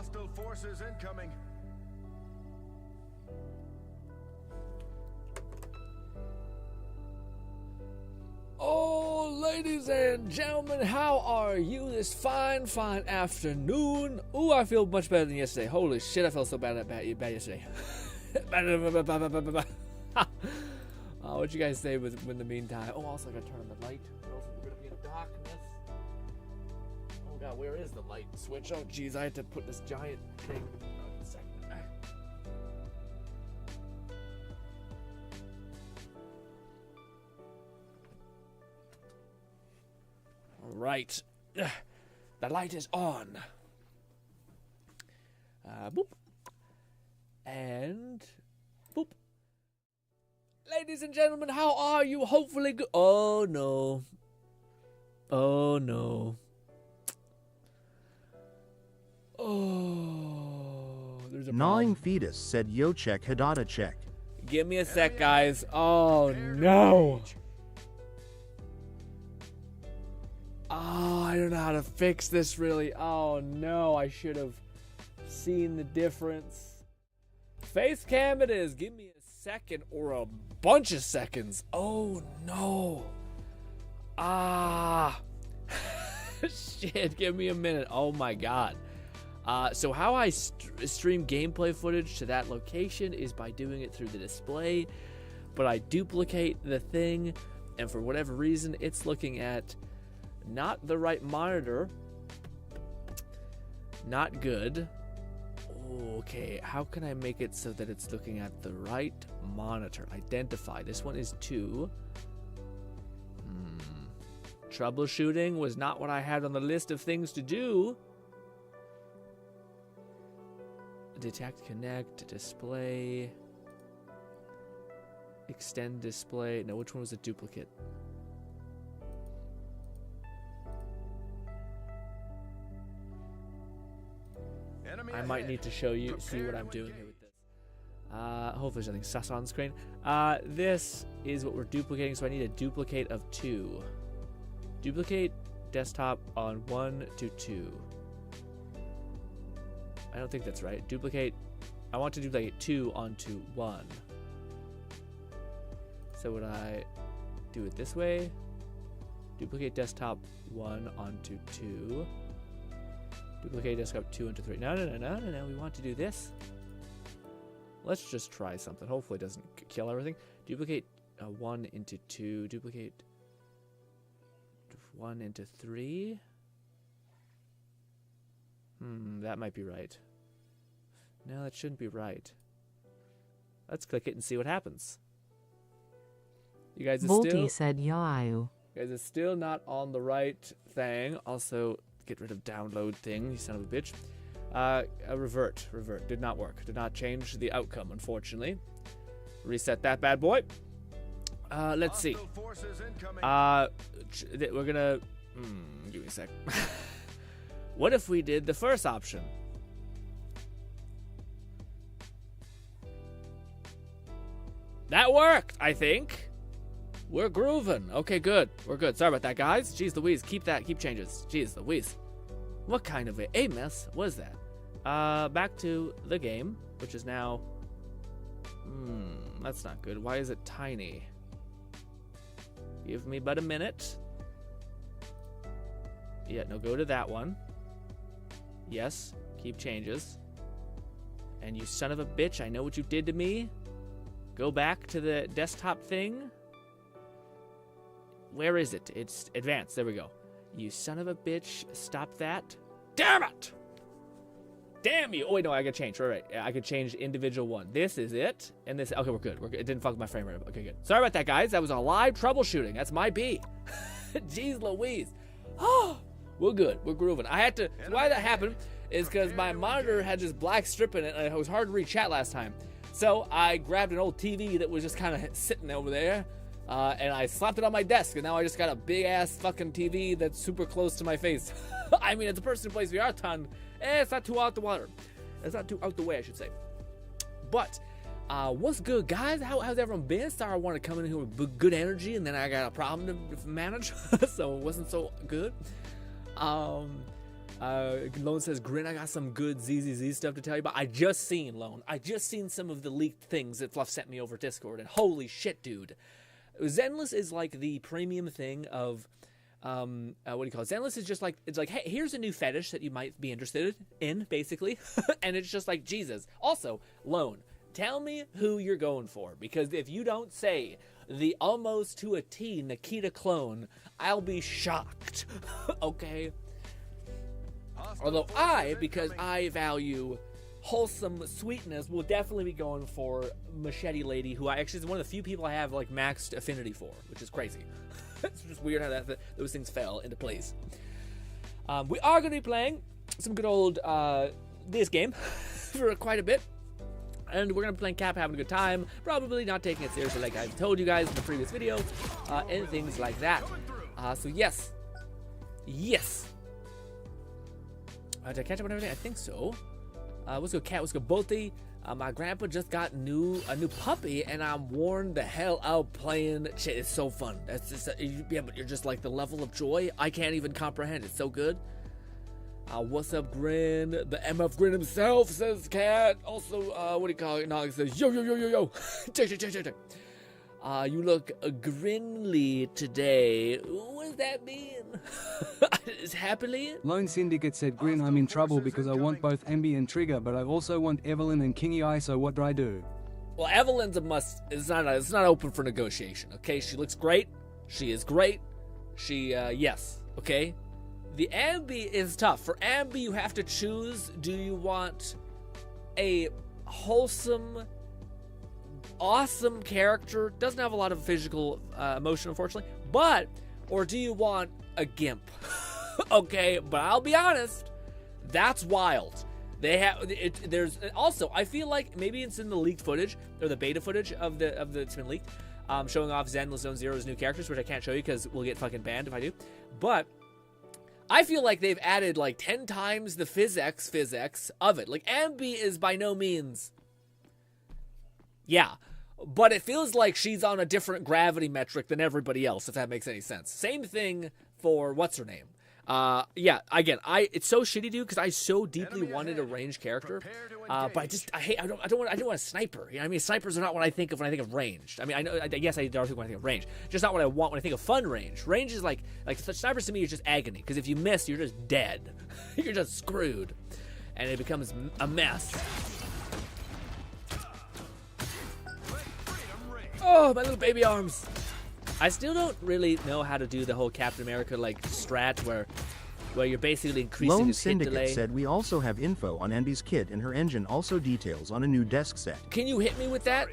Hostile forces incoming. Oh, ladies and gentlemen, how are you this fine afternoon? Ooh, I feel much better than yesterday. Holy shit, I felt so bad yesterday. What'd you guys say in the meantime? Oh, also I gotta turn on the light. Or else we're gonna be in darkness. Oh god, where is the light switch? Oh jeez, I had to put this giant thing. Oh, a second. Right. The light is on. Boop. And boop. Ladies and gentlemen, how are you? Hopefully good. Oh no. Oh no. Oh, there's a Gnawing problem. fetus said yo check Hidata check. Give me a sec, guys. Oh no. Oh, I don't know how to fix this really. Oh no, I should have seen the difference. Face cam it is. Give me a second or a bunch of seconds. Oh no. Ah. Shit, give me a minute. Oh my god. So how I stream gameplay footage to that location is by doing it through the display, but I duplicate the thing, and for whatever reason, it's looking at not the right monitor. Not good. Okay, how can I make it so that it's looking at the right monitor? Identify. This one is 2. Troubleshooting was not what I had on the list of things to do. Detect, connect, display. Extend display. No, which one was a duplicate? I might need to show you, see what I'm doing here with this. Hopefully there's nothing sus on the screen. This is what we're duplicating, so I need a duplicate of 2. Duplicate desktop on 1 to 2. I don't think that's right. Duplicate, I want to duplicate 2 onto 1. So would I do it this way? Duplicate desktop 1 onto 2. Duplicate desktop 2 into 3. No. We want to do this. Let's just try something. Hopefully it doesn't kill everything. Duplicate 1 into 2. Duplicate 1 into 3. That might be right. No, that shouldn't be right. Let's click it and see what happens. You guys are Volty still... said yo. You guys are still not on the right thing. Also... Get rid of download thing, you son of a bitch. Revert. Did not work. Did not change the outcome, unfortunately. Reset that bad boy. Let's see. We're gonna... give me a sec. What if we did the first option? That worked, I think. We're grooving. Okay, good. We're good. Sorry about that, guys. Jeez Louise, keep changes. Jeez Louise. What kind of a mess was that? Back to the game, which is now... that's not good. Why is it tiny? Give me but a minute. Yeah, no, go to that one. Yes, keep changes. And you son of a bitch, I know what you did to me. Go back to the desktop thing. Where is it? It's advanced. There we go. You son of a bitch. Stop that. Damn it! Damn you. Oh, wait, no, I gotta change. Right. Yeah, I could change individual one. This is it. And this. Okay, we're good. It didn't fuck my frame rate up. Okay, good. Sorry about that, guys. That was a live troubleshooting. That's my B. Jeez Louise. Oh, we're good. We're grooving. I had to. Why that happened is because my monitor had this black strip in it, and it was hard to read chat last time. So I grabbed an old TV that was just kind of sitting over there. And I slapped it on my desk, and now I just got a big-ass fucking TV that's super close to my face. I mean, it's a person who plays VR a ton. It's not too out the water. It's not too out the way, I should say. But, what's good, guys? How's everyone been? Sorry, I wanted to come in here with good energy, and then I got a problem to manage, so it wasn't so good. Lone says, Grin, I got some good ZZZ stuff to tell you about. I just seen some of the leaked things that Fluff sent me over Discord, and holy shit, dude. Zenless is like the premium thing of, what do you call it? Zenless is just like, it's like, hey, here's a new fetish that you might be interested in, basically. And it's just like, Jesus. Also, Lone, tell me who you're going for, because if you don't say the almost to a T Nikita clone, I'll be shocked. Okay? Although because I value wholesome sweetness, will definitely be going for Machete Lady, who I actually is one of the few people I have like maxed affinity for, which is crazy. It's just weird how those things fell into place. We are going to be playing some good old this game for quite a bit. And we're going to be playing Cap, having a good time. Probably not taking it seriously like I've told you guys in the previous video. And things like that. So yes. Yes. Did I catch up on everything? I think so. Let's go Cat, let's go Bolty. My grandpa just got a new puppy, and I'm worn the hell out playing. Shit, it's so fun. That's just, yeah, but you're just like the level of joy I can't even comprehend. It's so good. What's up, Grin? The MF Grin himself, says Cat. Also, what do you call it? Nog says, yo, yo, yo, yo, yo. Check. You look grinly today. What does that mean? Is happily? Lone Syndicate said, Grin, I'm in trouble because I want both Emby and Trigger, but I also want Evelyn and Kingy Eye, so what do I do? Well, Evelyn's a must. It's not open for negotiation, okay? She looks great. She is great. Yes, okay? The Ambi is tough. For Ambi, you have to choose, do you want a wholesome, awesome character, doesn't have a lot of physical emotion, unfortunately, or do you want a gimp? Okay, but I'll be honest, that's wild. They have there's also, I feel like maybe it's in the leaked footage or the beta footage of the it's been leaked, showing off Zenless Zone Zero's new characters, which I can't show you because we'll get fucking banned if I do. But I feel like they've added like 10 times the physics of it. Like Ambi is by no means, yeah, but it feels like she's on a different gravity metric than everybody else, if that makes any sense. Same thing for what's her name. Yeah, again, it's so shitty, dude, because I so deeply wanted a ranged character, but I don't want a sniper. You know what I mean? Snipers are not what I think of when I think of ranged. I mean, I guess I don't think when I think of range, just not what I want when I think of fun range. Range is like snipers to me is just agony, because if you miss, you're just dead. You're just screwed, and it becomes a mess. Oh, my little baby arms. I still don't really know how to do the whole Captain America like strat where you're basically increasing Lone his hit delay. Syndicate said we also have info on Envy's kit and her engine, also details on a new desk set. Can you hit me with that?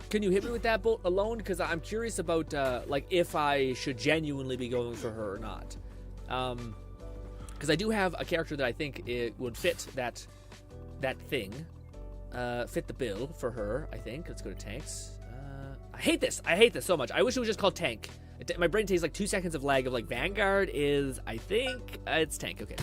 Can you hit me with that bolt alone? Because I'm curious about like if I should genuinely be going for her or not. Because I do have a character that I think it would fit that thing, fit the bill for her. I think. Let's go to tanks. I hate this so much. I wish it was just called Tank. My brain takes like 2 seconds of lag of like Vanguard is, I think, it's Tank. Okay.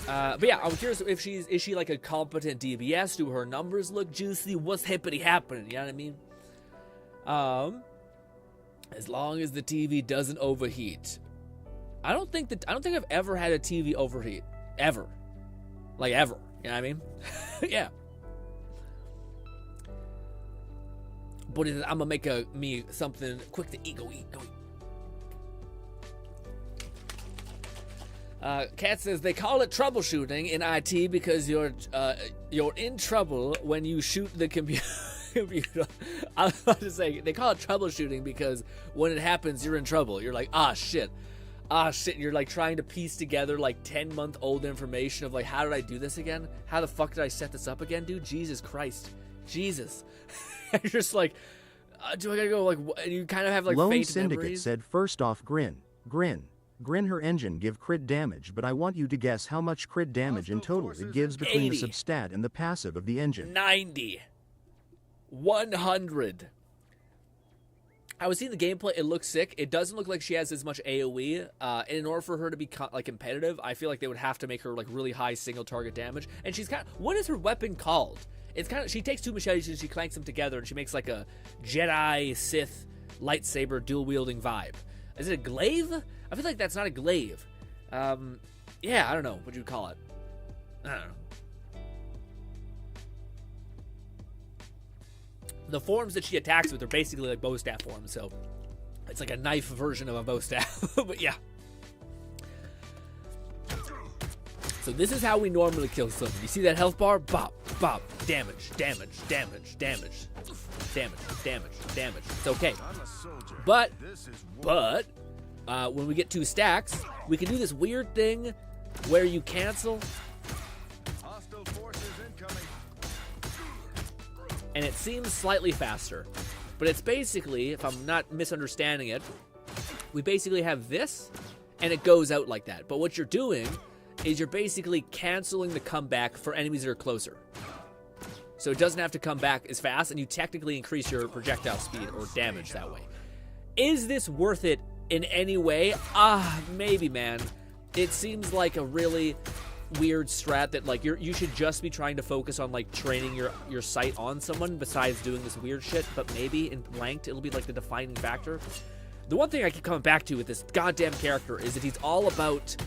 But yeah, I'm curious if is she like a competent DBS? Do her numbers look juicy? What's hippity happening? You know what I mean? As long as the TV doesn't overheat. I don't think I've ever had a TV overheat. Ever. Like ever. You know what I mean? Yeah. But I'm gonna make me something quick to eat. Go eat. Kat says they call it troubleshooting in IT because you're in trouble when you shoot the computer. I was about to say they call it troubleshooting because when it happens, you're in trouble. You're like, shit. You're like trying to piece together like 10-month-old information of like, how did I do this again? How the fuck did I set this up again, dude? Jesus Christ, Jesus. You're just like, do I gotta go like? You kind of have like Lone faint Syndicate memories. said first off, grin her engine give crit damage, but I want you to guess how much crit damage in total it gives between 80. the substat and the passive of the engine. 90, 100. I was seeing the gameplay. It looks sick. It doesn't look like she has as much AoE. And in order for her to be like competitive, I feel like they would have to make her like really high single target damage. And she's kind of, what is her weapon called? It's kind of, she takes 2 machetes and she clanks them together and she makes like a Jedi Sith lightsaber dual wielding vibe. Is it a glaive? I feel like that's not a glaive. Yeah, I don't know what you'd call it. I don't know. The forms that she attacks with are basically like bow staff forms, so it's like a knife version of a bow staff. But yeah. So this is how we normally kill someone. You see that health bar? Bop, bop, damage, damage, damage, damage, damage, damage, damage. It's okay. But when we get 2 stacks, we can do this weird thing where you cancel. Hostile forces incoming. And it seems slightly faster. But it's basically, if I'm not misunderstanding it, we basically have this, and it goes out like that. But what you're doing is you're basically canceling the comeback for enemies that are closer. So it doesn't have to come back as fast, and you technically increase your projectile speed or damage that way. Is this worth it in any way? Maybe, man. It seems like a really weird strat that like you should just be trying to focus on like training your sight on someone besides doing this weird shit, but maybe in ranked it'll be like the defining factor. The one thing I keep coming back to with this goddamn character is that he's all about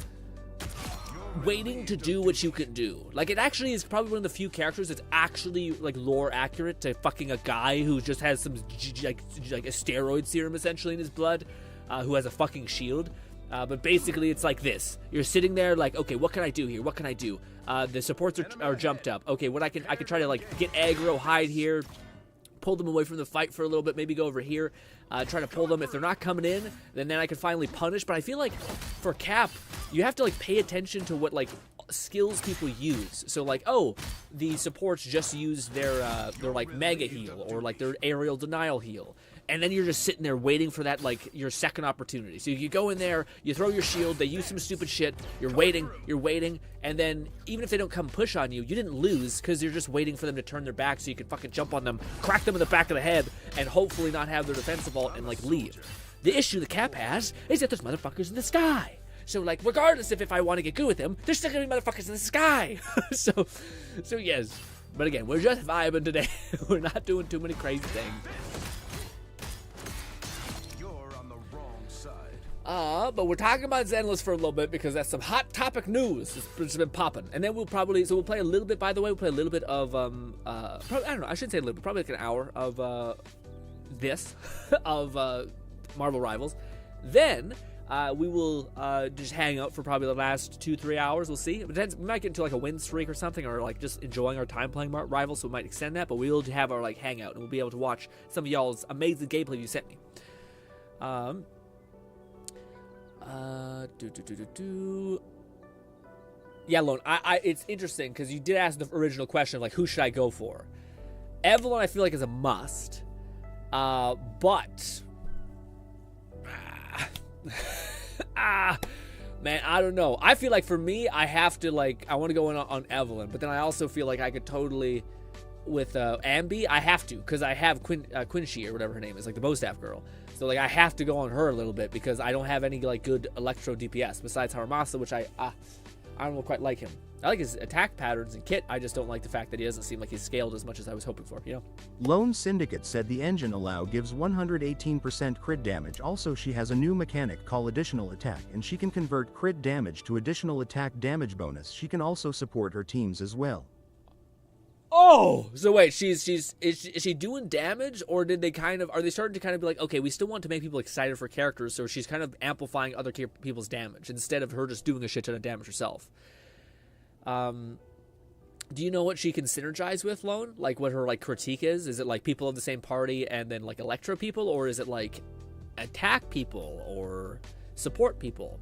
waiting to do what you can do. Like, it actually is probably one of the few characters that's actually like lore accurate to fucking a guy who just has some like a steroid serum essentially in his blood, who has a fucking shield. But basically it's like this. You're sitting there like, okay, what can I do here? What can I do? The supports are jumped up. Okay, what I can try to like get aggro, hide here, pull them away from the fight for a little bit, maybe go over here, try to pull them. If they're not coming in, then I can finally punish. But I feel like for Cap, you have to like pay attention to what like skills people use. So like, oh, the supports just use their like mega heal or like their aerial denial heal. And then you're just sitting there waiting for that, like, your second opportunity. So you go in there, you throw your shield, they use some stupid shit, you're waiting, and then even if they don't come push on you, you didn't lose because you're just waiting for them to turn their back so you can fucking jump on them, crack them in the back of the head, and hopefully not have their defensive ult and, like, leave. The issue the Cap has is that there's motherfuckers in the sky. So, like, regardless if I want to get good with them, there's still gonna be motherfuckers in the sky. So yes. But again, we're just vibing today. We're not doing too many crazy things. But we're talking about Zenless for a little bit because that's some hot topic news. It's been popping. And then we'll play a little bit, by the way, we'll play a little bit of, probably, I don't know, I shouldn't say a little bit, probably like an hour of, Marvel Rivals. Then, we will, just hang out for probably the last 2-3 hours, we'll see. We might get into like a win streak or something, or like just enjoying our time playing Rivals, so we might extend that, but we will have our, like, hangout, and we'll be able to watch some of y'all's amazing gameplay you sent me. Yeah, Lone, it's interesting because you did ask the original question of like, who should I go for? Evelyn, I feel like is a must. But man, I don't know. I feel like for me, I have to like, I want to go in on Evelyn, but then I also feel like I could totally with Ambi, I have to because I have Quincy or whatever her name is, like the bow staff girl. So like I have to go on her a little bit because I don't have any like good electro DPS besides Haramasa, which I don't quite like him. I like his attack patterns and kit. I just don't like the fact that he doesn't seem like he's scaled as much as I was hoping for, you know? Lone Syndicate said the engine allow gives 118% crit damage. Also, she has a new mechanic called additional attack, and she can convert crit damage to additional attack damage bonus. She can also support her teams as well. Oh, so wait, is she doing damage, or are they starting to kind of be like, okay, we still want to make people excited for characters, so she's kind of amplifying other people's damage instead of her just doing a shit ton of damage herself. Do you know what she can synergize with, Lone? Like what her like critique is? Is it like people of the same party and then like Electro people, or is it like attack people or support people?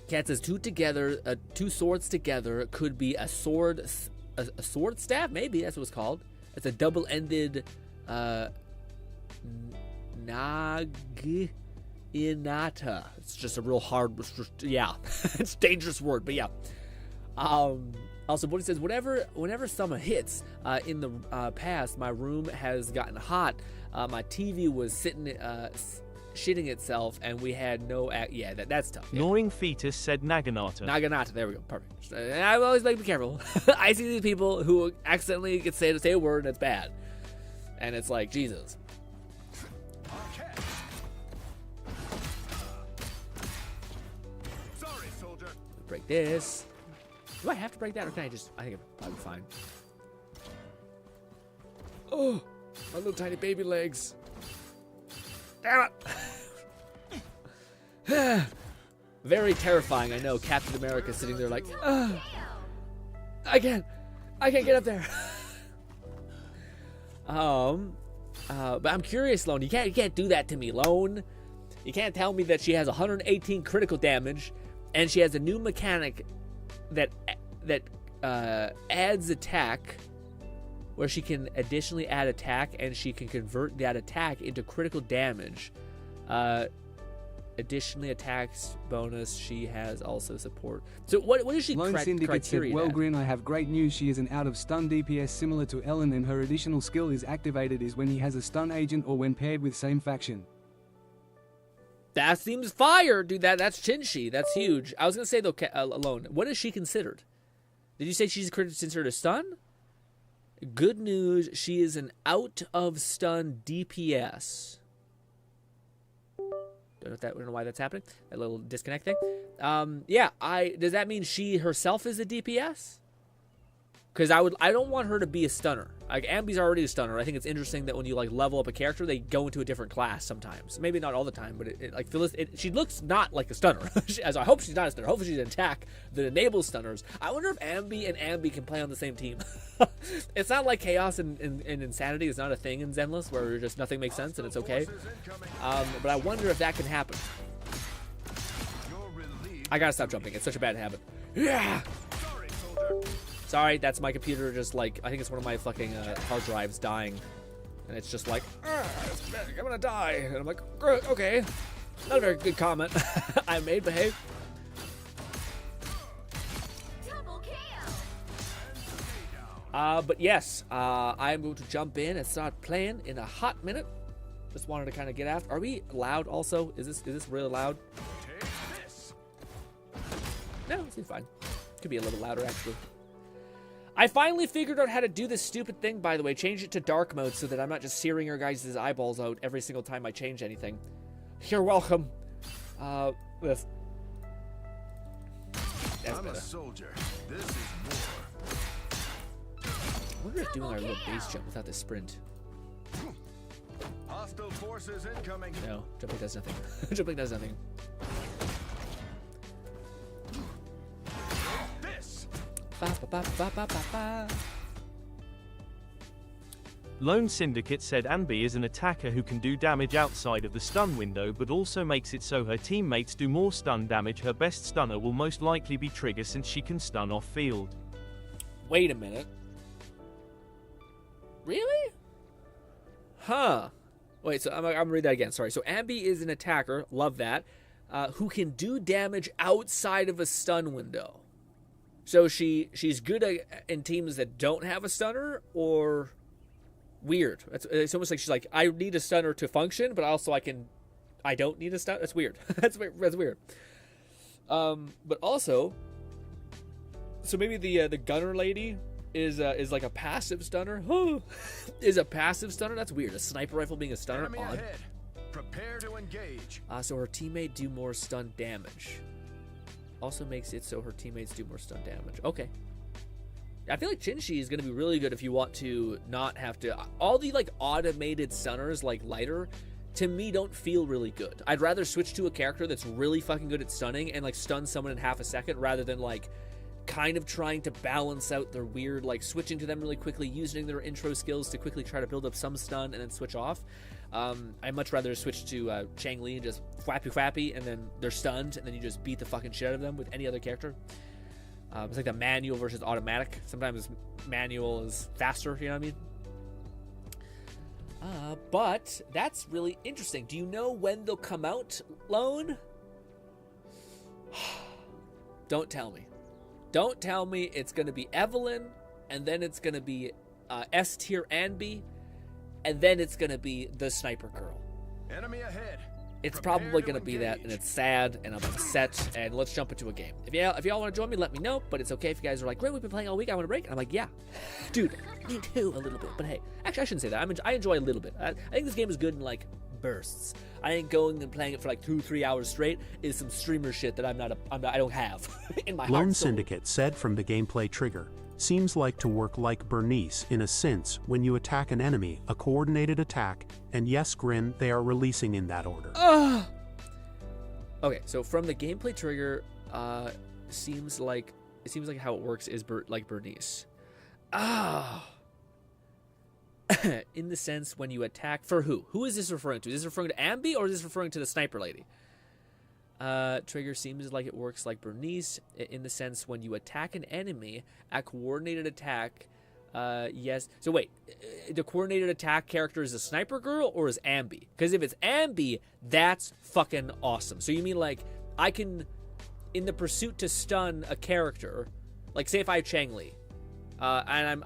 Cat says two swords together could be a sword staff, maybe that's what it's called. It's a double-ended naginata. It's just a real hard, yeah, it's a dangerous word, but yeah. Also, Bodhi says, whenever summer hits, in the past, my room has gotten hot. My TV was sitting, shitting itself, and we had no yeah, that's tough. Yeah. Gnawing Fetus said Naginata, there we go, perfect. And I always like to be careful. I see these people who accidentally get say a word and it's bad, and it's like, Jesus. break this. Do I have to break that, or can I just... I think I'm fine. Oh, my little tiny baby legs. Damn it. Very terrifying, I know. Captain America sitting there like, I can't get up there. But I'm curious, Lone. You can't do that to me, Lone. You can't tell me that she has 118 critical damage, and she has a new mechanic that adds attack, where she can additionally add attack, and she can convert that attack into critical damage. Additionally, attacks bonus. She has also support. So what is she Lone Syndicate said, criteria? well, Grin, I have great news. She is an out of stun DPS similar to Ellen, and her additional skill is activated is when he has a stun agent or when paired with same faction. That seems fire, dude. That's Chinshi. That's huge. I was gonna say though, Alone. What is she considered? Did you say she's considered a stun? Good news. She is an out of stun DPS. Don't know why that's happening. That little disconnect thing. Yeah. Does that mean she herself is a DPS? Because I don't want her to be a stunner. Like, Ambi's already a stunner. I think it's interesting that when you like level up a character, they go into a different class sometimes. Maybe not all the time, but she looks not like a stunner. As I hope she's not a stunner. Hopefully she's an attack that enables stunners. I wonder if Ambi and Ambi can play on the same team. It's not like chaos and insanity is not a thing in Zenless where just nothing makes sense and it's okay. But I wonder if that can happen. I gotta stop jumping. It's such a bad habit. Yeah. Sorry, that's my computer just like, I think it's one of my fucking hard drives dying. And it's just like, I'm gonna die. And I'm like, okay. Not a very good comment I made, but hey. But yes, I'm going to jump in and start playing in a hot minute. Just wanted to kind of get after. Are we loud also? Is this really loud? No, it seems fine. Could be a little louder actually. I finally figured out how to do this stupid thing, by the way. Change it to dark mode so that I'm not just searing your guys' eyeballs out every single time I change anything. You're welcome. This. That's I'm better. a soldier. This is war. I wonder if doing our little base jump without the sprint. Hostile forces incoming. No, jumping does nothing. Jumping does nothing. This. Ba, ba, ba, ba, ba, ba. Lone Syndicate said Anbi is an attacker who can do damage outside of the stun window but also makes it so her teammates do more stun damage. Her best stunner will most likely be Trigger since she can stun off field. Wait a minute. Really? Huh. Wait, so I'm gonna read that again. Sorry. So Anbi is an attacker, love that, who can do damage outside of a stun window. So she's good in teams that don't have a stunner, or weird. It's almost like she's like, I need a stunner to function, but also I don't need a stunner. That's weird. That's weird. But also, so maybe the gunner lady is like a passive stunner. Is a passive stunner? That's weird. A sniper rifle being a stunner. Enemy Odd. ahead. Prepare to engage. So her teammate do more stun damage. Also makes it so her teammates do more stun damage. Okay. I feel like Chinshi is going to be really good if you want to not have to... All the, like, automated stunners, like Lighter, to me don't feel really good. I'd rather switch to a character that's really fucking good at stunning and, like, stun someone in half a second rather than, like, kind of trying to balance out their weird, like, switching to them really quickly, using their intro skills to quickly try to build up some stun and then switch off. I'd much rather switch to Chang Li and just whappy, and then they're stunned, and then you just beat the fucking shit out of them with any other character. It's like the manual versus automatic. Sometimes manual is faster, you know what I mean? But that's really interesting. Do you know when they'll come out, Lone? Don't tell me. Don't tell me it's going to be Evelyn, and then it's going to be S tier Anbi, and then it's going to be the sniper girl. Enemy ahead. It's Prepare probably to going to be that, engage. and it's sad, and I'm upset, and let's jump into a game. If y'all want to join me, let me know, but it's okay if you guys are like, great, we've been playing all week, I want to break. And I'm like, yeah, dude, me too, a little bit. But hey, actually, I shouldn't say that. I enjoy a little bit. I think this game is good in, like, bursts. I ain't going and playing it for like 2-3 hours straight. Is some streamer shit that I don't have in my heart. Lone Syndicate said from the gameplay trigger, seems like to work like Bernice in a sense when you attack an enemy, a coordinated attack, and yes, Grin, they are releasing in that order. Okay, so from the gameplay trigger, seems like how it works is like Bernice. In the sense when you attack for who? Who is this referring to? Is this referring to Ambi or is this referring to the sniper lady? Trigger seems like it works like Bernice in the sense when you attack an enemy, a coordinated attack. Yes. So wait, the coordinated attack character is a sniper girl or is Ambi? Because if it's Ambi, that's fucking awesome. So you mean like I can, in the pursuit to stun a character, like say if I have Chang-Li, and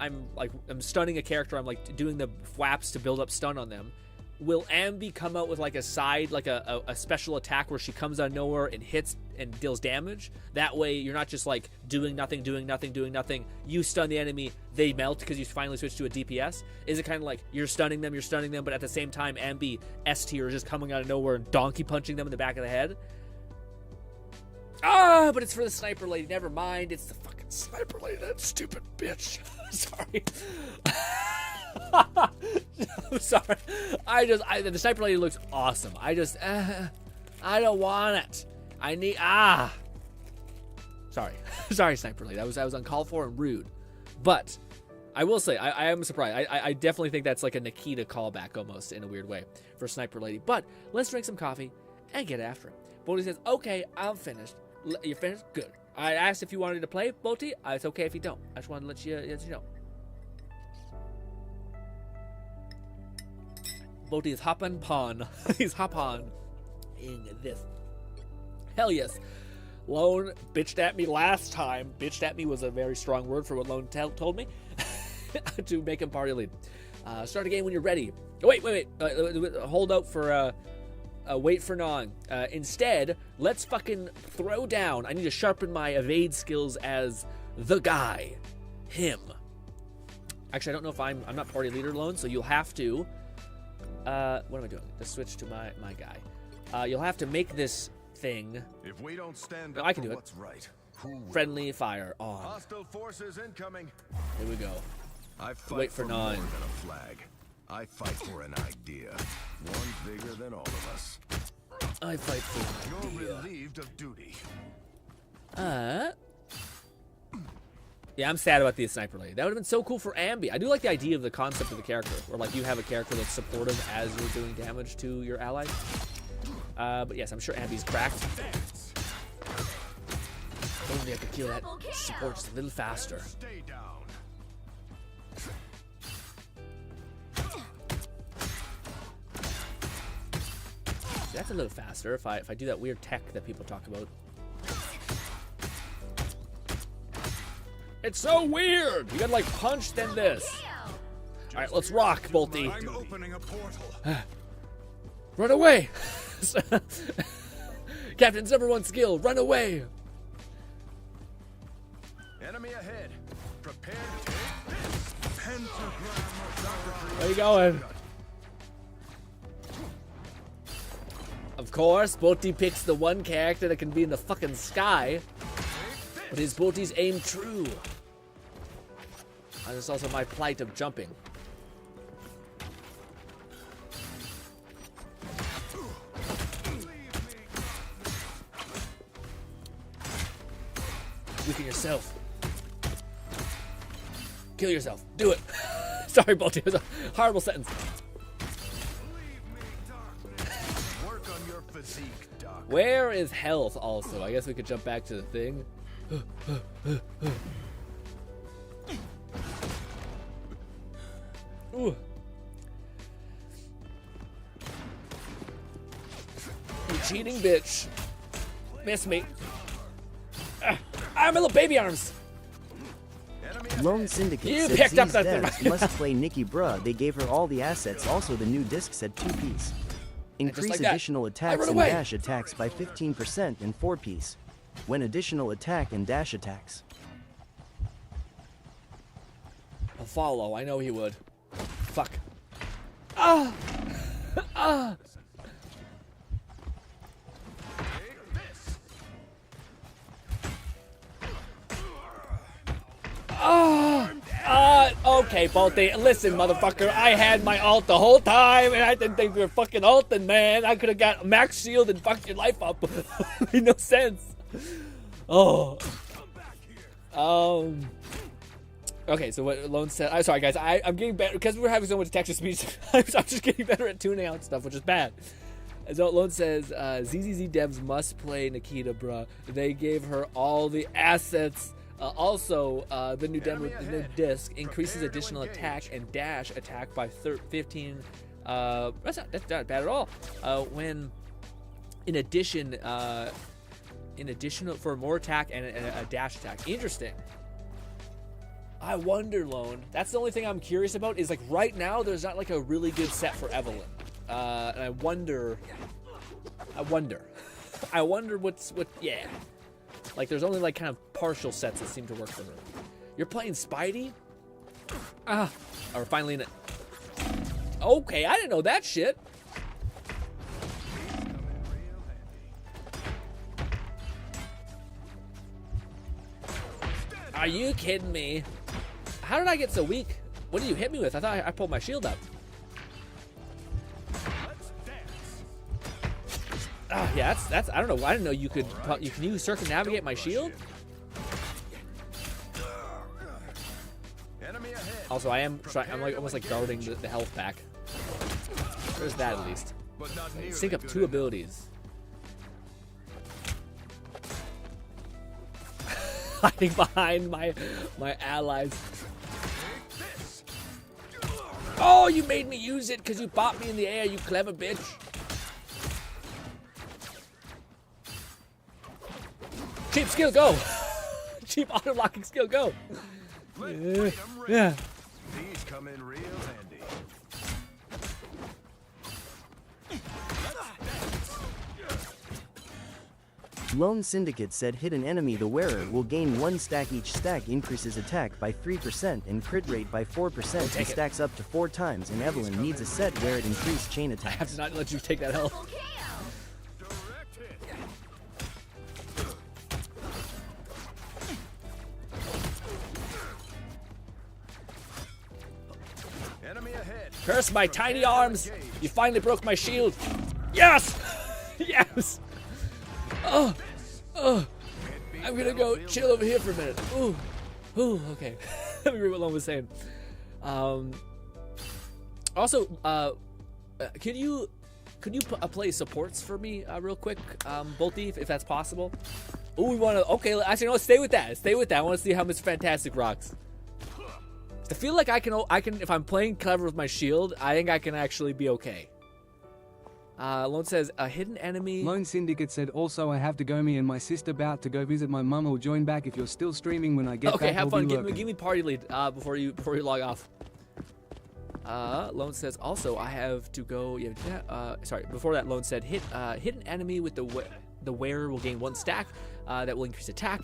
I'm stunning a character, I'm like doing the flaps to build up stun on them. Will Ambi come out with like a side, like a special attack where she comes out of nowhere and hits and deals damage? That way you're not just like doing nothing. You stun the enemy, they melt because you finally switch to a DPS. Is it kind of like you're stunning them, but at the same time Ambi S tier is just coming out of nowhere and donkey punching them in the back of the head? But it's for the sniper lady. Never mind. It's the fucking sniper lady. That stupid bitch. Sorry. I'm sorry. The sniper lady looks awesome. I don't want it. I need, Sorry. Sorry, sniper lady. I was uncalled for and rude. But I will say, I am surprised. I definitely think that's like a Nikita callback almost in a weird way for sniper lady. But let's drink some coffee and get after it. Bodhi says, okay, I'm finished. You're finished? Good. I asked if you wanted to play, Bodhi. It's okay if you don't. I just wanted to let you know. Bodhi is hopping pawn. He's hop on in this. Hell yes. Lone bitched at me last time. Bitched at me was a very strong word for what Lone told me. To make him party lead. Start a game when you're ready. Wait. Hold out for wait for gnawing. Instead, let's fucking throw down. I need to sharpen my evade skills as the guy. Him. Actually, I don't know if I'm not party leader Lone, so you'll have to. What am I doing? Let's switch to my guy. You'll have to make this thing. If we don't stand No, up I can for do it. what's right, who will? Friendly fire on. Hostile forces incoming. Here we go. I fight Wait for more nine. than a flag. I fight for an idea. One bigger than all of us. I fight for You're an idea. relieved of duty. Yeah, I'm sad about the sniper lady. That would have been so cool for Ambi. I do like the idea of the concept of the character, where like you have a character that's supportive as you're doing damage to your allies. But yes, I'm sure Ambi's cracked. Only I could kill that support just a little faster. Stay down. That's a little faster if I do that weird tech that people talk about. It's so weird! You gotta like punch then this. Alright, let's rock, Bolty. I'm opening a portal. Run away! Captain's #1 skill, run away! Enemy ahead. Prepare to take this. Pentagram of Dr. Where you going? Of course, Bolty picks the one character that can be in the fucking sky. But is Bolty's aim true? And it's also my plight of jumping. Weaken yourself. Kill yourself. Do it. Sorry, Bolty. It was a horrible sentence. Work on your physique, Doc. Where is health also? I guess we could jump back to the thing. Ooh. You cheating bitch. Miss me. My little baby arms. Enemy Lone Syndicate You said picked up Z's that- devs must play Nikki Bruh. They gave her all the assets. Also, the new disc said 2-piece. Increase like that, additional I attacks run and away. dash attacks by 15% in 4-piece. When additional attack and dash attacks. I'll follow. I know he would. Fuck. Okay, Balti, listen, motherfucker. I had my ult the whole time, and I didn't think we were fucking ulting, man. I could have got max shield and fucked your life up. Made no sense. Oh. Okay, so what Lone said. I'm sorry, guys. I'm getting better because we're having so much text to speech. I'm just getting better at tuning out stuff, which is bad. As Lone says, ZZZ devs must play Nikita, bruh. They gave her all the assets. Also, the new demo, the new disc increases additional attack and dash attack by 15. That's not bad at all. When in addition for more attack and a dash attack. Interesting. I wonder, Lone. That's the only thing I'm curious about. Is like right now there's not like a really good set for Evelyn, and I wonder what. Yeah. Like, there's only, like, kind of partial sets that seem to work for her. You're playing Spidey? Ah. Or finally in it. Okay, I didn't know that shit. Are you kidding me? How did I get so weak? What did you hit me with? I thought I pulled my shield up. Yeah, that's I don't know. I didn't know you can you circumnavigate my shield. Also, I'm like almost like guarding the health pack. There's that at least. Sync up 2 abilities. Hiding behind my allies. Oh, you made me use it because you popped me in the air, you clever bitch. Cheap skill, go! Cheap auto-locking skill, go! Yeah. These come in real handy. Lone Syndicate said hit an enemy the wearer will gain 1 stack. Each stack increases attack by 3% and crit rate by 4% and stacks up to 4 times, and Evelyn needs a set where it increased chain attack. I have to not let you take that health. Curse my tiny arms! You finally broke my shield! Yes! Yes! Oh! Oh! I'm gonna go chill over here for a minute. Ooh! Ooh, okay. Let me read what Lone was saying. Also, could you play supports for me real quick, Bolty, if that's possible? Oh, we wanna, okay, actually, no, stay with that. Stay with that. I wanna see how Mr. Fantastic rocks. I feel like I can, if I'm playing clever with my shield, I think I can actually be okay. Lone says, a hidden enemy. Lone Syndicate said, also I have to go. Me and my sister about to go visit my mum. Will join back if you're still streaming when I get back. Okay, have fun. Give me party lead before you log off. Lone says, also I have to go. Yeah, sorry. Before that, Lone said, hidden enemy with the wearer will gain 1 stack. That will increase attack,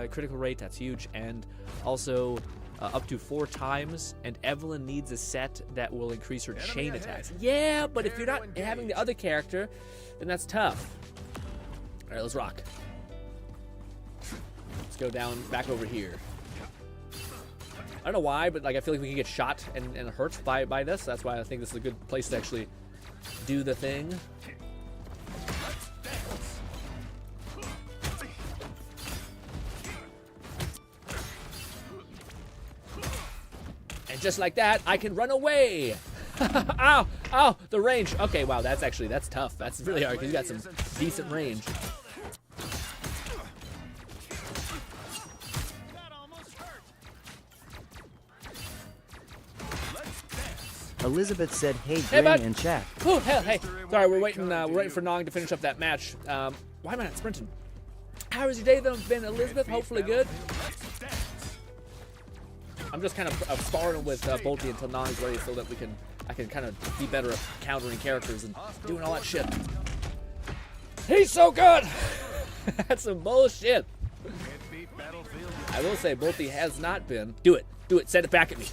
critical rate. That's huge, and also. Up to 4 times, and Evelyn needs a set that will increase her chain attacks. Yeah, but if you're not having the other character, then that's tough. All right, let's rock. Let's go down, back over here. I don't know why, but like I feel like we can get shot and hurt by this. That's why I think this is a good place to actually do the thing. Just like that, I can run away. Ow, ow, the range. Okay, wow, that's tough. That's really hard because you got some decent range. Elizabeth said, hey, GRINN and chat. Oh, hell, hey. Sorry, we're waiting for Nog to finish up that match. Why am I not sprinting? How has your day been, Elizabeth? Hopefully good. I'm just kind of sparring with Bolty until Nog's ready so that I can kind of be better at countering characters and doing all that shit. He's so good! That's some bullshit. I will say Bolty has not been. Do it. Do it. Send it back at me.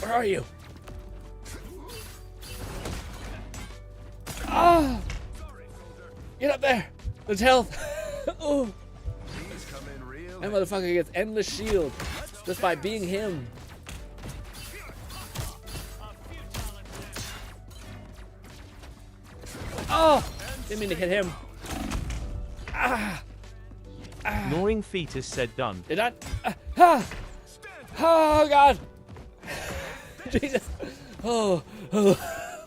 Where are you? Ah! Get up there. There's health. Oh. That motherfucker gets endless shield just by being him. Oh! Didn't mean to hit him. Gnawing fetus said done. Did I? Oh, God. Jesus. Oh.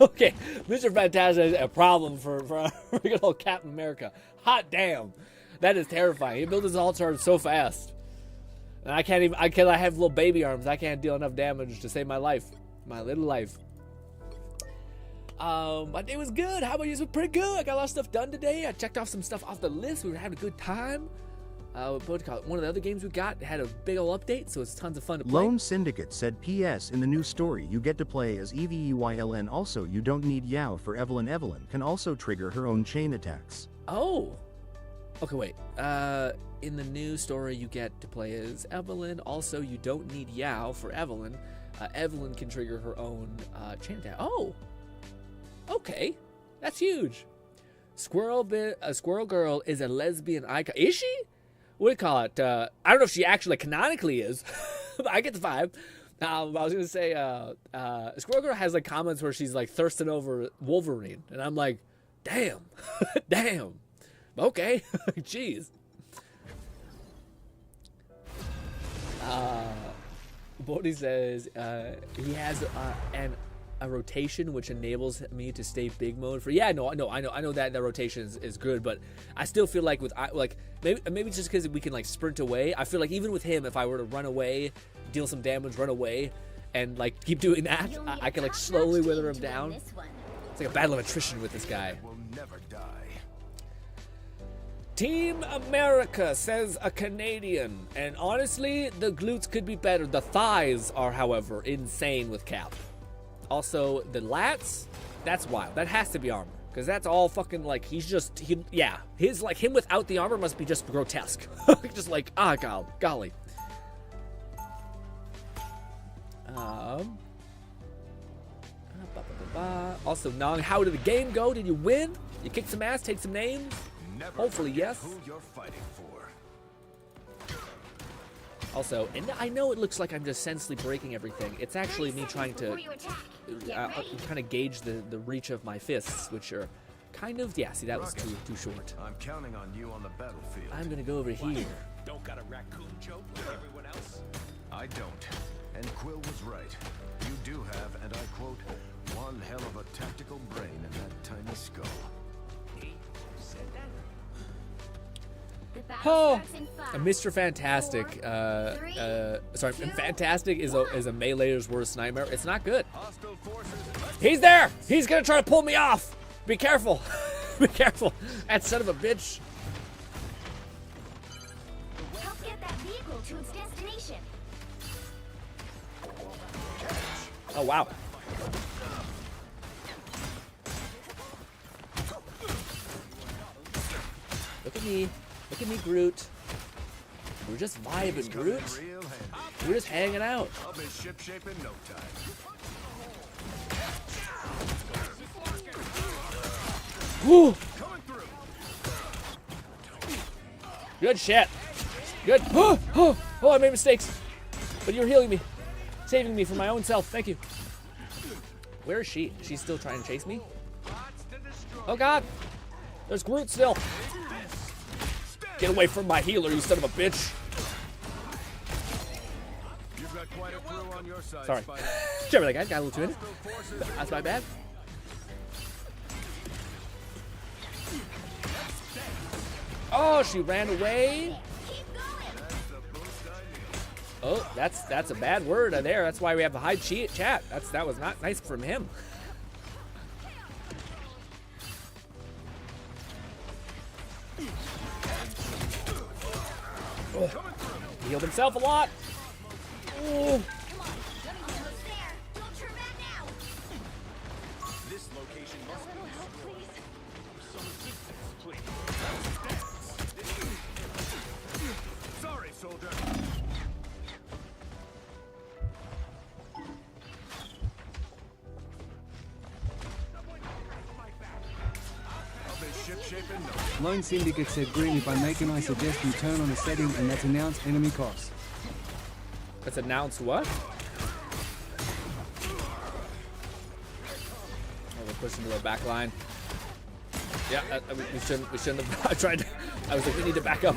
Okay. Mr. Fantastic is a problem for good old Captain America. Hot damn. That is terrifying. He built his altar so fast. And I have little baby arms. I can't deal enough damage to save my life. My little life. My day was good. How about you? It was pretty good. I got a lot of stuff done today. I checked off some stuff off the list. We were having a good time. One of the other games we got had a big ol' update, so it's tons of fun to play. Lone Syndicate said, P.S. In the new story, you get to play as EVEYLN. Also, you don't need Yao for Evelyn. Evelyn can also trigger her own chain attacks. Oh. Okay, wait. In the new story, you get to play as Evelyn. Also, you don't need Yao for Evelyn. Evelyn can trigger her own chain attack. Oh. Okay. That's huge. Squirrel Girl is a lesbian icon. Is she? What do you call it? I don't know if she actually canonically is, but I get the vibe. I was going to say, Squirrel Girl has like comments where she's like thirsting over Wolverine. And I'm like, damn, damn. Okay, jeez. Bodhi says he has a rotation which enables me to stay big mode for. Yeah, no, I know that rotation is good, but I still feel like with maybe just because we can like sprint away. I feel like even with him, if I were to run away, deal some damage, run away, and like keep doing that, I can like slowly wither him down. It's like a battle of attrition with this guy. Will never die. Team America, says a Canadian, and honestly, the glutes could be better. The thighs are, however, insane with Cap. Also, the lats, that's wild. That has to be armor, because that's all fucking like his like him without the armor must be just grotesque. Just like golly. Also, Nong, how did the game go? Did you win? You kick some ass, take some names? Never Hopefully, forget yes. Who you're fighting for. Also, and I know it looks like I'm just senselessly breaking everything. It's actually me trying to kind of gauge the reach of my fists, which are kind of, yeah, see, that was too short. I'm counting on you on the battlefield. I'm gonna go over here. Don't got a raccoon joke like everyone else? I don't. And Quill was right. You do have, and I quote, one hell of a tactical brain in that tiny skull. Oh, Mr. Fantastic. Sorry, Fantastic is a melee's worst nightmare. It's not good. He's there. He's gonna try to pull me off. Be careful. Be careful. That son of a bitch. Help get that vehicle to its destination. Oh wow. Look at me. Look at me, Groot. We're just vibing, Groot. We're just hanging out. I'll be ship-shape in no time. Woo! Good shit. Good. Oh, I made mistakes. But you're healing me. Saving me from my own self. Thank you. Where is she? She's still trying to chase me? Oh, God. There's Groot still. Get away from my healer, you son of a bitch. You've got quite a crew on your side, Sorry. Spider. Sure, that guy got a little too in it. That's my bad. Oh, she ran away. Oh, that's a bad word there. That's why we have the high chat. That was not nice from him. Oh, he healed himself a lot. Oh. This location must be sorry, soldier. I'll be shipshape in no time. Lone Syndicate said, Green, if I make an I suggest you turn on a setting and that's announce enemy costs. Let's announce what? Oh, we're pushing to our back line. Yeah, we shouldn't have. I tried. I was like, we need to back up.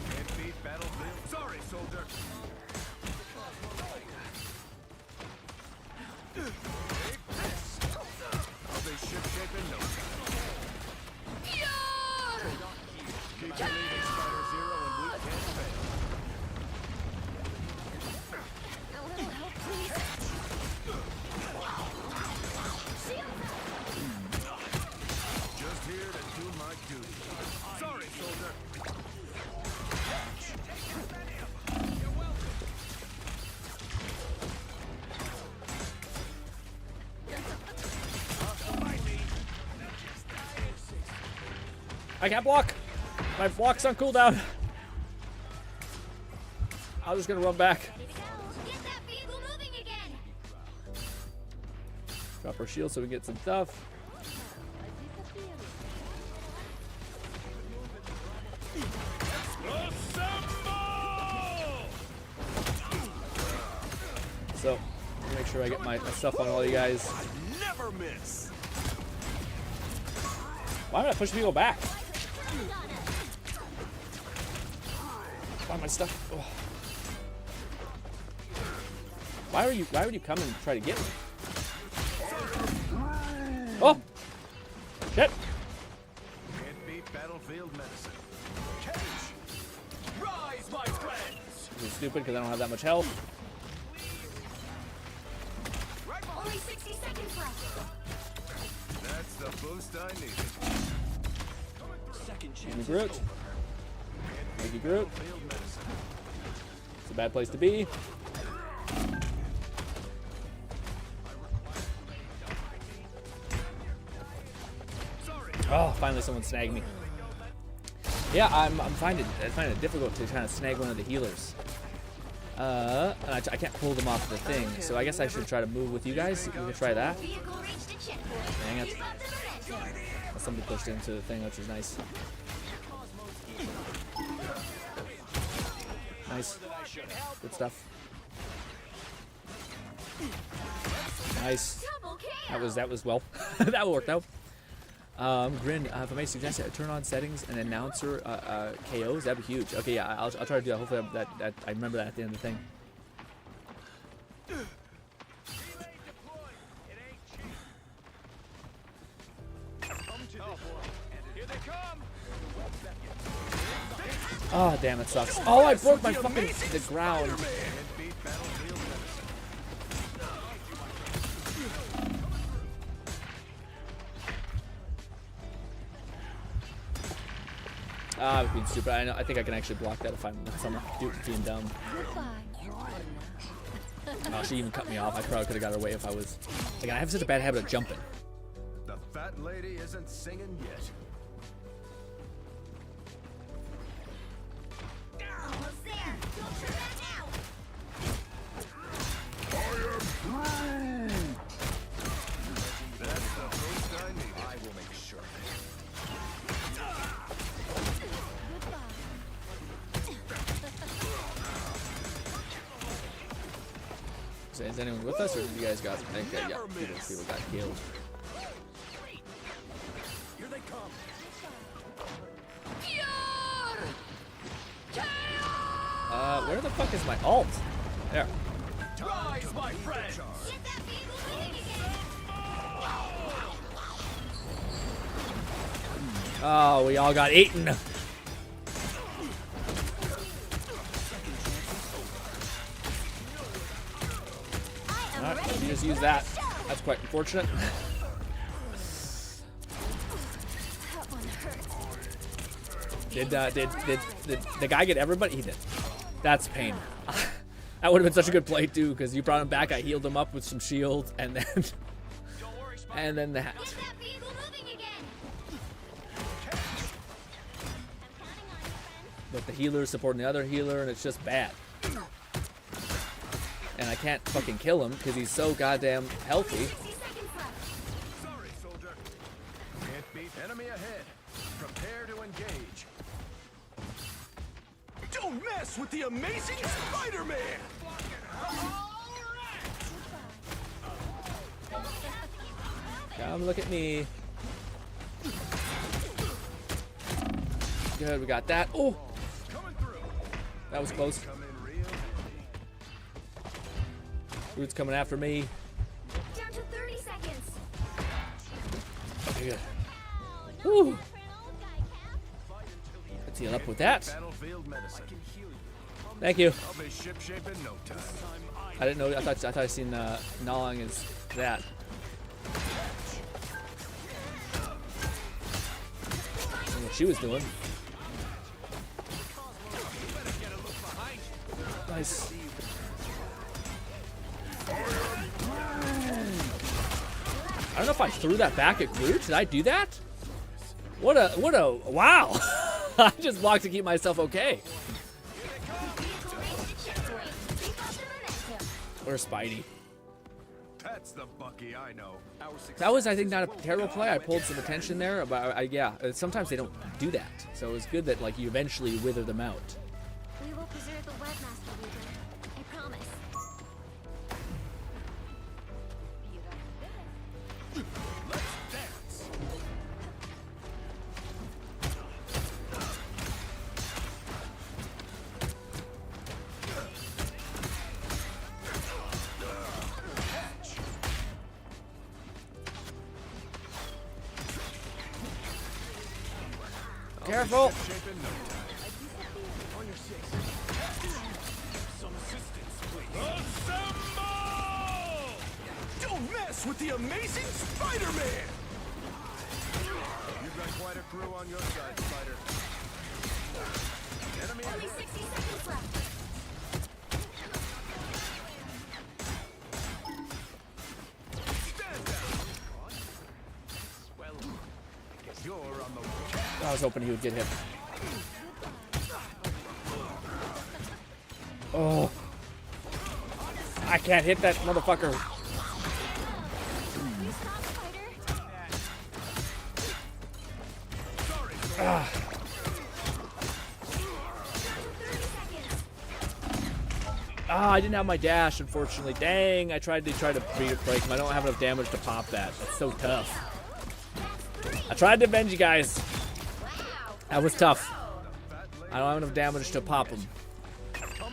Can't beat battlefield. Sorry, soldier. I'll be shipshape in no time. Keep your leading Spider Zero and we can't fail. A little help, please. Just here to do my duty. Sorry, soldier. I can't block. My block's on cooldown. I was just gonna run back. Get that vehicle moving again. Drop our shield so we get some stuff. So, let me make sure I get my stuff on all you guys. Never miss. Why am I pushing people back? Why my stuff? Oh. Why would you come and try to get me? Oh! Shit! Can't beat battlefield medicine. Cage. Rise, my friends. This is stupid because I don't have that much health. Only 60 seconds left. That's the boost I needed. Give me Groot. Thank you, Groot. Field medicine. It's a bad place to be. Oh, finally someone snagged me. Yeah, I'm finding it difficult to kind of snag one of the healers. And I can't pull them off the thing, so I guess I should try to move with you guys. We can try that. Vehicle reached a checkpoint. Dang it. Keep up the momentum. Somebody pushed into the thing, which is nice. Nice. Good stuff. Nice. Double kill. That was well. That worked out. Grin, if I may suggest it, turn on settings and announcer KOs. That'd be huge. Okay, yeah, I'll try to do that. Hopefully that I remember that at the end of the thing. Oh, damn, it sucks. Oh, I broke my fucking the ground. Can't beat battlefield medicine. Ah, I was being stupid. I think I can actually block that if I'm being dumb. Oh, she even cut me off. I probably could have got her away if I was. Like, I have such a bad habit of jumping. The fat lady isn't singing yet. Almost there. Don't turn back now. That's the boost I needed. I will make sure. Is anyone with us, or did you guys got? Okay, yeah, people got killed. Here they come. Where the fuck is my alt? There. Rise, my friends. Get that vehicle moving again. Oh, we all got eaten. Alright, you just use that. That's quite unfortunate. Did the guy get everybody? He did. That's pain. That would have been such a good play too, because you brought him back. I healed him up with some shield, and then the hat. Get that vehicle moving again. but the healer's supporting the other healer, and it's just bad. And I can't fucking kill him because he's so goddamn healthy. 60 seconds left. Sorry, soldier. Can't beat enemy ahead. Prepare to engage. Don't mess with the amazing Spider-Man! Come look at me. Good, we got that. Oh, Coming through. that was close. Come in real handy. Root's coming after me. Down to 30 seconds. Okay, good. Whew. Let's heal up with that. Battlefield medicine. Thank you. I'll be shipshape in no time. I didn't know. I thought I seen gnawing as that. And what she was doing. Nice. I don't know if I threw that back at Groot. Did I do that? What a wow! I just blocked to keep myself okay. Vehicle ranged at checkpoint. Keep up the momentum. Where's Spidey? That's the Bucky I know. That was, I think, not a terrible play. I pulled some attention there, but yeah, sometimes they don't do that. So it was good that like you eventually wither them out. We will preserve the webmaster leader. I promise. Careful! Shape in no time. On your six. Some assistance, please. Assemble! Don't mess with the amazing Spider-Man! You've got quite a crew on your side, Spider. Enemy Only ahead. 60 seconds left. Stand down. Well, I guess you're on the I was hoping he would get hit. Oh. I can't hit that motherfucker. You stop, Spider. Ah. 30 seconds. Ah, I didn't have my dash, unfortunately. Dang, I tried to break him. I don't have enough damage to pop that. That's so tough. I tried to avenge you guys. That was tough. I don't have enough damage to pop him.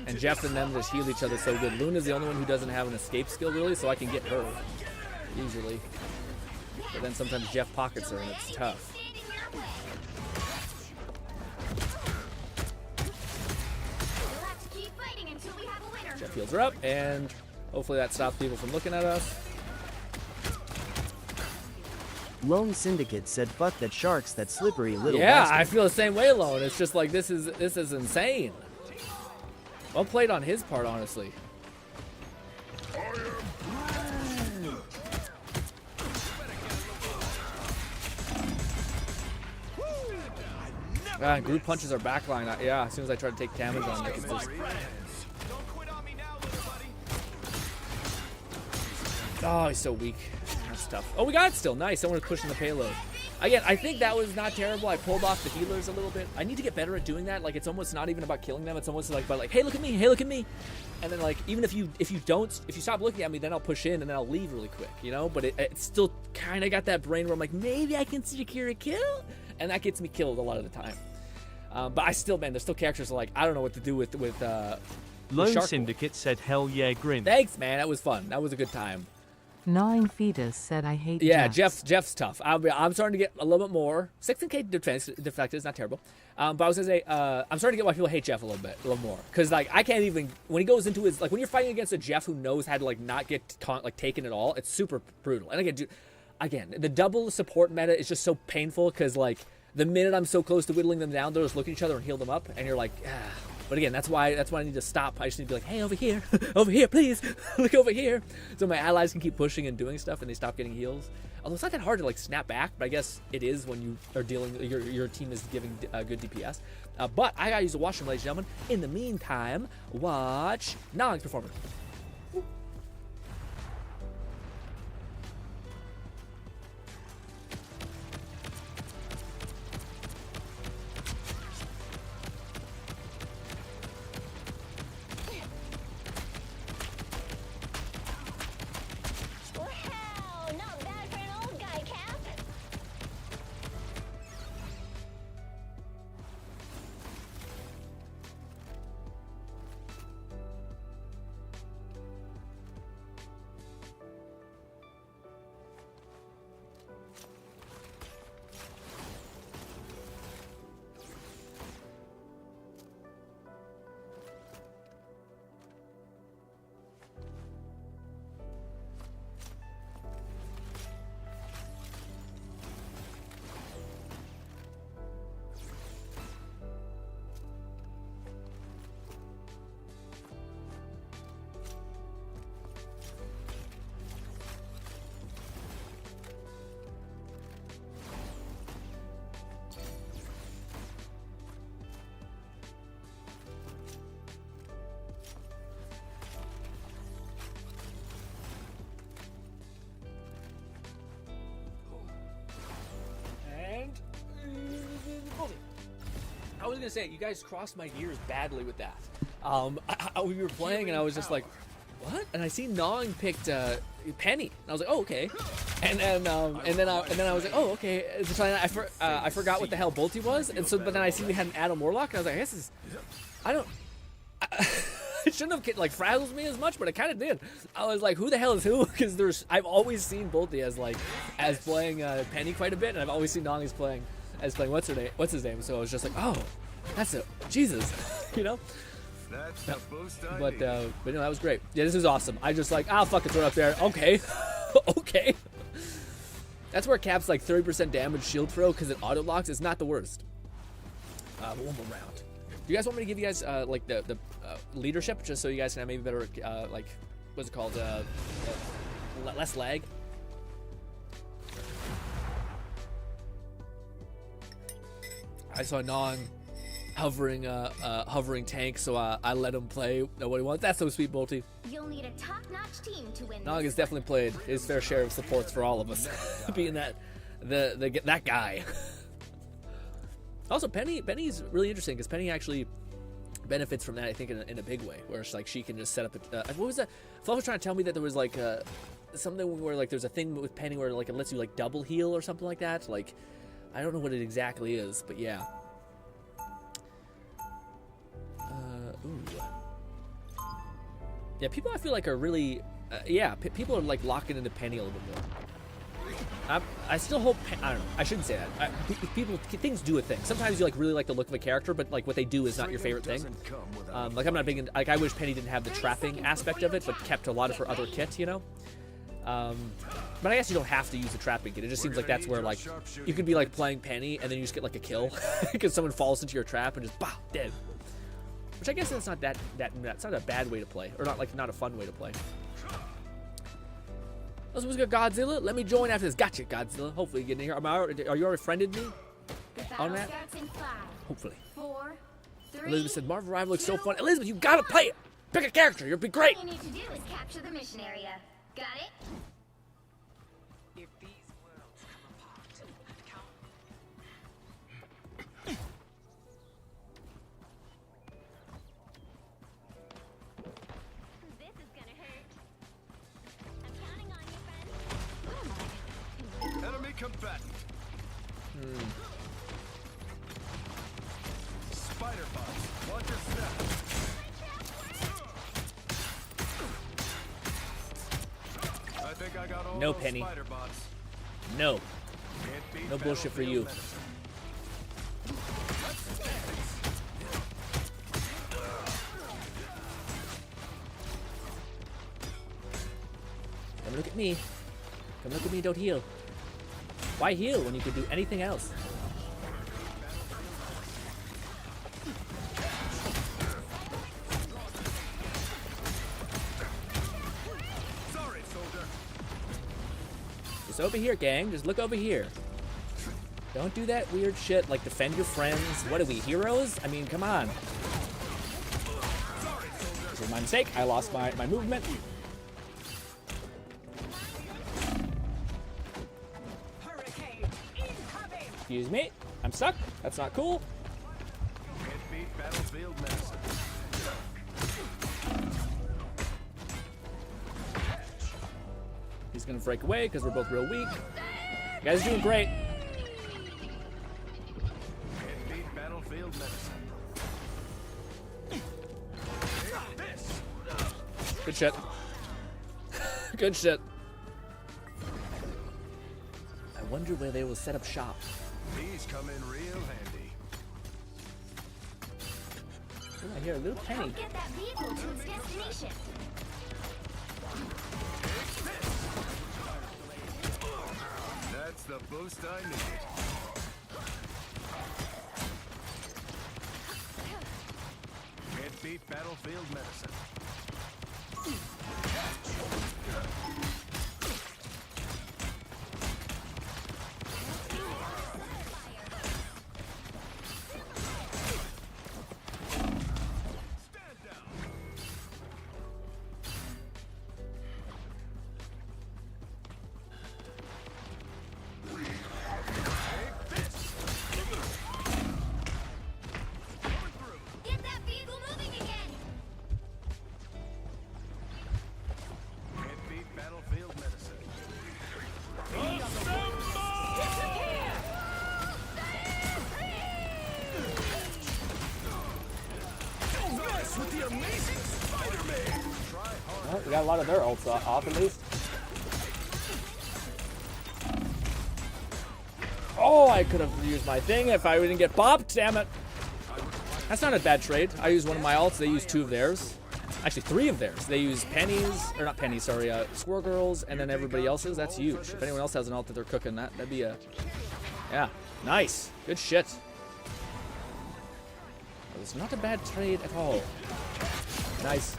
And Jeff and them just heal each other so good. Luna's the only one who doesn't have an escape skill, really, so I can get her. Usually. But then sometimes Jeff pockets her, and it's tough. Stand in your way. We'll have to keep fighting until we have a winner. Jeff heals her up, and hopefully that stops people from looking at us. Lone Syndicate said fuck that sharks, that slippery little Yeah, bastard. I feel the same way, Lone. It's just like, this is insane. Well played on his part, honestly. Group punches our backline. Yeah, as soon as I try to take damage on it, it's just... Don't quit on me now, little buddy. Oh, he's so weak. That's tough. Oh, we got it still. Nice. Someone was pushing the payload. Again, I think that was not terrible. I pulled off the healers a little bit. I need to get better at doing that. Like, it's almost not even about killing them. It's almost like about like, hey, look at me. Hey, look at me. And then like, even if you stop looking at me, then I'll push in and then I'll leave really quick, you know? But it still kind of got that brain where I'm like, maybe I can secure a kill, and that gets me killed a lot of the time. But I still, man, there's still characters that, like, I don't know what to do with Lone Shark. Syndicate said hell yeah, grin. Thanks, man. That was fun. That was a good time. Gnawing Fetus said, I hate Yeah, Jeffs. Jeff's tough. I'm starting to get a little bit more. 16k defect is not terrible. But I was gonna say, I'm starting to get why people hate Jeff a little more. Cause like I can't even, when he goes into his, like when you're fighting against a Jeff who knows how to like not get taken at all, it's super brutal. And again, the double support meta is just so painful because like the minute I'm so close to whittling them down, they'll just look at each other and heal them up, and you're like, ah. But again, that's why I need to stop. I just need to be like, hey, over here, over here, please, look over here, so my allies can keep pushing and doing stuff, and they stop getting heals. Although it's not that hard to like snap back, but I guess it is when you are dealing. Your team is giving good DPS. But I gotta use the washroom, ladies and gentlemen. In the meantime, watch Nog's performance. Wow, not bad for an old guy, Cap. And I was gonna say, you guys crossed my gears badly with that. We were playing, and I was just like, "What?" And I see Nong picked Penny, and I was like, "Oh, okay." And then I was like, "Oh, okay." So I forgot what the hell Bolty was, and so but then I see we had an Adam Warlock, and I was like, "I guess this is, I don't." It shouldn't have like frazzled me as much, but it kind of did. I was like, "Who the hell is who?" Because I've always seen Bolty as playing Penny quite a bit, and I've always seen Nong as playing what's his name. So I was just like, "Oh, that's it, Jesus," you know. That's the boost I But need. no, that was great. Yeah, this is awesome. I just like, fuck it, throw it up there. Okay, okay. That's where Cap's like 30% damage shield throw because it auto locks is not the worst. But one more round. Do you guys want me to give you guys like the leadership just so you guys can have maybe better like what's it called less lag? I saw Nong hovering tank, so I let him play what he wants. That's so sweet, Bolty. You'll need a top-notch team to win. Nog this has definitely played his fair share of supports for all of us, being that that guy. Also, Penny's really interesting because Penny actually benefits from that, I think, in a big way, where it's like she can just set up what was that? Fluff was trying to tell me that there was like something where like there's a thing with Penny where like it lets you like double heal or something like that. Like I don't know what it exactly is, but yeah. Ooh. Yeah, people I feel like are really, people are like locking into Penny a little bit more. I still hope, I don't know, I shouldn't say that. Things do a thing. Sometimes you like really like the look of a character, but like what they do is not your favorite thing. Like I'm not big in, like I wish Penny didn't have the trapping aspect of it, but kept a lot of her other kit, you know? But I guess you don't have to use the trapping kit. It just seems like that's where like, you could be like playing Penny and then you just get like a kill because someone falls into your trap and just, bah, dead. Which I guess that's not that's not a bad way to play, or not a fun way to play. Let's go Godzilla. Let me join after this. Gotcha, Godzilla. Hopefully you get in here. Are you already friended me? On that? Hopefully. 4, 3. Elizabeth said Marvel Rival looks so fun. Elizabeth, you gotta play it. Pick a character. You'll be great. All you need to do is capture the mission area. Got it? If these worlds come apart and count. This is gonna hurt. I'm counting on you, friend. Enemy combatant. Spider bots, watch your step. I think I got all No, those Penny. spider bots. No. Can't beat No bullshit for you. battlefield Come look at me. Come look at me. Don't heal. Why heal when you could do anything else? Sorry, soldier. Just over here, gang. Just look over here. Don't do that weird shit like defend your friends. What are we, heroes? I mean, come on. This was my mistake. I lost my movement. Excuse me. I'm stuck. That's not cool. Can't beat battlefield medicine. He's gonna break away because we're both real weak. You guys are doing great. Can't beat battlefield medicine. Good shit. Good shit. I wonder where they will set up shop. These come in real handy. Ooh, I hear a little penny. Get that vehicle to its destination. That's the boost I need. Can't beat battlefield medicine. Stand down. Get that vehicle moving again. Can't beat battlefield medicine. Don't mess with the amazing Spider-Man. Well, we got a lot of their ults off at least. Oh, I could have used my thing if I didn't get bopped. Damn it. That's not a bad trade. I use one of my ults. They use 2 of theirs. Actually, 3 of theirs. They use pennies, or not pennies, sorry, Squirrel Girls, and then everybody else's. That's huge. If anyone else has an ult that they're cooking, that'd be a... Yeah, nice. Good shit. That was not a bad trade at all. Nice.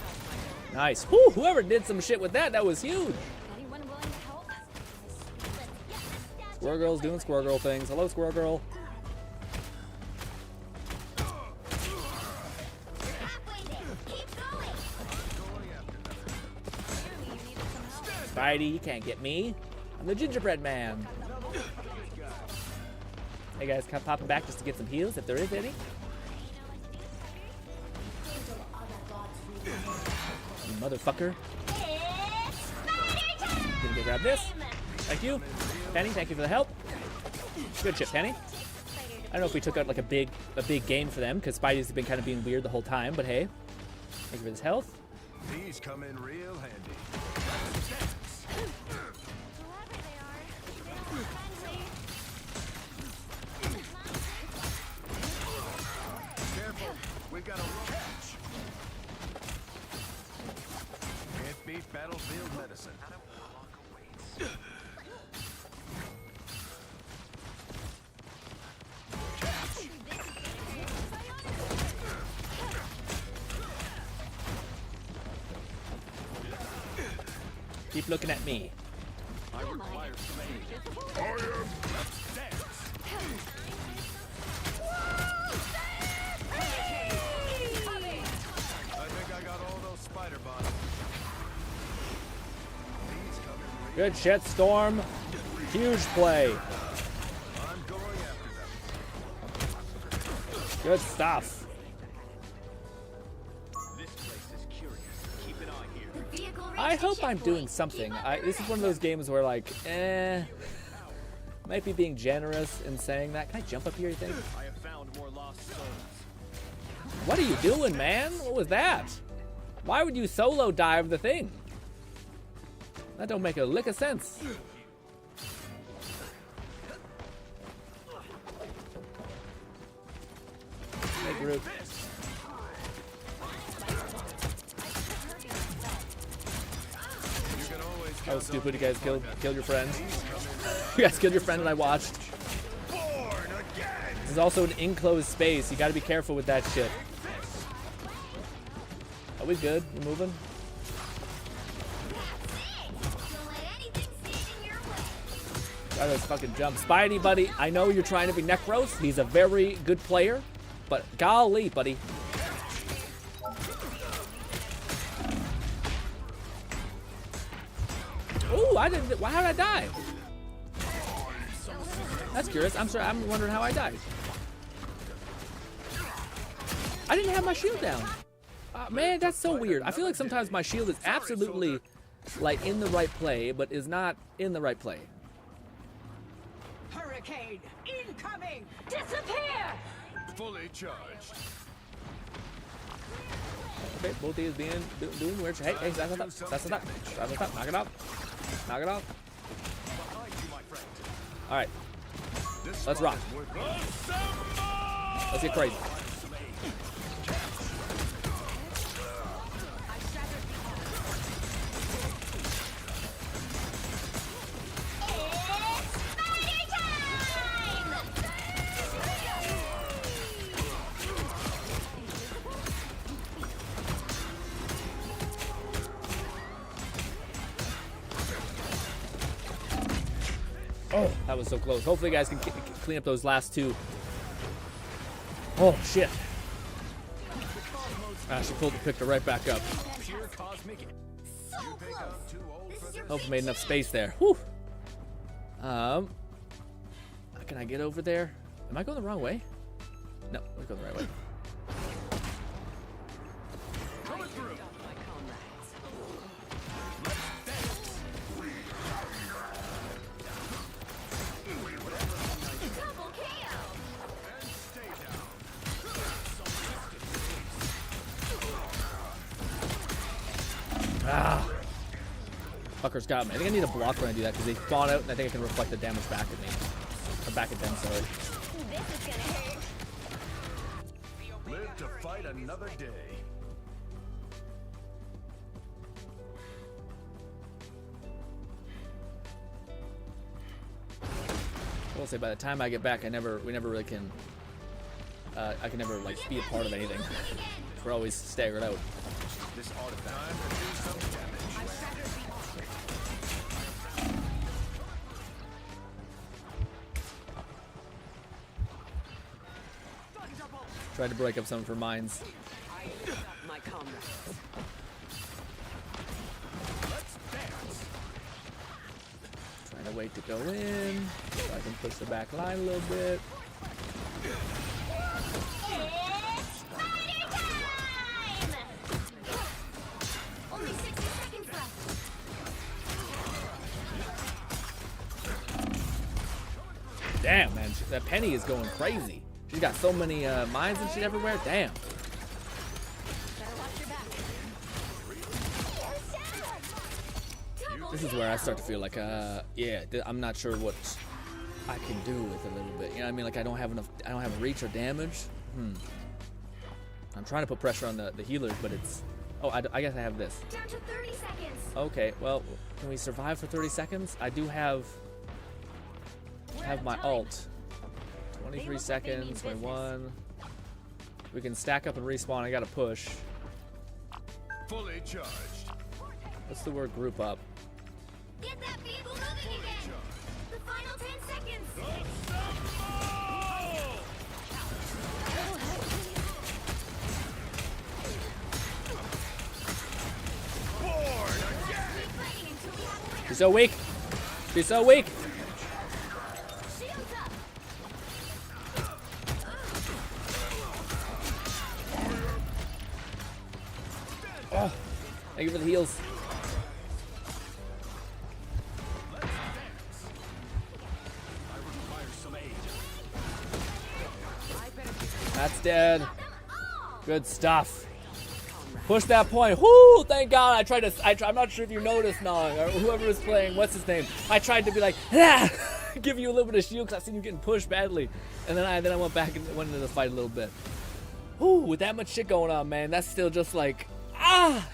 Nice. Whew, whoever did some shit with that, that was huge. Anyone willing to help? Squirrel Girl's doing Squirrel Girl things. Hello, Squirrel Girl. Halfway there. Keep going. Spidey, you can't get me. I'm the gingerbread man. Hey guys, come popping back just to get some heals if there is any. You motherfucker. It's Spider time! Gonna go grab this. Thank you. Penny, thank you for the help. Good shit, Penny. I don't know if we took out like a big game for them because Spidey's been kind of being weird the whole time, but hey. Thank you for this health. These come in real handy. Whoever they are, they look friendly. Careful, we got a rope catch. Can't beat battlefield medicine. Keep looking at me. I require training. I think I got all those spider bots. These come in real. Good shit, Storm. Huge play. I'm going after them. Good stuff. This place is curious. Keep an eye here. The vehicle I reached the hope I'm doing checkpoint. something. Keep on This is one of those games where like, might be being generous in saying that. Can I jump up here, you think? I have found more lost souls. What are you doing, man? What was that? Why would you solo dive the thing? That don't make a lick of sense. Hey, group. You can always That was count stupid. on You guys me. killed your friend. You guys killed your friend and I watched. Born again. This is also an enclosed space. You gotta be careful with that shit. Are we good? We moving? Don't let anything stand in your way. Try those fucking jumps. Spidey, buddy, I know you're trying to be Necros. He's a very good player, but golly, buddy. Ooh, I didn't. How did I die? That's curious. I'm sorry. I'm wondering how I died. I didn't have my shield down. Man, that's so weird. I feel like sometimes my shield is absolutely like in the right play, but is not in the right play. Hurricane incoming! Disappear! Fully charged. Okay, both these doing weird shit. Hey, that's not that. That's not that. That's not that. Knock it off. Knock it off. All right, let's rock. Let's get crazy. Oh, that was so close. Hopefully you guys can clean up those last two. Oh, shit. She pulled the picture right back up. Pure cosmic. So close! Hopefully made enough space there. Whew. Can I get over there? Am I going the wrong way? No, we're going the right way. Coming through. Double KO! And stay down. Ah. Fucker's got me. I think I need a block when I do that because they spawn out and I think I can reflect the damage back at me. Or back at them, sorry. This is gonna hurt. Live to fight another day. I will say by the time I get back, we never really can. I can never like be a part of anything. We're always staggered out. This artifact. Time to do some damage. Tried to break up some of her mines. My comrades. Let's dance. Trying to wait to go in. So I can push the back line a little bit. It's party time! Only 60 seconds left. Damn, man. That Penny is going crazy. She's got so many mines and shit everywhere. Damn. Better watch your back. This is where I start to feel like, yeah, I'm not sure what I can do with it a little bit. You know what I mean? Like I don't have enough. I don't have reach or damage. I'm trying to put pressure on the healers, but it's. Oh, I guess I have this. Down to 30 seconds. Okay. Well, can we survive for 30 seconds? I do have my ult. 23 seconds. 21. We can stack up and respawn. I gotta push. Fully charged. What's the word? Group up. Get that vehicle moving again. The final 10 seconds. Keep fighting until we have a winner. She's so weak. She's so weak. Shields up. Oh, thank you for the heals. That's dead. Good stuff. Push that point. Whoo! Thank God. I tried to. I'm not sure if you noticed, Nong, or whoever was playing. What's his name? I tried to be like, ah, give you a little bit of shield because I seen you getting pushed badly, and then I went back and went into the fight a little bit. Whoo! With that much shit going on, man, that's still just like, ah.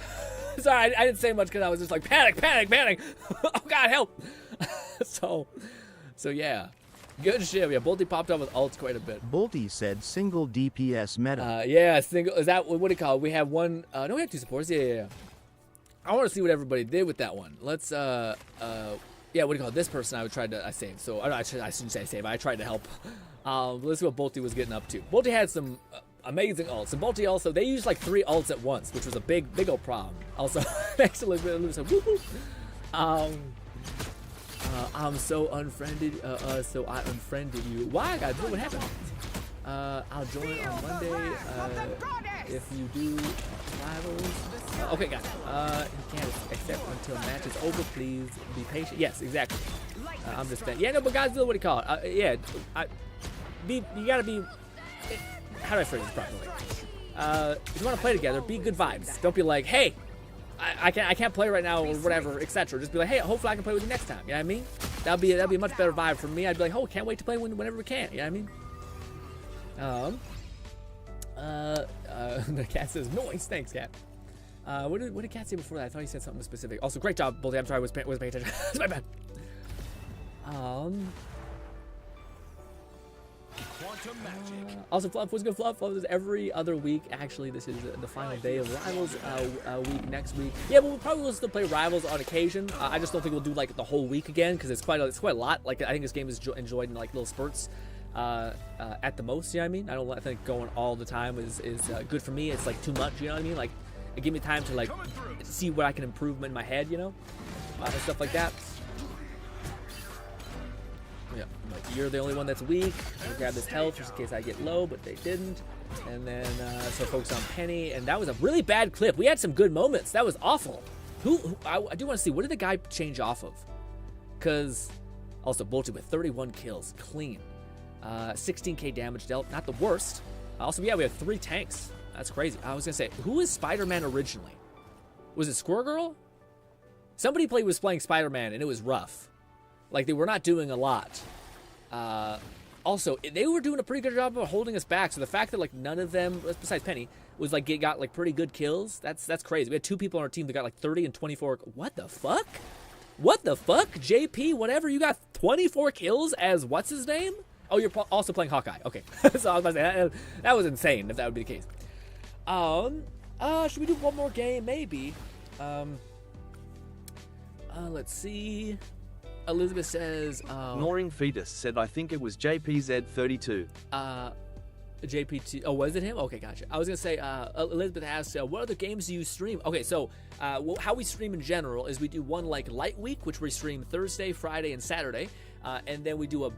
Sorry, I didn't say much because I was just like panic. Oh God, help! so yeah. Good shit. Yeah, Bolty popped up with ults quite a bit. Bolty said single DPS meta. Yeah, single. Is that what do you call it? We have one. No, we have two supports. Yeah. I want to see what everybody did with that one. Let's. yeah, what do you call it? This person I tried to save. So I shouldn't say save. I tried to help. Let's see what Bolty was getting up to. Bolty had some amazing ults, and Bolty also they used like 3 ults at once, which was a big old problem. Also, next to Elizabeth, so woo-hoo. I'm so unfriended. So I unfriended you. Why, guys? What happened? I'll join on Monday. If you do rivals. Okay, guys. You can't accept until match is over. Please be patient. Yes, exactly. I'm just saying. Yeah, no, but guys, what do you call it? Yeah, you gotta be. How do I phrase this properly? If you want to play together, be good vibes. Don't be like, hey, I can't play right now or whatever, etc. Just be like, hey, hopefully I can play with you next time. You know what I mean? That'd be a much better vibe for me. I'd be like, oh, can't wait to play whenever we can. You know what I mean? The cat says noise. Thanks, cat. What did cat say before that? I thought he said something specific. Also, great job, Boldy. I'm sorry, I was paying attention. It's my bad. Quantum magic. Also, Fluff, what's good, Fluff? Fluff is every other week. Actually, this is the final day of Rivals week next week. Yeah, but we'll probably still play Rivals on occasion. I just don't think we'll do like the whole week again because it's quite a lot. Like I think this game is enjoyed in like little spurts at the most. You know what I mean? I think going all the time is good for me. It's like too much. You know what I mean? Like it give me time to like see what I can improve in my head. You know, and stuff like that. Yeah, but you're the only one that's weak. I'll grab this health just in case I get low, but they didn't. And then, so focus on Penny. And that was a really bad clip. We had some good moments. That was awful. I do want to see, what did the guy change off of? Because, also, Bolted with 31 kills. Clean. 16k damage dealt. Not the worst. Also, yeah, we have 3 tanks. That's crazy. I was going to say, who was Spider-Man originally? Was it Squirrel Girl? Somebody was playing Spider-Man, and it was rough. Like, they were not doing a lot. Also, they were doing a pretty good job of holding us back. So the fact that, like, none of them, besides Penny, was, like, got, like, pretty good kills, that's crazy. We had 2 people on our team that got, like, 30 and 24. What the fuck? What the fuck? JP, whatever, you got 24 kills as what's his name? Oh, you're also playing Hawkeye. Okay. So I was about to say, that was insane if that would be the case. Should we do one more game? Maybe. Let's see. Elizabeth says, Ignoring Fetus said, I think it was JPZ32. JP2. Oh, was it him? Okay, gotcha. I was going to say, Elizabeth asks, what other games do you stream? Okay, so how we stream in general is we do one like light week, which we stream Thursday, Friday, and Saturday. And then we do a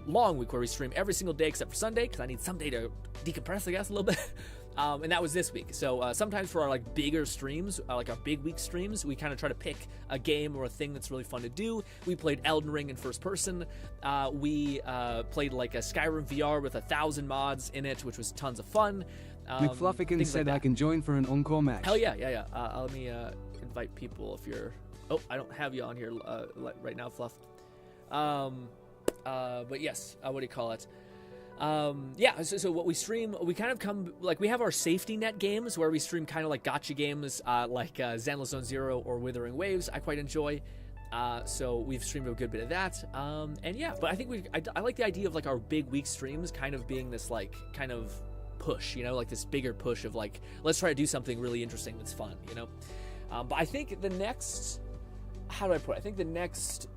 long week where we stream every single day except for Sunday, because I need some day to decompress, I guess, a little bit. And that was this week. So sometimes for our like bigger streams, like our big week streams, we kind of try to pick a game or a thing that's really fun to do. We played Elden Ring in first person. We played like a Skyrim VR with 1,000 mods in it, which was tons of fun. McFluffican said I can join for an encore match. Hell yeah. Let me invite people if you're... Oh, I don't have you on here right now, Fluff. But yes, what do you call it? Yeah, so what we stream, we kind of come, like, we have our safety net games where we stream kind of like gacha games, like Zenless Zone Zero or Withering Waves, I quite enjoy. So we've streamed a good bit of that. And yeah, but I think I like the idea of like our big week streams kind of being this like kind of push, you know, like this bigger push of like, let's try to do something really interesting that's fun, you know? But I think the next, how do I put it? I think the next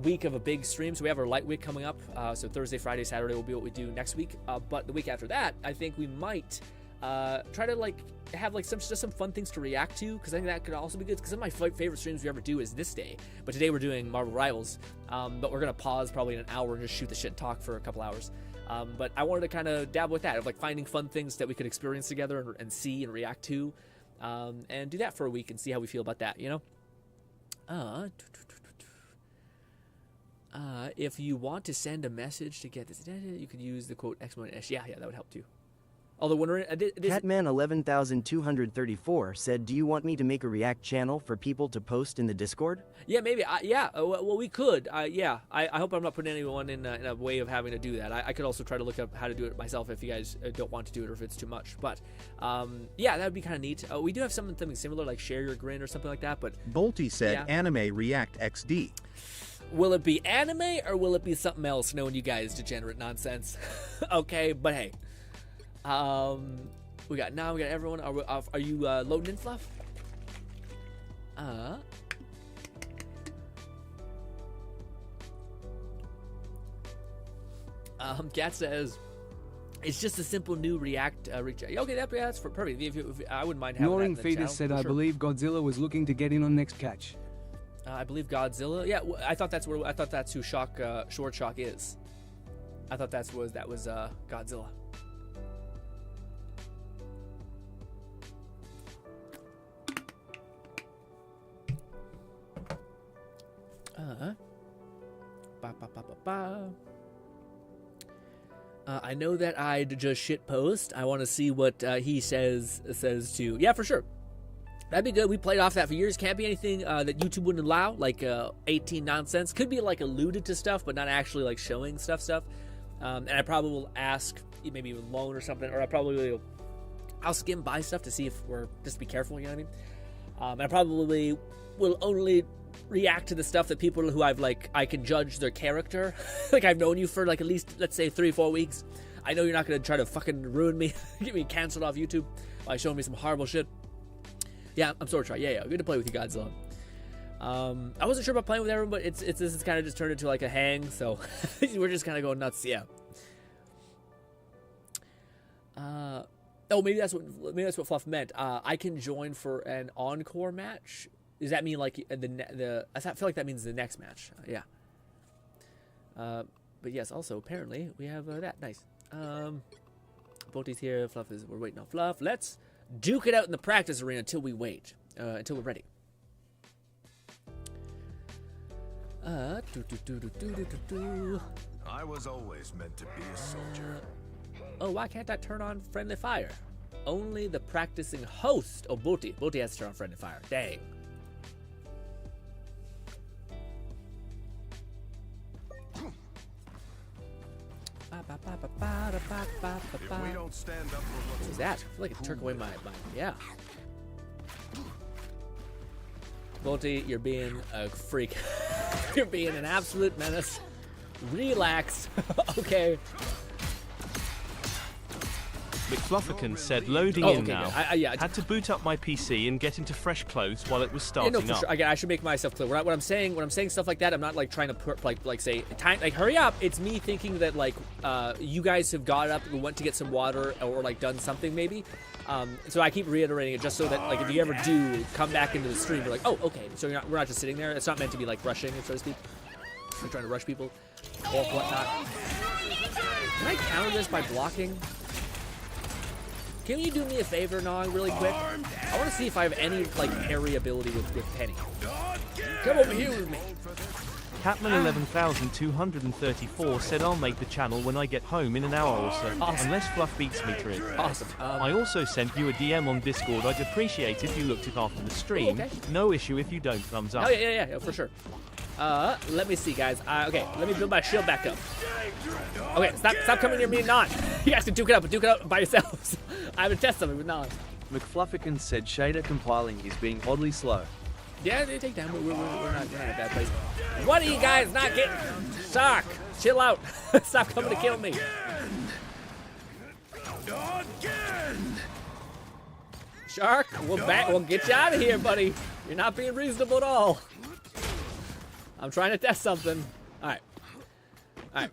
week of a big stream, so we have our light week coming up, so Thursday, Friday, Saturday will be what we do next week, but the week after that I think we might try to like have like just some fun things to react to, because I think that could also be good, because some of my favorite streams we ever do is this day, but today we're doing Marvel Rivals, but we're gonna pause probably in an hour and just shoot the shit and talk for a couple hours, but I wanted to kind of dabble with that, of like finding fun things that we could experience together and see and react to, and do that for a week and see how we feel about that, you know? If you want to send a message to get this, you could use the quote !S. Yeah, that would help too. Although wondering, Catman 11234 said, "Do you want me to make a React channel for people to post in the Discord?" Yeah, maybe. Well, we could. Yeah, I hope I'm not putting anyone in a way of having to do that. I could also try to look up how to do it myself if you guys don't want to do it or if it's too much. But yeah, that would be kind of neat. We do have something similar like Share Your Grin or something like that. But Bolty said, yeah. Anime React XD. Will it be anime or will it be something else? Knowing you guys degenerate nonsense. Okay, but hey. We got everyone. Are you loading in, Fluff? Gat says, it's just a simple new React. Okay, that's perfect. If I wouldn't mind having that in Ignoring the Fetus channel, said, for I sure. believe Godzilla was looking to get in on next catch. I believe Godzilla. Yeah, I thought that's who Short Shock is. I thought that was Godzilla. I know that I'd just shit post. I want to see what he says to. Yeah, for sure. That'd be good. We played off that for years. Can't be anything that YouTube wouldn't allow, like 18 nonsense. Could be like alluded to stuff, but not actually like showing stuff. And I probably will ask, maybe even loan or something, or I'll skim by stuff to see if we're just be careful. You know what I mean? And I probably will only react to the stuff that people who I can judge their character. Like I've known you for like at least, let's say 3-4 weeks. I know you're not gonna try to fucking ruin me, get me canceled off YouTube by showing me some horrible shit. Yeah, I'm sort of trying. Yeah, good to play with you, Godzilla. I wasn't sure about playing with everyone, but this is kind of just turned into like a hang, so we're just kind of going nuts. Yeah. Maybe that's what Fluff meant. I can join for an encore match. Does that mean like I feel like that means the next match. Yeah. But yes, also apparently we have that. Nice. Boaty's here. We're waiting on Fluff. Let's duke it out in the practice arena until we wait. Until we're ready. I was always meant to be a soldier. Oh, why can't I turn on friendly fire? Only the practicing host. Oh, Booty has to turn on friendly fire. Dang. If we don't stand up for what's What's that? I feel like it took away my yeah. Volty, you're being a freak. You're being an absolute menace. Relax. Okay. McFlufferkin said loading in now. Had to boot up my PC and get into fresh clothes while it was starting up. Sure. I should make myself clear. When I'm saying stuff like that, I'm not like trying to say time like hurry up. It's me thinking that like you guys have got up and went to get some water or like done something maybe. So I keep reiterating it just so that like if you ever do come back into the stream, you're like, oh okay. So we're not just sitting there. It's not meant to be like rushing, so to speak. We're trying to rush people or whatnot. Can I counter this by blocking? Can you do me a favor, Nog, really quick? I want to see if I have any, like, parry ability with Penny. Come over here with me. Catman 11234 said I'll make the channel when I get home in an hour or so, unless Fluff beats me to it. Awesome. I also sent you a DM on Discord. I'd appreciate if you looked it after the stream. Okay. No issue if you don't thumbs up. Oh, yeah, for sure. Let me see, guys. Okay, let me build my shield back up. Okay, stop coming near me and Non. You guys can duke it out by yourselves. I have to test something with Non. McFlufferkin said shader compiling is being oddly slow. Yeah, they take time. We're not in a bad place. What are you guys not getting? Shark, chill out. Stop coming to kill me. Shark, we'll get you out of here, buddy. You're not being reasonable at all. I'm trying to test something. All right. Can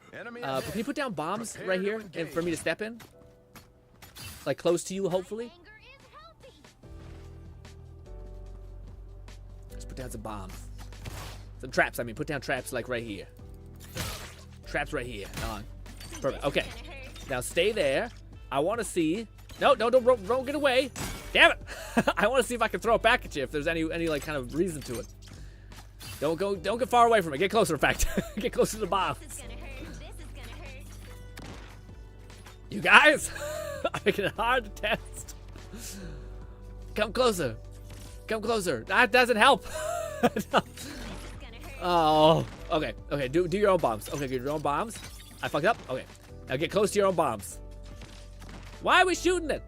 you put down bombs right here and for me to step in? Like close to you, hopefully. Let's put down some bombs. Some traps, I mean. Put down traps like right here. Traps right here. On. Perfect. Okay. Now stay there. I want to see. No, don't get away. Damn it. I want to see if I can throw it back at you if there's any like kind of reason to it. Don't get far away from it. Get closer, in fact. Get closer to the bomb. You guys are making it hard to test. Come closer. Come closer. That doesn't help. Oh, okay. Do your own bombs. Okay, get your own bombs. I fucked up. Okay, now get close to your own bombs. Why are we shooting it?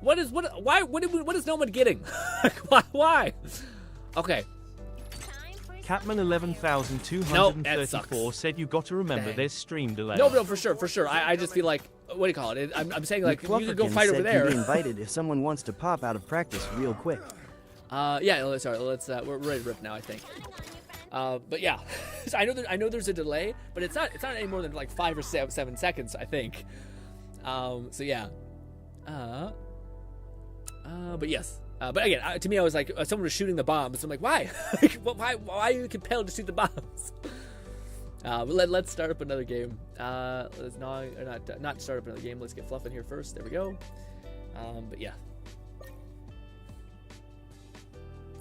What is no one getting? Why? Okay. Catman 11234 said you got to remember there's stream delay. No, for sure. I just feel like, what do you call it? I'm saying like you could go fight over there. Be invited if someone wants to pop out of practice real quick. Yeah. Sorry. Let's. We're ready to rip now, I think. But yeah, so I know there's a delay, but it's not any more than like 5 or 7 seconds, I think. So yeah. But yes. But again, to me, I was like, someone was shooting the bombs. So I'm like, why? Like, why are you compelled to shoot the bombs? But let's start up another game. Let's not start up another game. Let's get Fluff in here first. There we go. But yeah.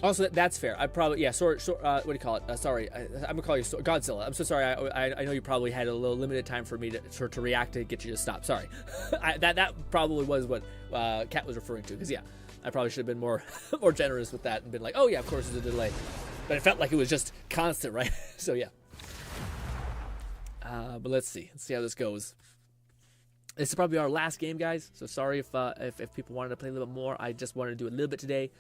Also, that's fair. I probably, yeah, what do you call it? Sorry, I'm gonna call you Godzilla. I'm so sorry. I know you probably had a little limited time for me to react to get you to stop. Sorry. That probably was what Kat was referring to. Because yeah, I probably should have been more generous with that and been like, oh yeah, of course there's a delay. But it felt like it was just constant, right? So yeah. But let's see how this goes. This is probably our last game, guys. So sorry if people wanted to play a little bit more. I just wanted to do a little bit today.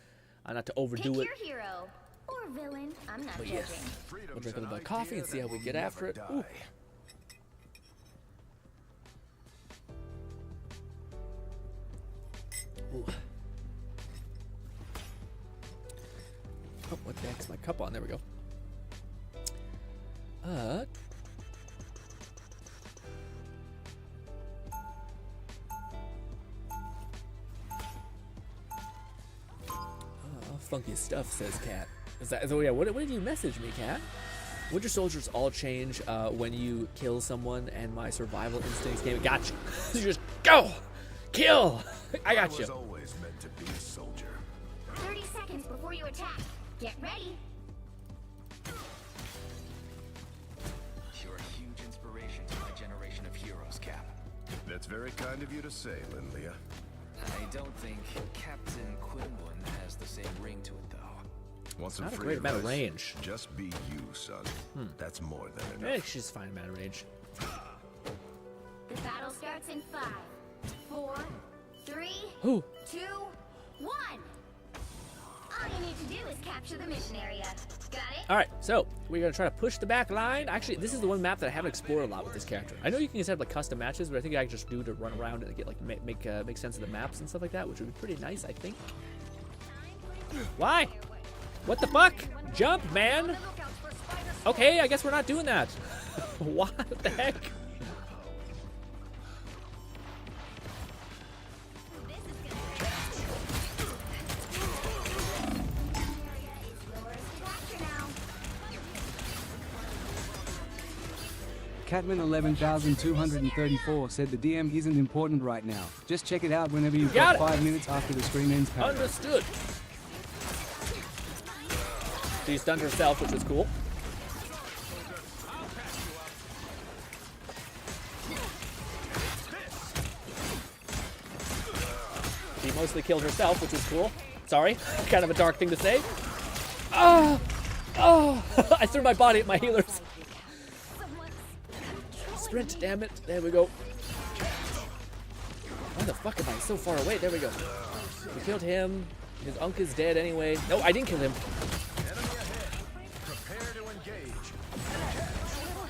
Not to overdo it. Pick your hero or villain. I'm not judging. Yes. We'll drink a little bit of coffee and see how we get after it. Ooh. Ooh. Oh, what the heck's my cup on? There we go. Funky stuff, says Kat. Oh yeah, what did you message me, Kat? Winter Soldiers all change when you kill someone, and my survival instincts came. Gotcha. You just go, kill. I got you. I was always meant to be a soldier. 30 seconds before you attack. Get ready. You're a huge inspiration to my generation of heroes, Cap. That's very kind of you to say, Linlia. I don't think Captain Quinlan has the same ring to it, though. Want some Not a free great amount of advice? range. Just be you, son. That's more than Eh, enough. she's fine amount of range. The battle starts in 5, 4, 3, Ooh. 2, 1. All you need to do is capture the mission area. Got it? All right, so we're gonna try to push the back line. Actually, this is the one map that I haven't explored a lot with this character. I know you can just have like custom matches, but I think I can just do to run around and get like make sense of the maps and stuff like that, which would be pretty nice, I think. Why? What the fuck? Jump, man. Okay, I guess we're not doing that. What the heck? Catman 11234 said the DM isn't important right now. Just check it out whenever you've Got got it. 5 minutes after the screen ends. Paragraph. Understood. She stunned herself, which was cool. She mostly killed herself, which was cool. Sorry, kind of a dark thing to say. Oh, I threw my body at my healers. Sprint, damn it. There we go. Why the fuck am I so far away? There we go. We killed him. His unk is dead anyway. No, I didn't kill him. Prepare to engage.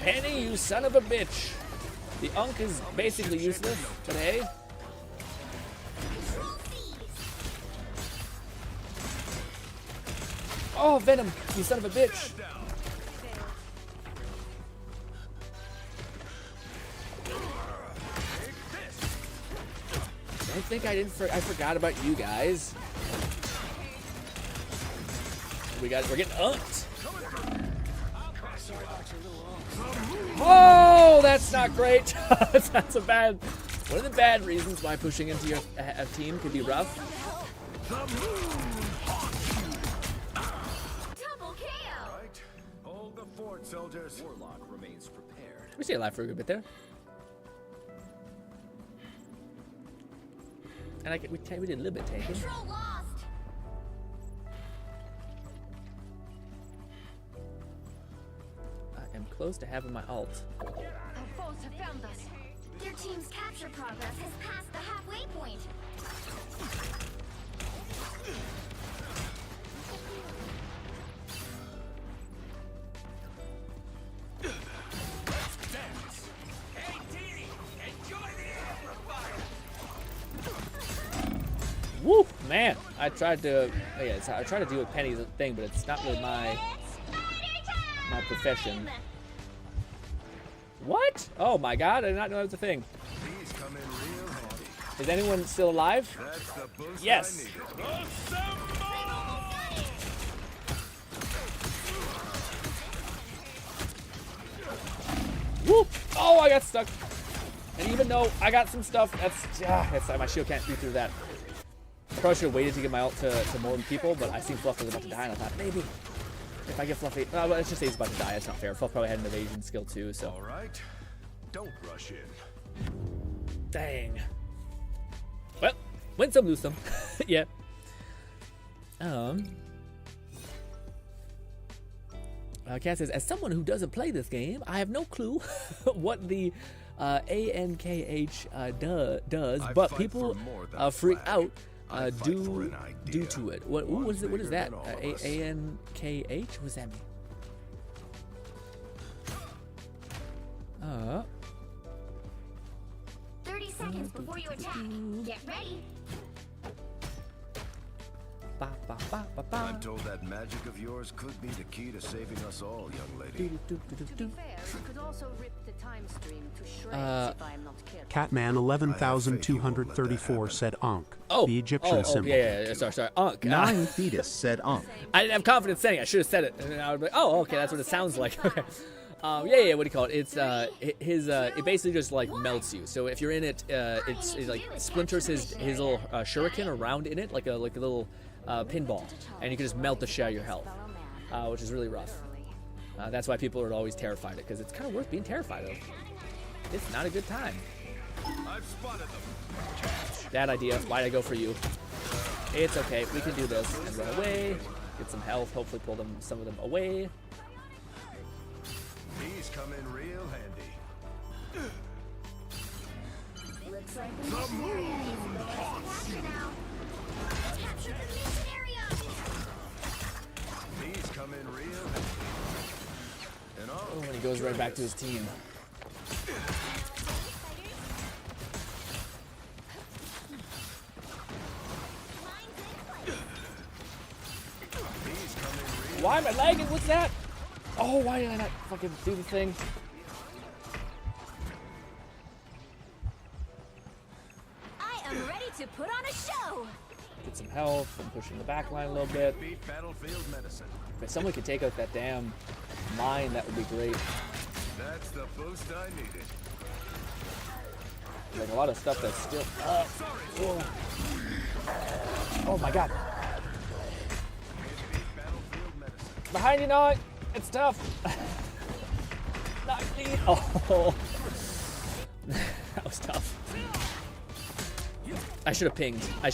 Penny, you son of a bitch. The unk is basically useless, but hey. Oh, Venom, you son of a bitch. I think I forgot about you guys. We're getting unked. Oh, that's not great. That's a bad. One of the bad reasons why pushing into your a team can be rough. Double KO. Right. Hold the fort, soldiers. Warlock remains prepared. We stay alive for a good bit there. And we did a little bit tanking. Control lost. I am close to having my ult. Our foes have found us. Their team's capture progress has passed the halfway point. Woo, man! I tried to, I tried to do a Penny's thing, but it's not really my my profession. What? Oh my god, I did not know that was a thing. These come in real handy. Is anyone still alive? That's the boost Yes. I needed. Whoop! Oh, I got stuck. And even though I got some stuff, that's my shield can't be through that. I probably should have waited to get my ult to more people, but I seen Fluff was about to die, and I thought maybe if I get Fluffy, well, let's just say he's about to die. That's not fair. Fluff probably had an evasion skill too, so. All right, don't rush in. Dang. Well, win some, lose some. Yeah. Cat says, as someone who doesn't play this game, I have no clue what the ANKH does, but people freak out due to it. What is it? What is that? ANKH? What does that mean? 30 seconds before you attack. Get ready. I'm told that magic of yours could be the key to saving us all, young lady. To be fair, you could also rip the time stream to shreds if I am not careful. Catman 11,234 said Ankh. The Egyptian symbol. Yeah, sorry. Ankh. 9 Fetus said Ankh. I didn't have confidence saying it. I should have said it. And then I would be like, oh, okay, that's what it sounds like. Okay. Yeah, what do you call it? It's it basically just like melts you. So if you're in it, it like splinters his little shuriken around in it, like a little pinball, and you can just melt the shit out of your health, which is really rough. That's why people are always terrified of it, because it's kind of worth being terrified of. It's not a good time. I've spotted them. Bad idea. Why'd I go for you? It's okay. We can do this and run away. Get some health. Hopefully pull some of them away. These come in real handy. Looks like the mission area is going to capture now. Capture the mission area. These come in real handy. And Oh, and he goes right back to his team. Why am I lagging? What's that? Oh, why did I not fucking do the thing? I am ready to put on a show. Get some health. I'm pushing the back line a little bit. battlefield medicine. If someone could take out that damn mine, that would be great. That's the boost I needed. Like a lot of stuff that's still up. Oh my god. Behind you, Nog. It's tough. Not me. Oh. That was tough. I should have pinged. I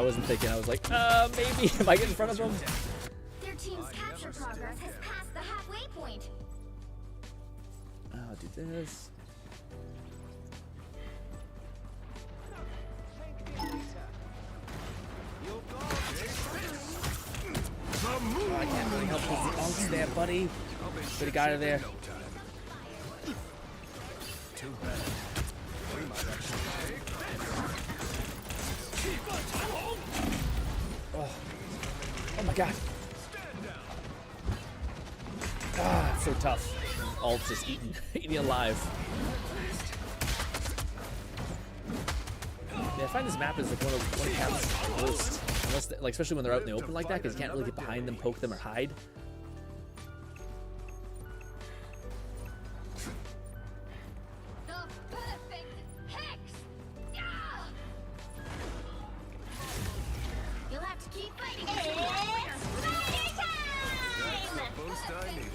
wasn't thinking. I was like, maybe if I get in front of them. Their team's capture progress has passed the halfway point. I'll do this. Oh, I can't really help with the unks there, buddy. Could have got her there. Too bad. We might actually take Oh my god. Ah, it's so tough. Alt just eating alive. Yeah, I find this map is like one of Cap's worst. Unless they, like, especially when they're out in the open like that, because you can't really get behind them, poke them, or hide. The perfect hex. Yeah! You'll have to keep fighting. It's fighting time! boost I needed.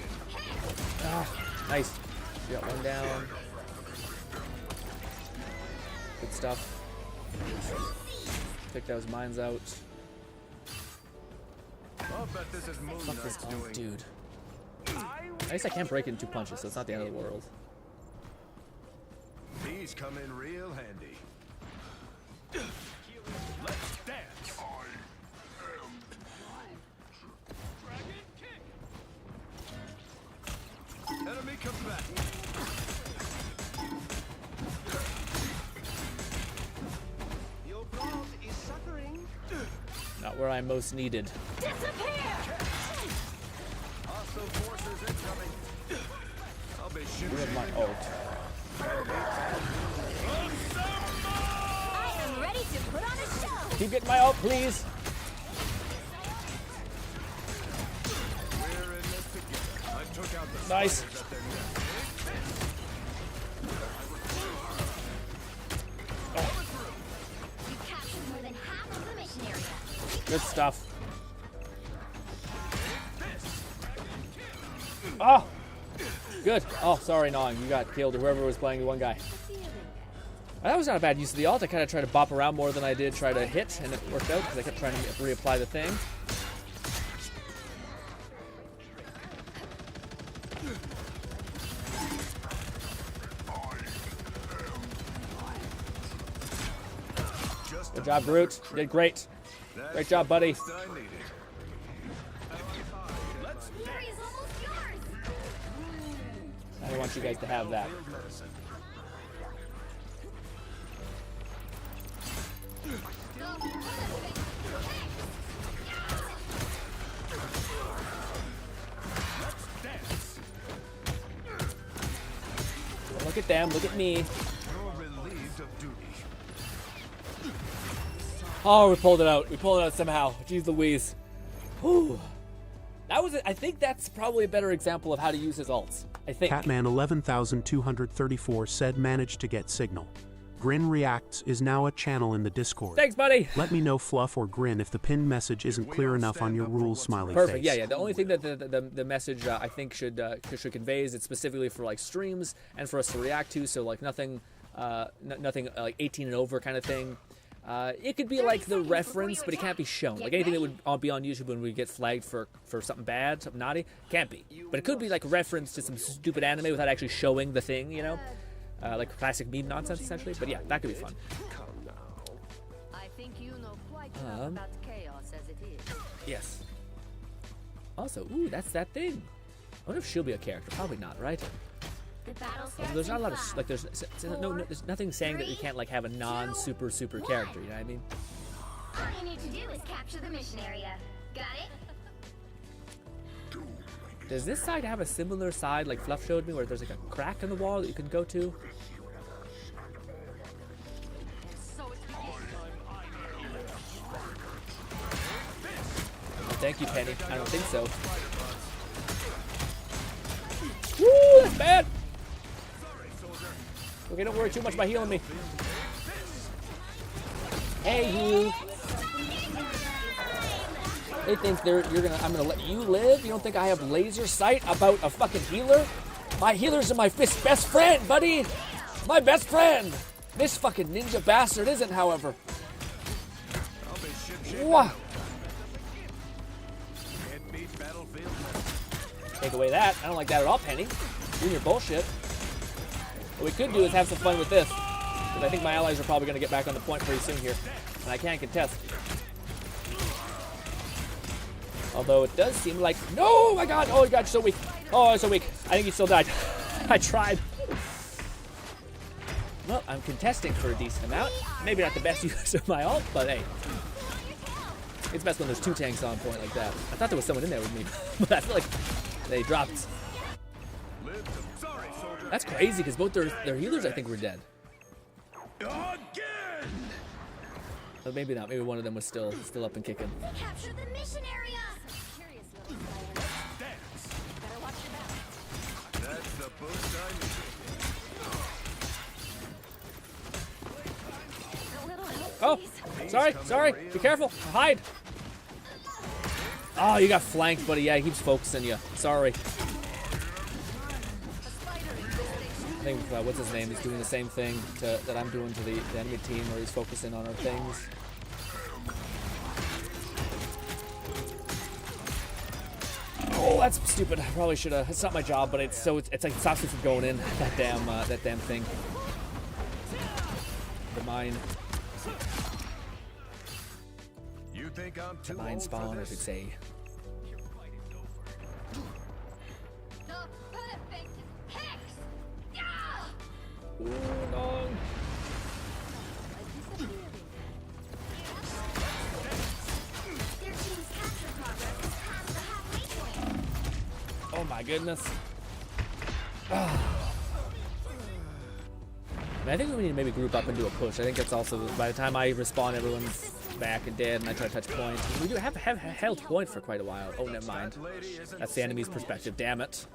Ah, nice. We got one down. Good stuff. Pick those mines out. I'll bet this is Moon Fuck this Knight's unk, doing. dude. At least I can't break it in 2 punches, so it's not the end of the world. These come in real handy. Let's dance. Enemy combatant. Your blood is suffering. Not where I'm most needed. Disappear! Hostile forces incoming. With my ult. I am ready to put on a show. Keep getting my ult, please. Nice. You captured more than half of the mission area. Good stuff. Oh! Good. Oh, sorry, Nong. You got killed, or whoever was playing the one guy. That was not a bad use of the ult. I kind of tried to bop around more than I did try to hit, and it worked out because I kept trying to reapply the thing. Good job, Groot. You did great. Great job, buddy. I want you guys to have that. Look at them, look at me. Oh, we pulled it out. We pulled it out somehow. Jeez Louise. Whew. That was, I think that's probably a better example of how to use his ults. I think. Catman 11234 said managed to get signal. Grin Reacts is now a channel in the Discord. Thanks, buddy. Let me know, Fluff or Grin, if the pinned message isn't clear enough on your rules smiley Perfect. face. Yeah. The only thing that the message I think should convey is it's specifically for like streams and for us to react to. So like nothing like 18 and over kind of thing. It could be like the reference, but it can't be shown. Like anything that would be on YouTube when we get flagged for something bad, something naughty, can't be. But it could be like a reference to some stupid anime without actually showing the thing, you know? Like classic meme nonsense, essentially. But yeah, that could be fun. I think you know quite enough about chaos as it is. Yes. Also, ooh, that's that thing. I wonder if she'll be a character. Probably not, right? There's not a lot of like there's nothing saying that we can't like have a non-super character, you know what I mean? All you need to do is capture the mission area. Got it? Does this side have a similar side like Fluff showed me where there's like a crack in the wall that you can go to? Thank you, Penny. I don't think so. Woo, that's bad! Okay, don't worry too much about healing me. Hey, you. They think I'm gonna let you live? You don't think I have laser sight about a fucking healer? My healers are my best friend, buddy! My best friend! This fucking ninja bastard isn't, however. Wow. Take away that. I don't like that at all, Penny. Doing your bullshit. What we could do is have some fun with this. Because I think my allies are probably going to get back on the point pretty soon here. And I can't contest. Although it does seem like... No, my God! Oh, my God, so weak. Oh, so weak. I think he still died. I tried. Well, I'm contesting for a decent amount. Maybe not the best use of my ult, but hey. It's best when there's two tanks on point like that. I thought there was someone in there with me. But I feel like they dropped. That's crazy, because both their healers, I think, were dead. But maybe not. Maybe one of them was still up and kicking. Capture the mission area. Better watch your back. That's the boost I need. Oh, sorry. Be careful. Hide. Oh, you got flanked, buddy. Yeah, he keeps focusing you. Sorry. I think, what's his name? He's doing the same thing that I'm doing to the enemy team, where he's focusing on our things. Oh, that's stupid. I probably should have. It's not my job, but it's like it stops me from going in. That damn thing. The mine. You think I'm too The mine old spawn, for I this? should say. The perfect hex. Ooh, no. Their team's capture progress is past the halfway point. Oh my goodness. Ah. mean, I think we need to maybe group up and do a push. I think that's also, by the time I respawn, everyone's back and dead, and I try to touch points. We do have held point for quite a while. Oh, never mind. That's the enemy's perspective. Damn it.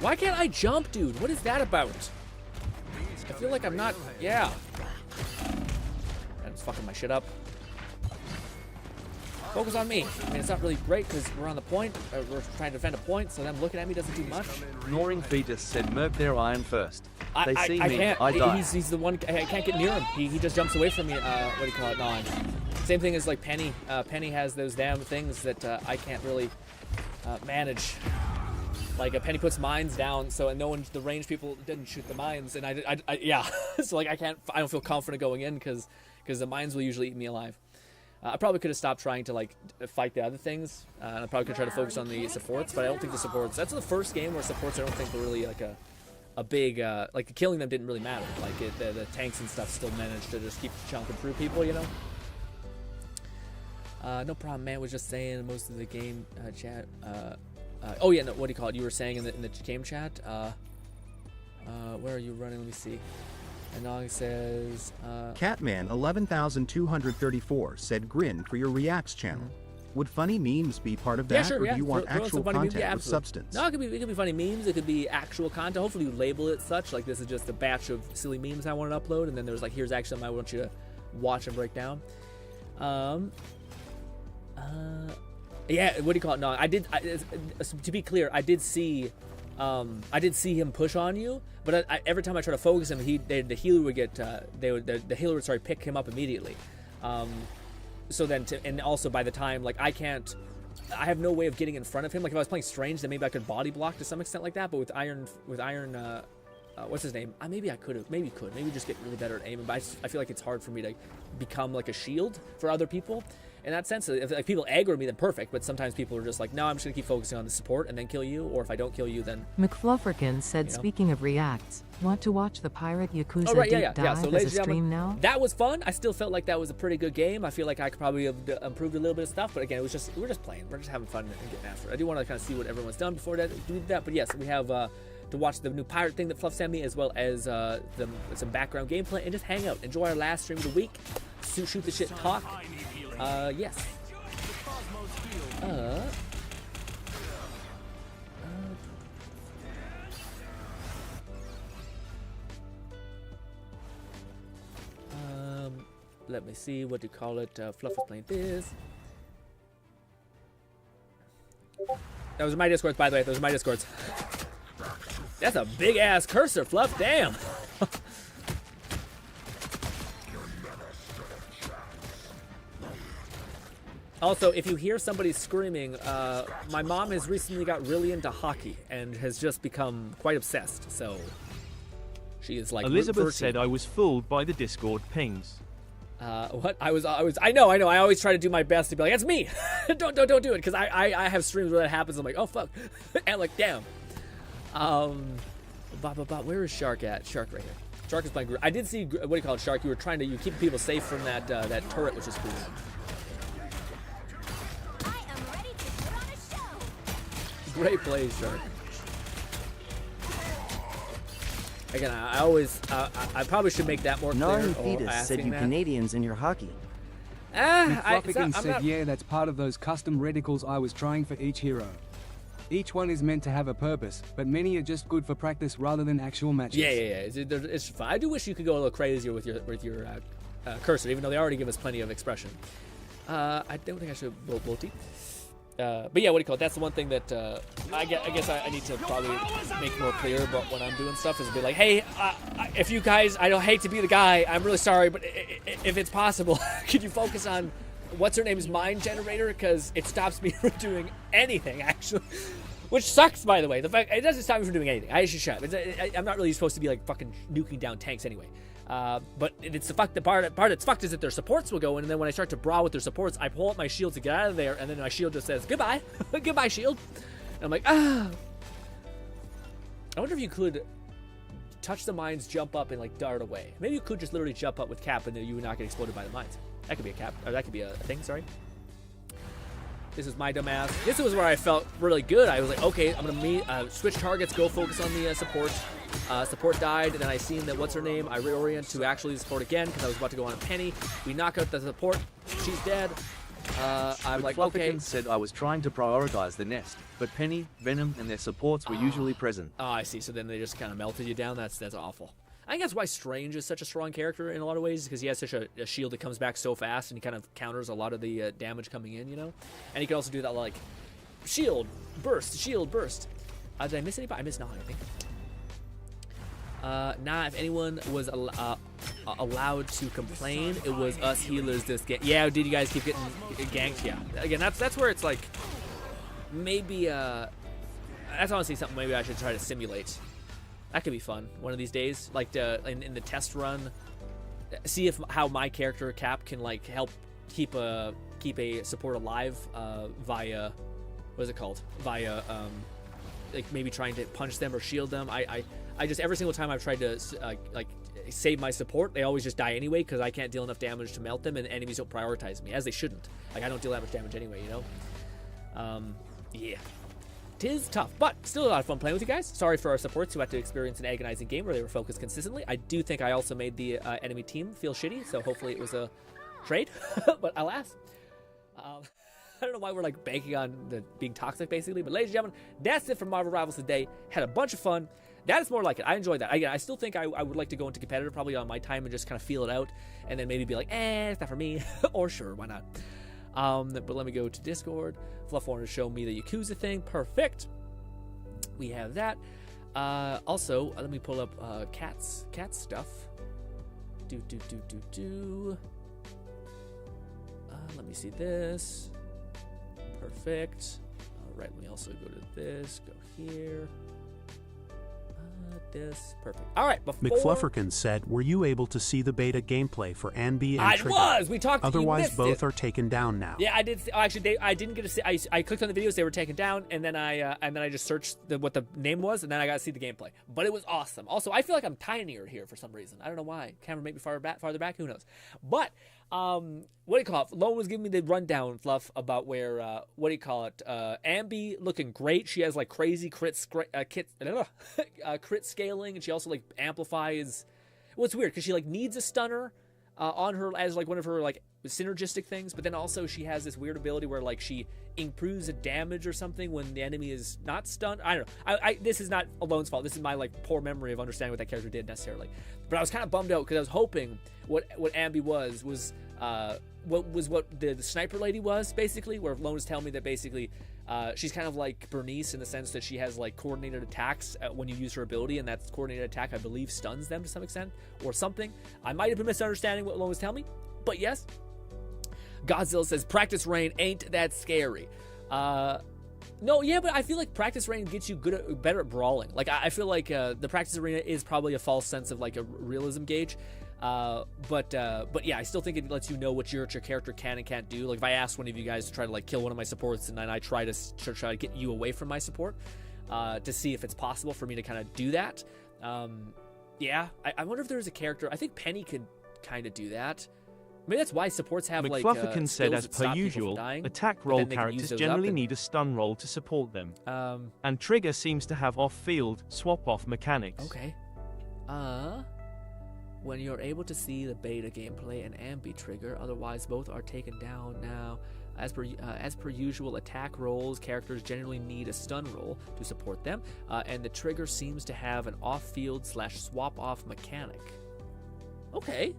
Why can't I jump, dude? What is that about? I feel like I'm not... Yeah. That's fucking my shit up. Focus on me. I mean, it's not really great because we're on the point. We're trying to defend a point, so them looking at me doesn't do much. Ignoring Fetus said Merc their iron first. They see I me, can't. I die. He's the one... I can't get near him. He just jumps away from me. What do you call it? No. Same thing as like Penny. Penny has those damn things that I can't really manage. Like a Penny puts mines down, so and no one, the range people didn't shoot the mines, and I yeah, so like I don't feel confident going in because the mines will usually eat me alive. I probably could have stopped trying to like fight the other things. I probably could try to focus on the supports, but I don't think the supports. That's the first game where supports I don't think were really like a big like killing them didn't really matter. Like the tanks and stuff still managed to just keep chunking through people, you know. No problem, man. Was just saying most of the game chat. Oh yeah, no, what do you call it? You were saying in the game chat. Where are you running? Let me see. And Nog says. Catman 11,234 said grin for your reacts channel. Would funny memes be part of that, Yeah, sure. or Yeah. do you want Throw actual some funny memes. content Yeah, with absolutely. substance? No, it could be funny memes. It could be actual content. Hopefully, you label it such. Like this is just a batch of silly memes I want to upload, and then there's like here's actually something I want you to watch and break down. Yeah, what do you call it? No, to be clear, I did see him push on you, but every time I try to focus him, the healer would get the healer would pick him up immediately. So then, and also by the time like I have no way of getting in front of him. Like if I was playing Strange, then maybe I could body block to some extent like that. But with Iron, what's his name? Maybe I could have, maybe just get really better at aiming. But I feel like it's hard for me to become like a shield for other people. In that sense, if like people aggro me, then perfect. But sometimes people are just like, no, I'm just gonna keep focusing on the support and then kill you. Or if I don't kill you, then McFlufferkin said, You know? Speaking of reacts, want to watch the Pirate Yakuza Oh, right, deep yeah. dive So, as ladies a and stream gentlemen, now? that was fun. I still felt like that was a pretty good game. I feel like I could probably have improved a little bit of stuff, but again, we're just playing. We're just having fun and getting after it. I do want to kind of see what everyone's done before that. Do that, but yes, we have to watch the new pirate thing that Fluff sent me, as well as some background gameplay, and just hang out, enjoy our last stream of the week, shoot the shit, talk. Yes. Let me see, what do you call it? Fluff is playing this. Those are my Discords, by the way. Those are my Discords. That's a big ass cursor, Fluff. Damn. Also, if you hear somebody screaming, my mom has recently got really into hockey and has just become quite obsessed. So she is like Elizabeth said I was fooled by the Discord pings. What? I know. I always try to do my best to be like, it's me. don't do it, because I have streams where that happens. I'm like, oh fuck, and like, damn. Where is Shark at? Shark right here. Shark is playing. I did see, what do you call it, Shark? You keep people safe from that turret, which is cool. I am ready to put on a show. Great play, Shark. Again, I probably should make that more clear. Narn Fetus said you Canadians in your hockey. McFlufferkin said, yeah, that's part of those custom reticles I was trying for each hero. Each one is meant to have a purpose, but many are just good for practice rather than actual matches. Yeah. It's fun. I do wish you could go a little crazier with your cursor, even though they already give us plenty of expression. I don't think I should multi. But yeah, what do you call it? That's the one thing that I guess I need to probably make more clear about when I'm doing stuff, is be like, hey, if you guys, I don't hate to be the guy, I'm really sorry, but if it's possible, could you focus on what's her name's mind generator, because it stops me from doing anything, actually. Which sucks, by the way. The fact it doesn't stop me from doing anything. I should shut up. I'm not really supposed to be like fucking nuking down tanks anyway. But it's the part that's fucked is that their supports will go in, and then when I start to brawl with their supports, I pull up my shield to get out of there, and then my shield just says goodbye, goodbye shield. And I'm like, ah. I wonder if you could touch the mines, jump up, and like dart away. Maybe you could just literally jump up with Cap and then you would not get exploded by the mines. That could be a cap, or that could be a thing, sorry. This is my dumbass. This was where I felt really good. I was like, okay, I'm gonna switch targets, go focus on the support. Support died, and then I seen that, what's her name? I reorient to actually support again because I was about to go on a Penny. We knock out the support. She's dead. I'm like, okay. Said I was trying to prioritize the nest, but Penny, Venom, and their supports were usually present. Oh, I see. So then they just kind of melted you down. That's awful. I think that's why Strange is such a strong character in a lot of ways, because he has such a shield that comes back so fast, and he kind of counters a lot of the damage coming in, you know? And he can also do that, like, shield, burst. Did I miss anybody? I missed nothing, I think. If anyone was allowed to complain, it was us healers this game. Yeah, did you guys keep getting ganked? Yeah. Again, that's where it's like, maybe, that's honestly something maybe I should try to simulate. That could be fun one of these days. Like, in the test run, see how my character, Cap, can, like, help keep a support alive via, what is it called? Via, like, maybe trying to punch them or shield them. I just, every single time I've tried to, like, save my support, they always just die anyway because I can't deal enough damage to melt them, and enemies don't prioritize me, as they shouldn't. Like, I don't deal that much damage anyway, you know? Yeah. 'Tis tough, but still a lot of fun playing with you guys. Sorry for our supports who had to experience an agonizing game where they were focused consistently. I do think I also made the enemy team feel shitty, so hopefully it was a trade, but alas. I don't know why we're, like, banking on being toxic, basically, but ladies and gentlemen, that's it for Marvel Rivals today. Had a bunch of fun. That is more like it. I enjoyed that. I still think I would like to go into competitive probably on my time and just kind of feel it out, and then maybe be like, it's not for me, or sure, why not? But let me go to Discord. Fluff wanted to show me the Yakuza thing. Perfect. We have that. Also, let me pull up cat stuff. Let me see this. Perfect. All right, let me also go to this. Go here. This. Perfect. All right, before... McFlufferkin said, were you able to see the beta gameplay for Anby and I Trigger? was! We talked... Otherwise, both are taken down now. Yeah, I did... Actually, I didn't get to see... I clicked on the videos, they were taken down, and then I just searched what the name was, and then I got to see the gameplay. But it was awesome. Also, I feel like I'm tinier here for some reason. I don't know why. Camera may be farther back, who knows? But... what do you call it? Lone was giving me the rundown, Fluff, about where, what do you call it? Ambi looking great. She has, like, crazy crit scaling, and she also, like, amplifies. Well, it's weird, because she, like, needs a stunner on her as, like, one of her, like, synergistic things, but then also she has this weird ability where, like, she improves the damage or something when the enemy is not stunned. I don't know. This is not Alone's fault. This is my, like, poor memory of understanding what that character did necessarily. But I was kind of bummed out because I was hoping what Ambi was what the sniper lady was, basically, where Lone was telling me that basically she's kind of like Bernice in the sense that she has, like, coordinated attacks when you use her ability, and that coordinated attack, I believe, stuns them to some extent or something. I might have been misunderstanding what Lone was telling me, but yes. Godzilla says, practice rain ain't that scary. No, yeah, but I feel like practice rain gets you better at brawling. Like, I feel like the practice arena is probably a false sense of, like, a realism gauge. But yeah, I still think it lets you know what your character can and can't do. Like, if I asked one of you guys to try to, like, kill one of my supports, and then I try to get you away from my support, to see if it's possible for me to kind of do that. Yeah, I wonder if there's a character. I think Penny could kind of do that. Maybe that's why supports have, like, McFlufferkin said, as per usual, attack roll characters generally need a stun roll to support them. And Trigger seems to have off-field, swap-off mechanics. Okay. When you're able to see the beta gameplay and Ambi Trigger, otherwise both are taken down now. As per usual, attack rolls, characters generally need a stun roll to support them, and the Trigger seems to have an off-field / swap-off mechanic. Okay.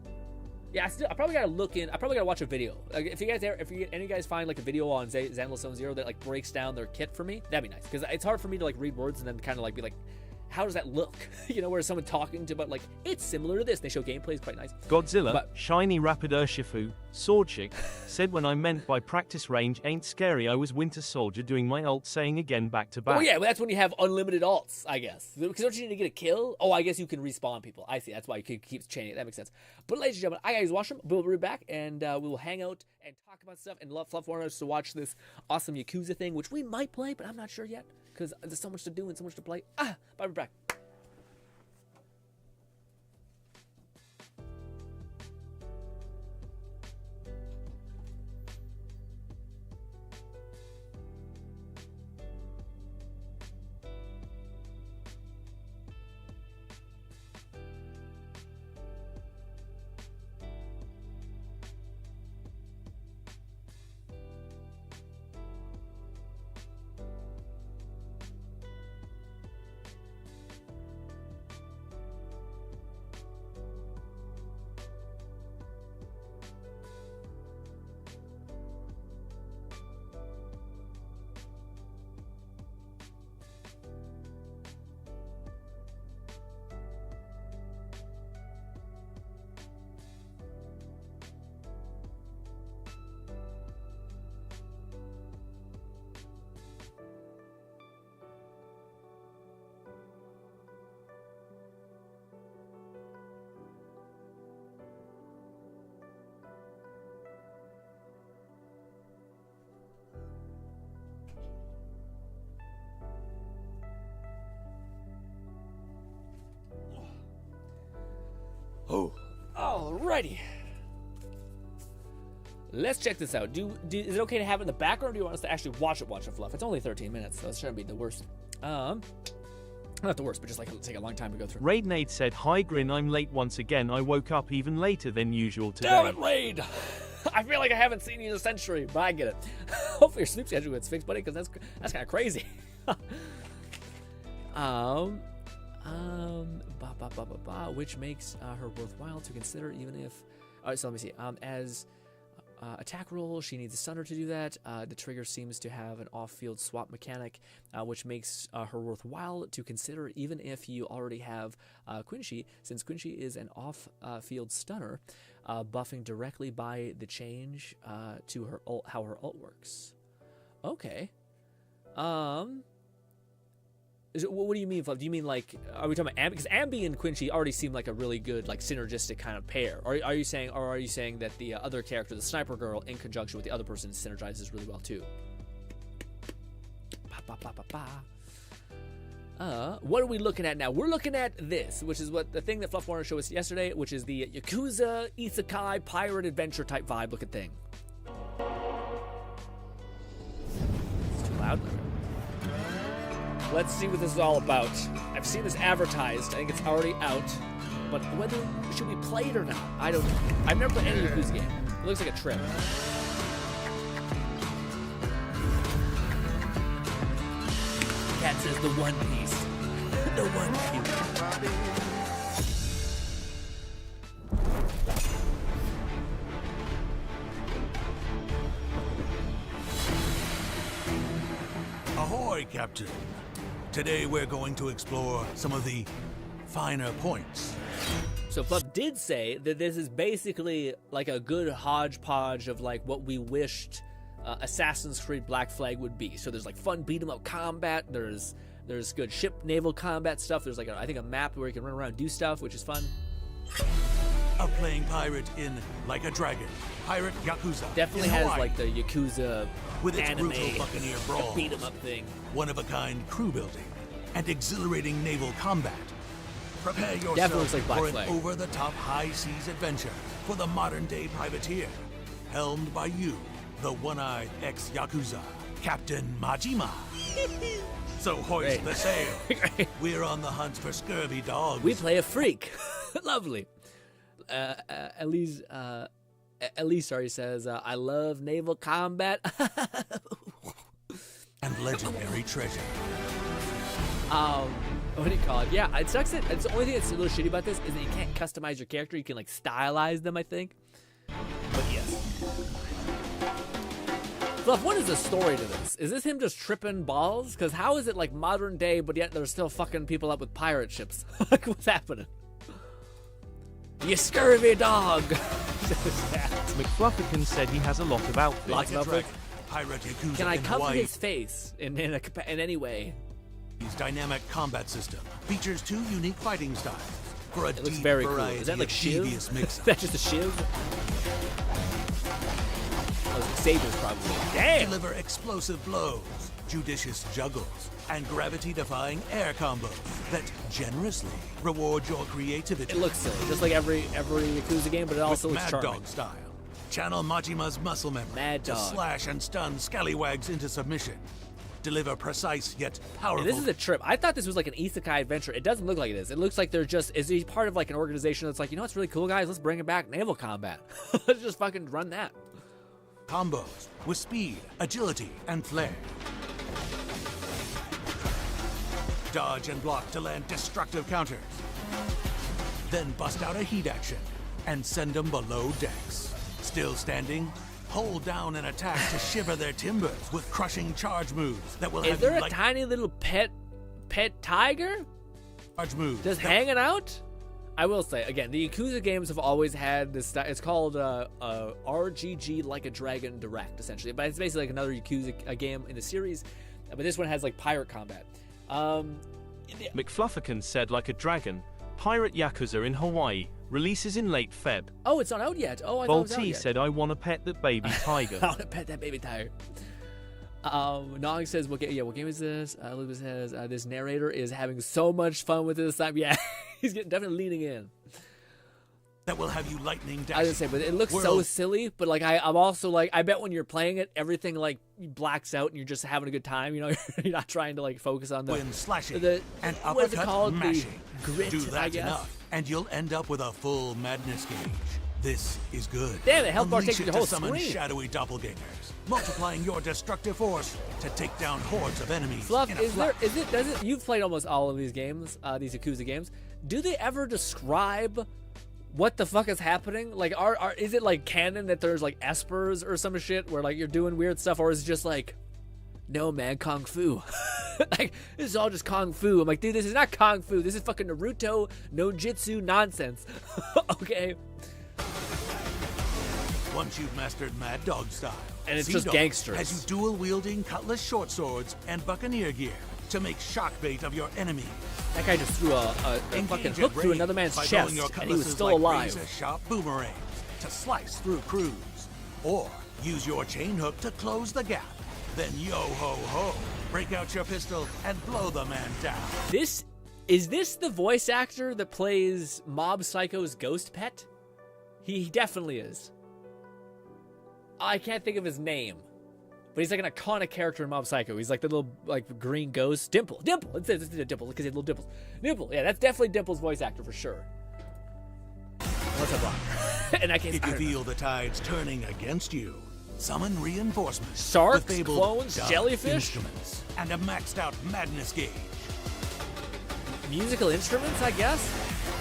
Yeah, I probably gotta look in. I probably gotta watch a video. Like, if any of you guys find, like, a video on Zenless Zone Zero that, like, breaks down their kit for me, that'd be nice. Because it's hard for me to, like, read words and then kind of, like, be like, how does that look? You know, where someone talking to, but, like, it's similar to this. They show gameplay, it's quite nice. Godzilla, Shiny Rapid Urshifu, Sword Chick, said when I meant by practice range ain't scary, I was Winter Soldier doing my ult saying again back to back. Oh, yeah, well, that's when you have unlimited ults, I guess. Because don't you need to get a kill? Oh, I guess you can respawn people. I see, that's why you can keep chaining it. That makes sense. But ladies and gentlemen, I guys watch them. We'll be back, and we will hang out and talk about stuff. And Fluff wanted us to watch this awesome Yakuza thing, which we might play, but I'm not sure yet. Because there's so much to do and so much to play. Bye, we're back. Alrighty. Let's check this out. Is it okay to have it in the background, or do you want us to actually watch it, Fluff? It's only 13 minutes, so it shouldn't be the worst. Not the worst, but just like it'll take a long time to go through. Raidnade said, "Hi Grin, I'm late once again. I woke up even later than usual today." Damn it, Raid! I feel like I haven't seen you in a century, but I get it. Hopefully your sleep schedule gets fixed, buddy, because that's kind of crazy. Which makes her worthwhile to consider, even if. All right, so let me see. As attack roll, she needs a stunner to do that. The trigger seems to have an off-field swap mechanic, which makes her worthwhile to consider, even if you already have Quincy, since Quincy is an off-field stunner, buffing directly by the change to her ult, how her ult works. Okay. What do you mean, Fluff? Do you mean like, are we talking about Ambi? Because Ambi and Quincy already seem like a really good, like, synergistic kind of pair. Are you saying that the other character, the sniper girl, in conjunction with the other person, synergizes really well too? What are we looking at now? We're looking at this, which is what the thing that Fluff wanted to show us yesterday, which is the Yakuza Isekai pirate adventure type vibe looking thing. It's too loud. Let's see what this is all about. I've seen this advertised. I think it's already out. But whether should we play it or not, I don't know. I've never played any Yakuza game. It looks like a trip. Cat says the One Piece. The One Piece. Ahoy, Captain. Today we're going to explore some of the finer points. So Fluff did say that this is basically like a good hodgepodge of like what we wished Assassin's Creed Black Flag would be. So there's like fun beat 'em up combat. There's good ship naval combat stuff. There's like I think a map where you can run around and do stuff, which is fun. Of playing pirate in Like a Dragon, Pirate Yakuza. Definitely has like the Yakuza with its anime brutal Buccaneer brawl, beat 'em up thing, one-of-a-kind crew building, and exhilarating naval combat. Prepare Definitely yourself looks like Black for Flag. an over-the-top high-seas adventure for the modern-day privateer, helmed by you, the one-eyed ex-Yakuza, Captain Majima. So hoist the sail. We're on the hunt for scurvy dogs. We play a freak. Lovely. Elise sorry says, I love naval combat. And legendary treasure. What do you call it? Yeah, it sucks. It's the only thing that's a little shitty about this is that you can't customize your character. You can like stylize them, I think. But yes. Fluff, what is the story to this? Is this him just tripping balls? Because how is it like modern day, but yet they're still fucking people up with pirate ships? Like, what's happening? You scurvy dog! McFlufferkin said he has a lot of outfits. Lots of outfits? Pirate Yakuza Can I in cover Hawaii. his face in any way? His dynamic combat system features 2 unique fighting styles for a It looks deep very cool. variety Is that like of Shiv? devious Is mix-ups. that just a Shiv? Oh, Sabers probably. Damn! Deliver explosive blows, judicious juggles, and gravity-defying air combos that generously reward your creativity. It looks silly, just like every Yakuza game, but it also With looks Mad charming. Dog style. Channel Majima's muscle memory Mad to Dog. slash and stun scallywags into submission. Deliver precise yet Yeah, powerful. this is a trip. I thought this was like an isekai adventure. It doesn't look like it is. It looks like is he part of like an organization that's like, you know what's really cool, guys? Let's bring it back, naval combat. Let's just fucking run that. Combos with speed, agility, and flair. Dodge and block to land destructive counters. Then bust out a heat action and send them below decks. Still standing? Hold down and attack to shiver their timbers with crushing charge moves that will Is have there you a like tiny little pet tiger charge moves. just hanging out? I will say, again, the Yakuza games have always had this. It's called RGG Like a Dragon Direct, essentially. But it's basically like another Yakuza game in the series. But this one has like pirate combat. McFlufferkin said like a dragon. Pirate Yakuza in Hawaii. Releases in late Feb. Oh, it's not out yet. Oh, I thought it was out Volti yet. said, I want to pet that baby tiger. I want to pet that baby tiger. Nog says, what game is this? Elizabeth says, this narrator is having so much fun with this time. Yeah, he's definitely leaning in. that will have you lightning dashing. I was gonna say, but it looks so silly. But like, I'm also like, I bet when you're playing it, everything like blacks out and you're just having a good time. You know, you're not trying to like focus on the slashing what and is it uppercut called? mashing. The grit, Do that I guess. enough, and you'll end up with a full madness gauge. This is good. Damn, the health bar Unleash takes it the whole to summon screen. shadowy doppelgangers, multiplying your destructive force to take down hordes of enemies. Fluff, in a does it? You've played almost all of these games, these Yakuza games. Do they ever describe what the fuck is happening? Like, is it like canon that there's like espers or some shit where like you're doing weird stuff, or is it just like, no man, kung fu? Like, this is all just kung fu. I'm like, dude, this is not kung fu. This is fucking Naruto no jitsu nonsense. Okay. Once you've mastered Mad Dog style, and it's Sea just Dog gangsters. has you dual-wielding cutlass short swords and buccaneer gear to make shock bait of your enemy. That guy just threw a fucking hook through another man's chest, and he was still alive. Razor-sharp boomerangs to slice through crews, or use your chain hook to close the gap. Then yo-ho-ho, break out your pistol and blow the man down. Is this the voice actor that plays Mob Psycho's ghost pet? He definitely is. I can't think of his name, but he's like an iconic character in Mob Psycho. He's like the little like green ghost. Dimple. It's a Dimple because he had little dimples. Dimple. Yeah, that's definitely Dimple's voice actor for sure. Unless I'm wrong. In that case, if you feel the tides turning against you, summon reinforcements. Sharks, with fabled clones, dark jellyfish, instruments, and a maxed out madness gauge. Musical instruments, I guess.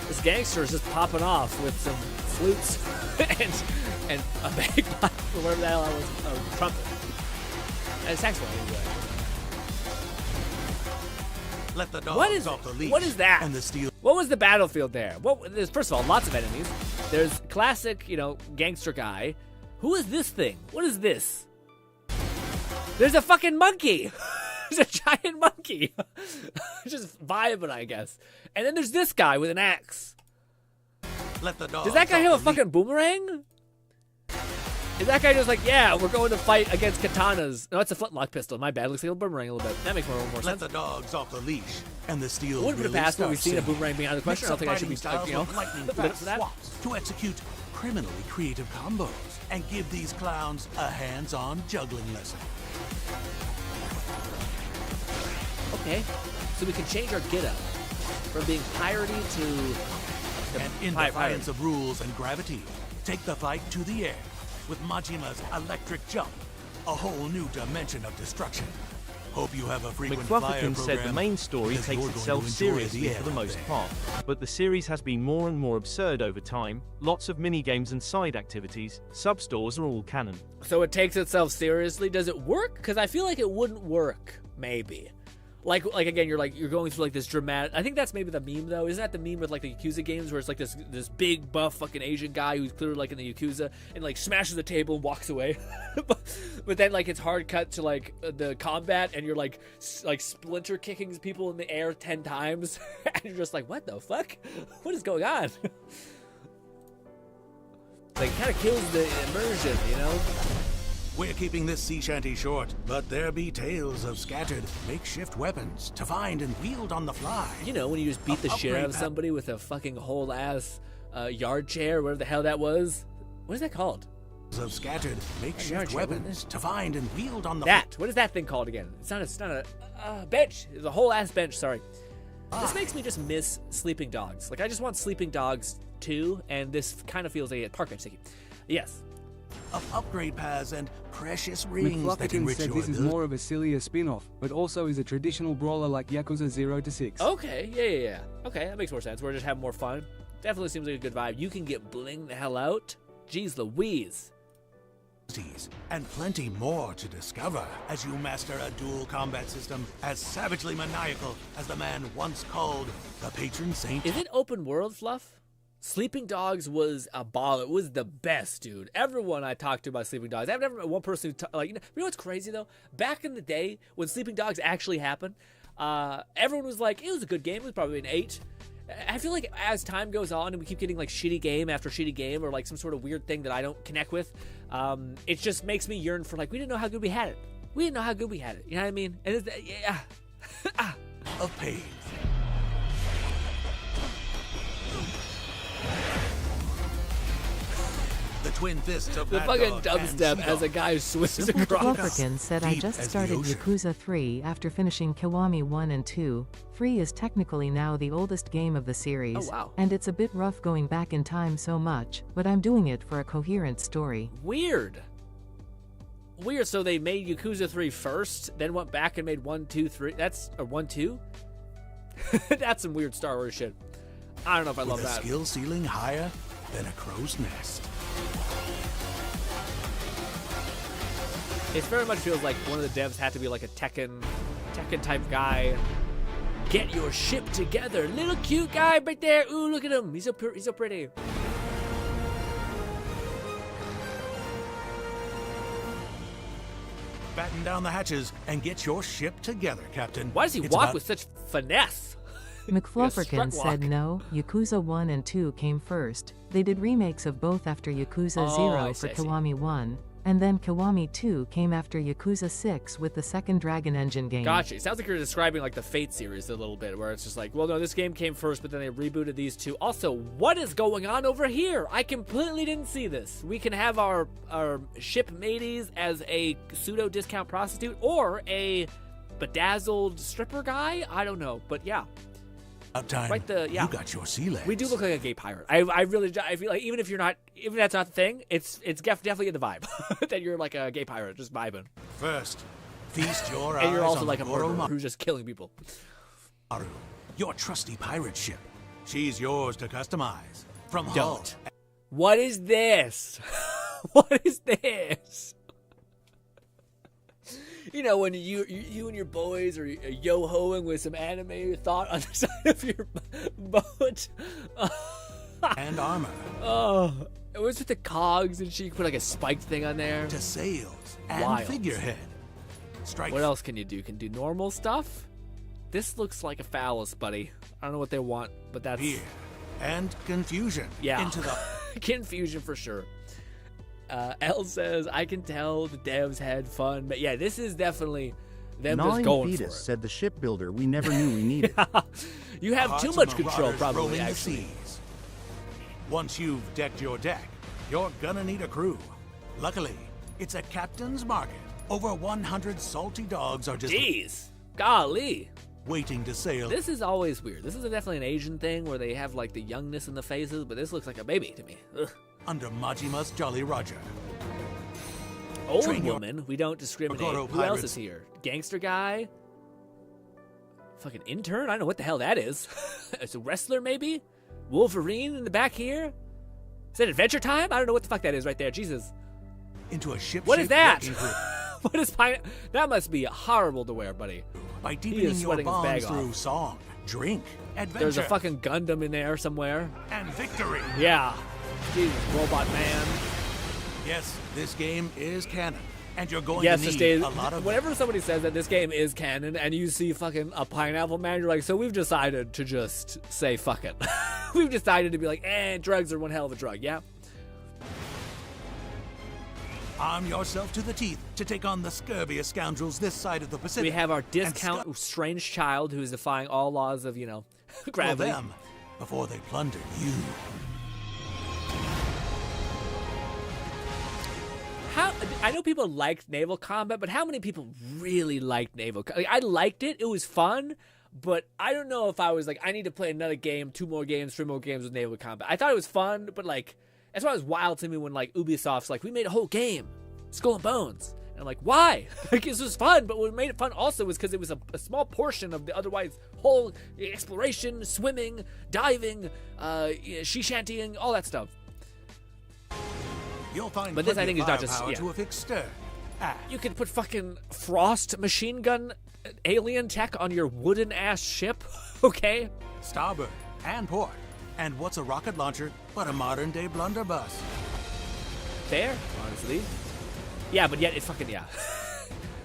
This gangster is just popping off with some flutes and a bagpipe or whatever the hell I was, a trumpet, and a saxophone anyway. Let the dogs off the leash. What is that? And the steel. What was the battlefield there? There's, first of all, lots of enemies. There's classic, gangster guy. Who is this thing? What is this? There's a fucking monkey. There's a giant monkey. Just vibing, I guess. And then there's this guy with an axe. Let the dogs Does that guy have a fucking boomerang? Is that guy just like, yeah, we're going to fight against katanas? No, it's a flintlock pistol. My bad. Looks like a boomerang a little bit. That makes more sense. Let the dogs off the leash and the steel. Wouldn't put it past me. We've seen a boomerang being out of the question. I don't think I should be, lightning lit up fast for that. swaps to execute criminally creative combos and give these clowns a hands-on juggling lesson. Okay, so we can change our get-up from being piratey to And in defiance of rules and gravity, take the fight to the air with Majima's electric jump, a whole new dimension of destruction. Hope you have a frequent flyer McFlufferkin said the program, main story because takes you're going itself to enjoy seriously the for the air most there. part, but the series has been more and more absurd over time. Lots of mini-games and side activities. Sub-stores are all canon. So it takes itself seriously. Does it work? Because I feel like it wouldn't work, maybe. Like again, you're going through like this dramatic. I think that's maybe the meme though. Isn't that the meme with like the Yakuza games where it's like this big buff fucking Asian guy who's clearly like in the Yakuza and like smashes the table and walks away, but then like it's hard cut to like the combat and you're like splinter kicking people in the air 10 times and you're just like, what the fuck? What is going on? Like it kind of kills the immersion, you know. We're keeping this sea shanty short, but there be tales of scattered makeshift weapons to find and wield on the fly. You know, when you just beat the shit out of somebody with a fucking whole ass yard chair, whatever the hell that was. What is that called? Of scattered makeshift weapons to find and wield on the what is that thing called again? It's not a bench. It's a whole ass bench. Sorry. This makes me just miss Sleeping Dogs. Like I just want Sleeping Dogs 2, and this kind of feels like a park bench sticky. Yes. Of upgrade paths and precious rings that McFlufferkin enrich said your this is more of a sillier spin-off, but also is a traditional brawler like Yakuza 0 to 6. Okay, yeah. Okay, that makes more sense. We're just having more fun. Definitely seems like a good vibe. You can get bling the hell out. Jeez Louise. And plenty more to discover as you master a dual combat system as savagely maniacal as the man once called the patron saint. Is it open world, Fluff? Sleeping Dogs was a ball. It was the best, dude. Everyone I talked to about Sleeping Dogs, I've never met one person who, you know what's crazy though? Back in the day when Sleeping Dogs actually happened, everyone was like, it was a good game. It was probably an 8. I feel like as time goes on and we keep getting like shitty game after shitty game or like some sort of weird thing that I don't connect with, it just makes me yearn for like, we didn't know how good we had it. We didn't know how good we had it. You know what I mean? And it's, yeah. Of pain. twin fists of The Mad fucking Dog and Dubstep Sea as a Dog. guy who swims Simple to across. pick up, Flufferkin said I deep just as the started ocean. Yakuza 3 after finishing Kiwami 1 and 2. 3 is technically now the oldest game of the series. Oh, wow. And it's a bit rough going back in time so much, but I'm doing it for a coherent story. Weird. Weird. So they made Yakuza 3 first, then went back and made 1, 2, 3. That's or 1, 2. That's some weird Star Wars shit. I don't know if I love With a that. skill ceiling higher than a crow's nest. It very much feels like one of the devs had to be like a Tekken type guy. Get your ship together, little cute guy right there. Ooh, look at him. He's so pretty. Batten down the hatches and get your ship together, Captain. Why does he It's walk about- with such finesse? McFlufferkin strut said walk. no, Yakuza 1 and 2 came first. They did remakes of both after Yakuza Oh, 0 I for see, I see. Kiwami 1, and then Kiwami 2 came after Yakuza 6 with the second Dragon Engine game. Gotcha. It sounds like you're describing like the Fate series a little bit, where it's just like, well, no, this game came first, but then they rebooted these two. Also, what is going on over here? I completely didn't see this. We can have our ship mateys as a pseudo discount prostitute or a bedazzled stripper guy. I don't know, but yeah. About time. Yeah. You got your sea legs. We do look like a gay pirate. I feel like even if that's not the thing, it's definitely in the vibe that you're like a gay pirate just vibing. First, feast your eyes And you're also on like a murderer Oromaru, who's just killing people. your trusty pirate ship. She's yours to customize. From Hull. Don't. What is this? What is this? You know, when you and your boys are yo-hoing with some anime thought on the side of your boat. And armor. Oh, it was with the cogs, and she put like a spiked thing on there. To sails and Wild. figurehead. Strike. What else can you do? Can do normal stuff? This looks like a phallus, buddy. I don't know what they want, but that's Fear and confusion. yeah. Into the Confusion for sure. L says, I can tell the devs had fun, but yeah, this is definitely them just Gnawing going Fetus for it. said the shipbuilder we never knew we needed. You have too hearts much of control, marauders probably, roaming the actually. seas. Once you've decked your deck, you're gonna need a crew. Luckily, it's a captain's market. Over 100 salty dogs are just Jeez, golly. waiting to sail. This is always weird. This is definitely an Asian thing where they have like the youngness in the faces, but this looks like a baby to me. Ugh. Under Majima's Jolly Roger. Old Train your woman, we don't discriminate. Goro Who else pirates. is here? Gangster guy? Fucking intern? I don't know what the hell that is. It's a wrestler, maybe? Wolverine in the back here? Is that Adventure Time? I don't know what the fuck that is right there. Jesus. Into a ship. What is that? wrecking crew. What is pine? That must be horrible to wear, buddy. By He deepening is your sweating his bag bonds through off. song, drink, adventure, There's a fucking Gundam in there somewhere. and victory. Yeah. Jesus, Robot Man. Yes, this game is canon, and you're going Yes, to to need stay. a lot of. Whenever somebody says that this game is canon, and you see fucking a Pineapple Man, you're like, so we've decided to just say fuck it. We've decided to be like, drugs are one hell of a drug, yeah? Arm yourself to the teeth to take on the scurviest scoundrels this side of the Pacific. We have our and discount strange child who is defying all laws of, scuttle gravity. them before they plunder you. I know people liked naval combat, but how many people really liked naval combat? I liked it. It was fun, but I don't know if I was like, I need to play another game, 2 more games, 3 more games with naval combat. I thought it was fun, but like, that's why it was wild to me when like Ubisoft's like, we made a whole game, Skull and Bones. And I'm like, why? Like, this was fun, but what made it fun also was because it was a small portion of the otherwise whole exploration, swimming, diving, sea shantying, all that stuff. You'll find But this, I plenty think, of is not just- firepower yeah. to a fixed stir. You could put fucking Frost machine gun alien tech on your wooden ass ship, okay? Starboard and port. And what's a rocket launcher but a modern day blunderbuss? Fair, honestly. Yeah, but yet it's fucking, yeah.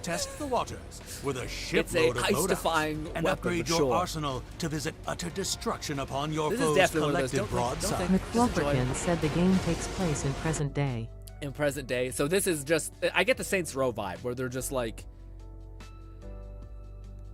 Test the waters with a It's a shipload of heist-defying loadouts and weapon, upgrade for your sure. arsenal to visit utter destruction upon your This is foe's definitely one of those. collective broadside. Don't think- just enjoy McFlufferkin it. said the game takes place in present day. In present day. So this is just, I get the Saints Row vibe, where they're just like,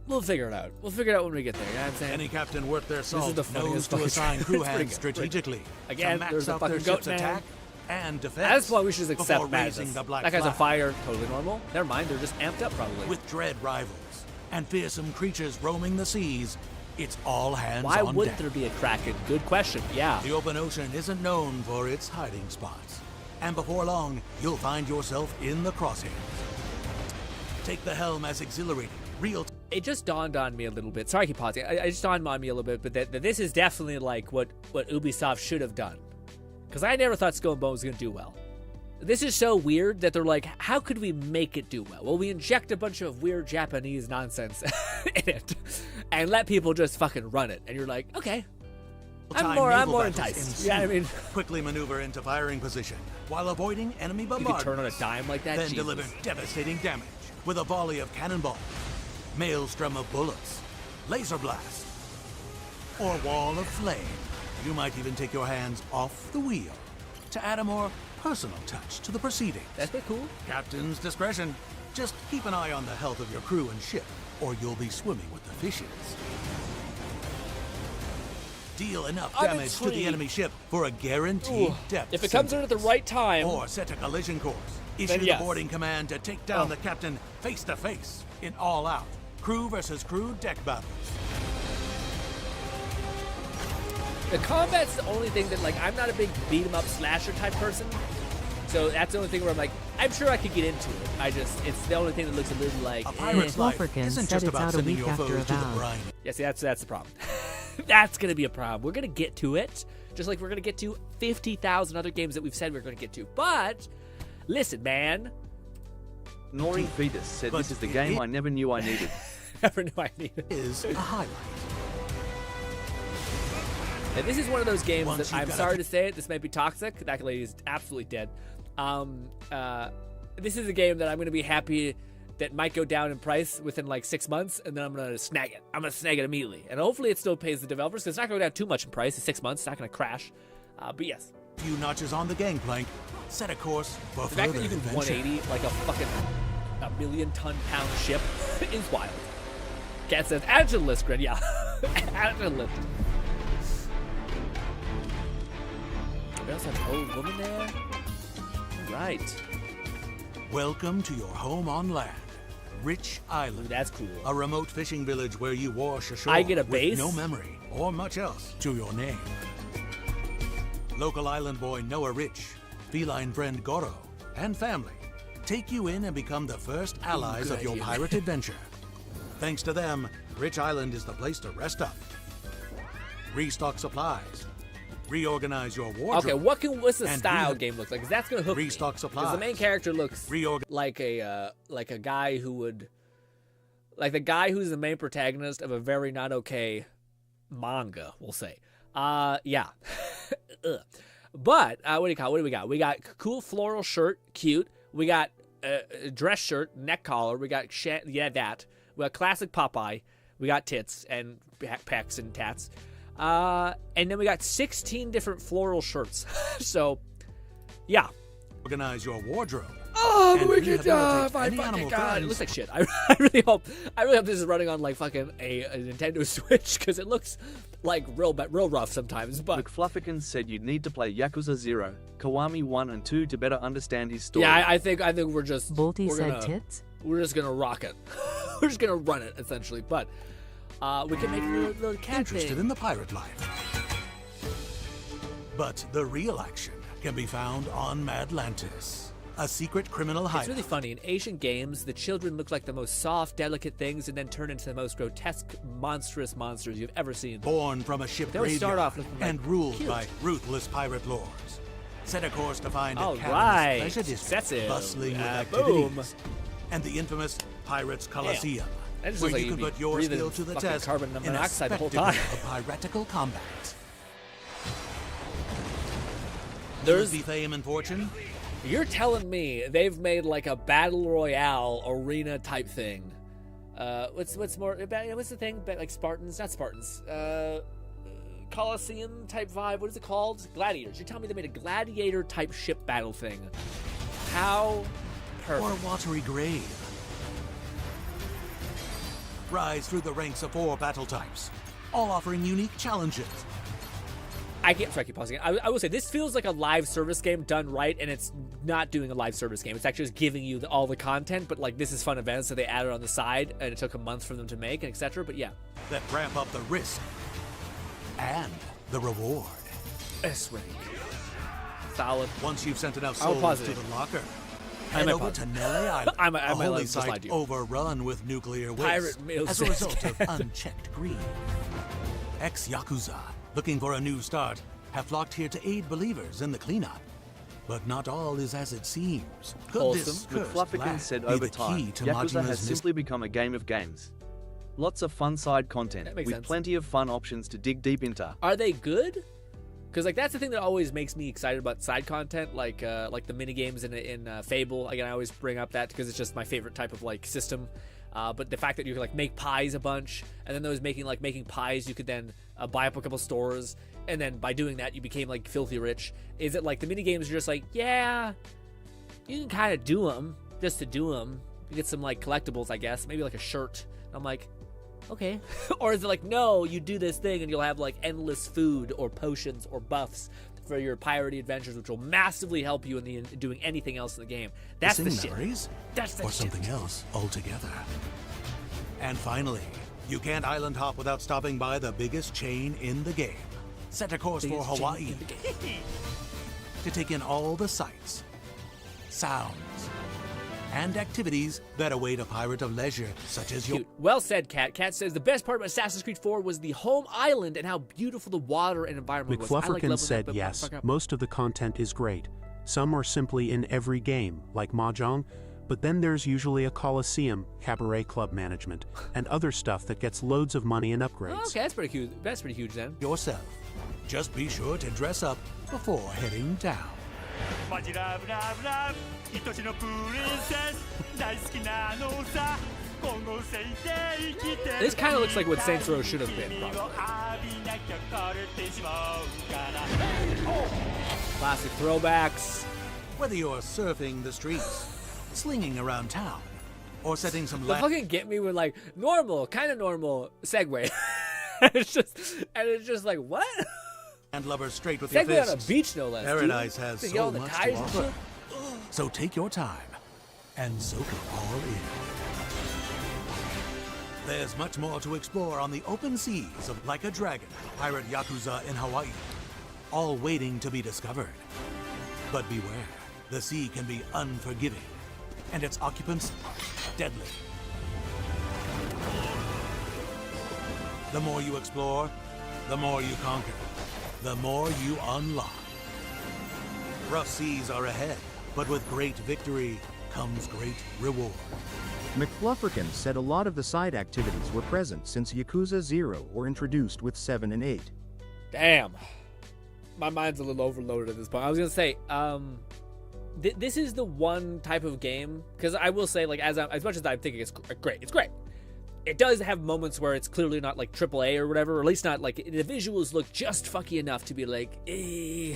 we'll figure it out. We'll figure it out when we get there, you know what I'm saying? Any captain worth their salt the knows funniest to fucking assign shit. crew It's pretty hands good, pretty good. strategically Again, to max there's a out their fucking goat ship's man. attack and defense. At this point, we should just accept before raising madness. the black That guy's on flag. fire, totally normal. Never mind, they're just amped up probably. With dread rivals and fearsome creatures roaming the seas, it's all hands Why on wouldn't deck. there be a Kraken? Good question, yeah. The open ocean isn't known for its hiding spots, and before long, you'll find yourself in the crosshairs. Take the helm as exhilarating, real. It just dawned on me a little bit. Sorry, I keep pausing. It just dawned on me a little bit, but that this is definitely like what Ubisoft should have done. Because I never thought Skull and Bones was going to do well. This is so weird that they're like, how could we make it do well? Well, we inject a bunch of weird Japanese nonsense in it and let people just fucking run it. And you're like, okay, I'm more enticed. Yeah, I mean, quickly maneuver into firing position while avoiding enemy you bombardment. could turn on a dime like that. Then Jesus. deliver devastating damage with a volley of cannonball, maelstrom of bullets, laser blast, or wall of flame. You might even take your hands off the wheel to add a more personal touch to the proceedings. That's pretty cool. Captain's discretion. Just keep an eye on the health of your crew and ship, or you'll be swimming with the fishes. Deal enough damage to the enemy ship for a guaranteed depth. If it comes in at the right time. Or set a collision course. Issue the boarding command to take down the captain face to face in all out crew versus crew deck battles. The combat's the only thing that, like, I'm not a big beat 'em up slasher type person, so that's the only thing where I'm like, I'm sure I could get into it. It's the only thing that looks a little like. A pirate's life Wolfrican isn't said just it's about out a sending week your after foes to the Avowed. brine. Yeah, see, that's the problem. That's gonna be a problem. We're gonna get to it, just like we're gonna get to 50,000 other games that we've said we're gonna get to. But listen, man. Nori Fetus said this is the game I never knew I needed. Never knew I needed. Is a highlight. And this is one of those games Once that you've I'm got sorry to say it, this may be toxic. That lady is absolutely dead. This is a game that I'm going to be happy that might go down in price within like 6 months, and then I'm going to snag it. I'm going to snag it immediately. And hopefully it still pays the developers, because it's not going to go down too much in price in 6 months. It's not going to crash. But yes. A few notches on the gangplank. Set a course for The fact further that you can adventure. 180 like a fucking a million-ton-pound ship is wild. Cat says, add to the list, Grin. Yeah. Add to the list. We also have an old woman there. All right. Welcome to your home on land, Rich Island. Ooh, that's cool. A remote fishing village where you wash ashore I get a with base? no memory or much else to your name. Local island boy Noah Rich, feline friend Goro, and family take you in and become the first allies of your idea. pirate adventure. Thanks to them, Rich Island is the place to rest up, restock supplies, reorganize your wardrobe. Okay, what's the and style game look like? Because that's gonna hook me. restock Because supplies. the main character looks like a guy who would, like the guy who's the main protagonist of a very not okay manga, we'll say. Yeah. Ugh. But what do we got? We got cool floral shirt, cute. We got a dress shirt, neck collar. We got that. We got classic Popeye. We got tits and pecs and tats. And then we got 16 different floral shirts. So, yeah. Organize your wardrobe. Oh, and we can rehabilitate my any fucking animal god! It friends. looks like shit. I really hope this is running on like fucking a Nintendo Switch, because it looks like real rough sometimes. But McFluffican said you'd need to play Yakuza 0, Kiwami 1 and 2 to better understand his story. yeah, I think we're just Bolty we're said gonna- tits? We're just gonna rock it. We're just gonna run it essentially. But we can make a little cat Interested thing. in the pirate life. But the real action can be found on Madlantis, a secret criminal It's hideout. really funny. In Asian games, the children look like the most soft, delicate things, and then turn into the most grotesque, monstrous monsters you've ever seen. Born from a ship They always start graveyard off looking like and ruled cute. by ruthless pirate lords. Set a course to find All a cavernous right. pleasure district Setsu. bustling with Boom. activities, and the infamous Pirates Coliseum, That just where looks you like can you'd put be your breathing skill to the fucking test carbon in a monoxide the whole spectacle time. of piratical combat. There's Will it be fame and fortune? You're telling me they've made like a battle royale arena type thing? What's the thing? Like Spartans, not Spartans. Coliseum type vibe. What is it called? Gladiators. You're telling me they made a gladiator type ship battle thing? How perfect. Or a watery grave? Rise through the ranks of 4 battle types, all offering unique challenges. I can't. Sorry, I keep pausing. I will say this feels like a live service game done right, and it's not doing a live service game. It's actually just giving you all the content, but like this is fun events that they added on the side, and it took a month for them to make, and etc. But yeah, That ramp up the risk and the reward. it's really solid. Once you've sent enough I'll souls pause to it. the locker, I head might over pause to it. Nele Island, I might a let holy it just slide site you. overrun with nuclear waste Pirate mail as a says result of cat. unchecked greed. Ex-Yakuza, looking for a new start, have flocked here to aid believers in the cleanup. But not all is as it seems. Could this cursed McFlufferkin land said be over the time, key to Yakuza Majima's has simply become a game of games. Lots of fun side content, That with makes sense. plenty of fun options to dig deep into. Are they good? Because like that's the thing that always makes me excited about side content, like the mini games in Fable. Again, I always bring up that because it's just my favorite type of like system. But the fact that you can like make pies a bunch, and then those making pies, you could then buy up a couple stores, and then by doing that, you became like filthy rich. Is it like the mini games are just like, yeah, you can kind of do them just to do them. You get some like collectibles, I guess, maybe like a shirt. I'm like, okay. Or is it like, no, you do this thing and you'll have like endless food or potions or buffs for your piratey adventures, which will massively help you in doing anything else in the game. That's the Missing shit. memories? That's the or shit. something else altogether. And finally, you can't island hop without stopping by the biggest chain in the game. Set a course for Biggest chain Hawaii in the game. to take in all the sights, sounds, and activities that await a pirate of leisure such as your... Cute. Well said, Kat. Kat says the best part of Assassin's Creed 4 was the home island and how beautiful the water and environment was. I like McFlufferkin leveling said up, yes, fuck up. most of the content is great. Some are simply in every game, like Mahjong, but then there's usually a coliseum, cabaret club management, and other stuff that gets loads of money and upgrades. Oh, okay, that's pretty huge. That's pretty huge then. yourself. Just be sure to dress up before heading down. This kind of looks like what Saints Row should have been, probably. Classic throwbacks. Whether you're surfing the streets, slinging around town, or setting some They fucking get me with like kind of normal segue. it's just like what? and lovers straight with your Segue on a fists. beach, no less. Paradise dude. has They so get all the much tires to and offer. shit. So take your time and soak it all in. There's much more to explore on the open seas of Like a Dragon, Pirate Yakuza in Hawaii, all waiting to be discovered. But beware, the sea can be unforgiving, and its occupants deadly. The more you explore, the more you conquer, the more you unlock. Rough seas are ahead, but with great victory comes great reward. McFlufferkin said a lot of the side activities were present since Yakuza 0 were introduced with 7 and 8. Damn. My mind's a little overloaded at this point. I was going to say, this is the one type of game, because I will say, like, as much as I'm thinking it's great, it's great. It does have moments where it's clearly not like AAA or whatever, or at least not like the visuals look just fucky enough to be like, you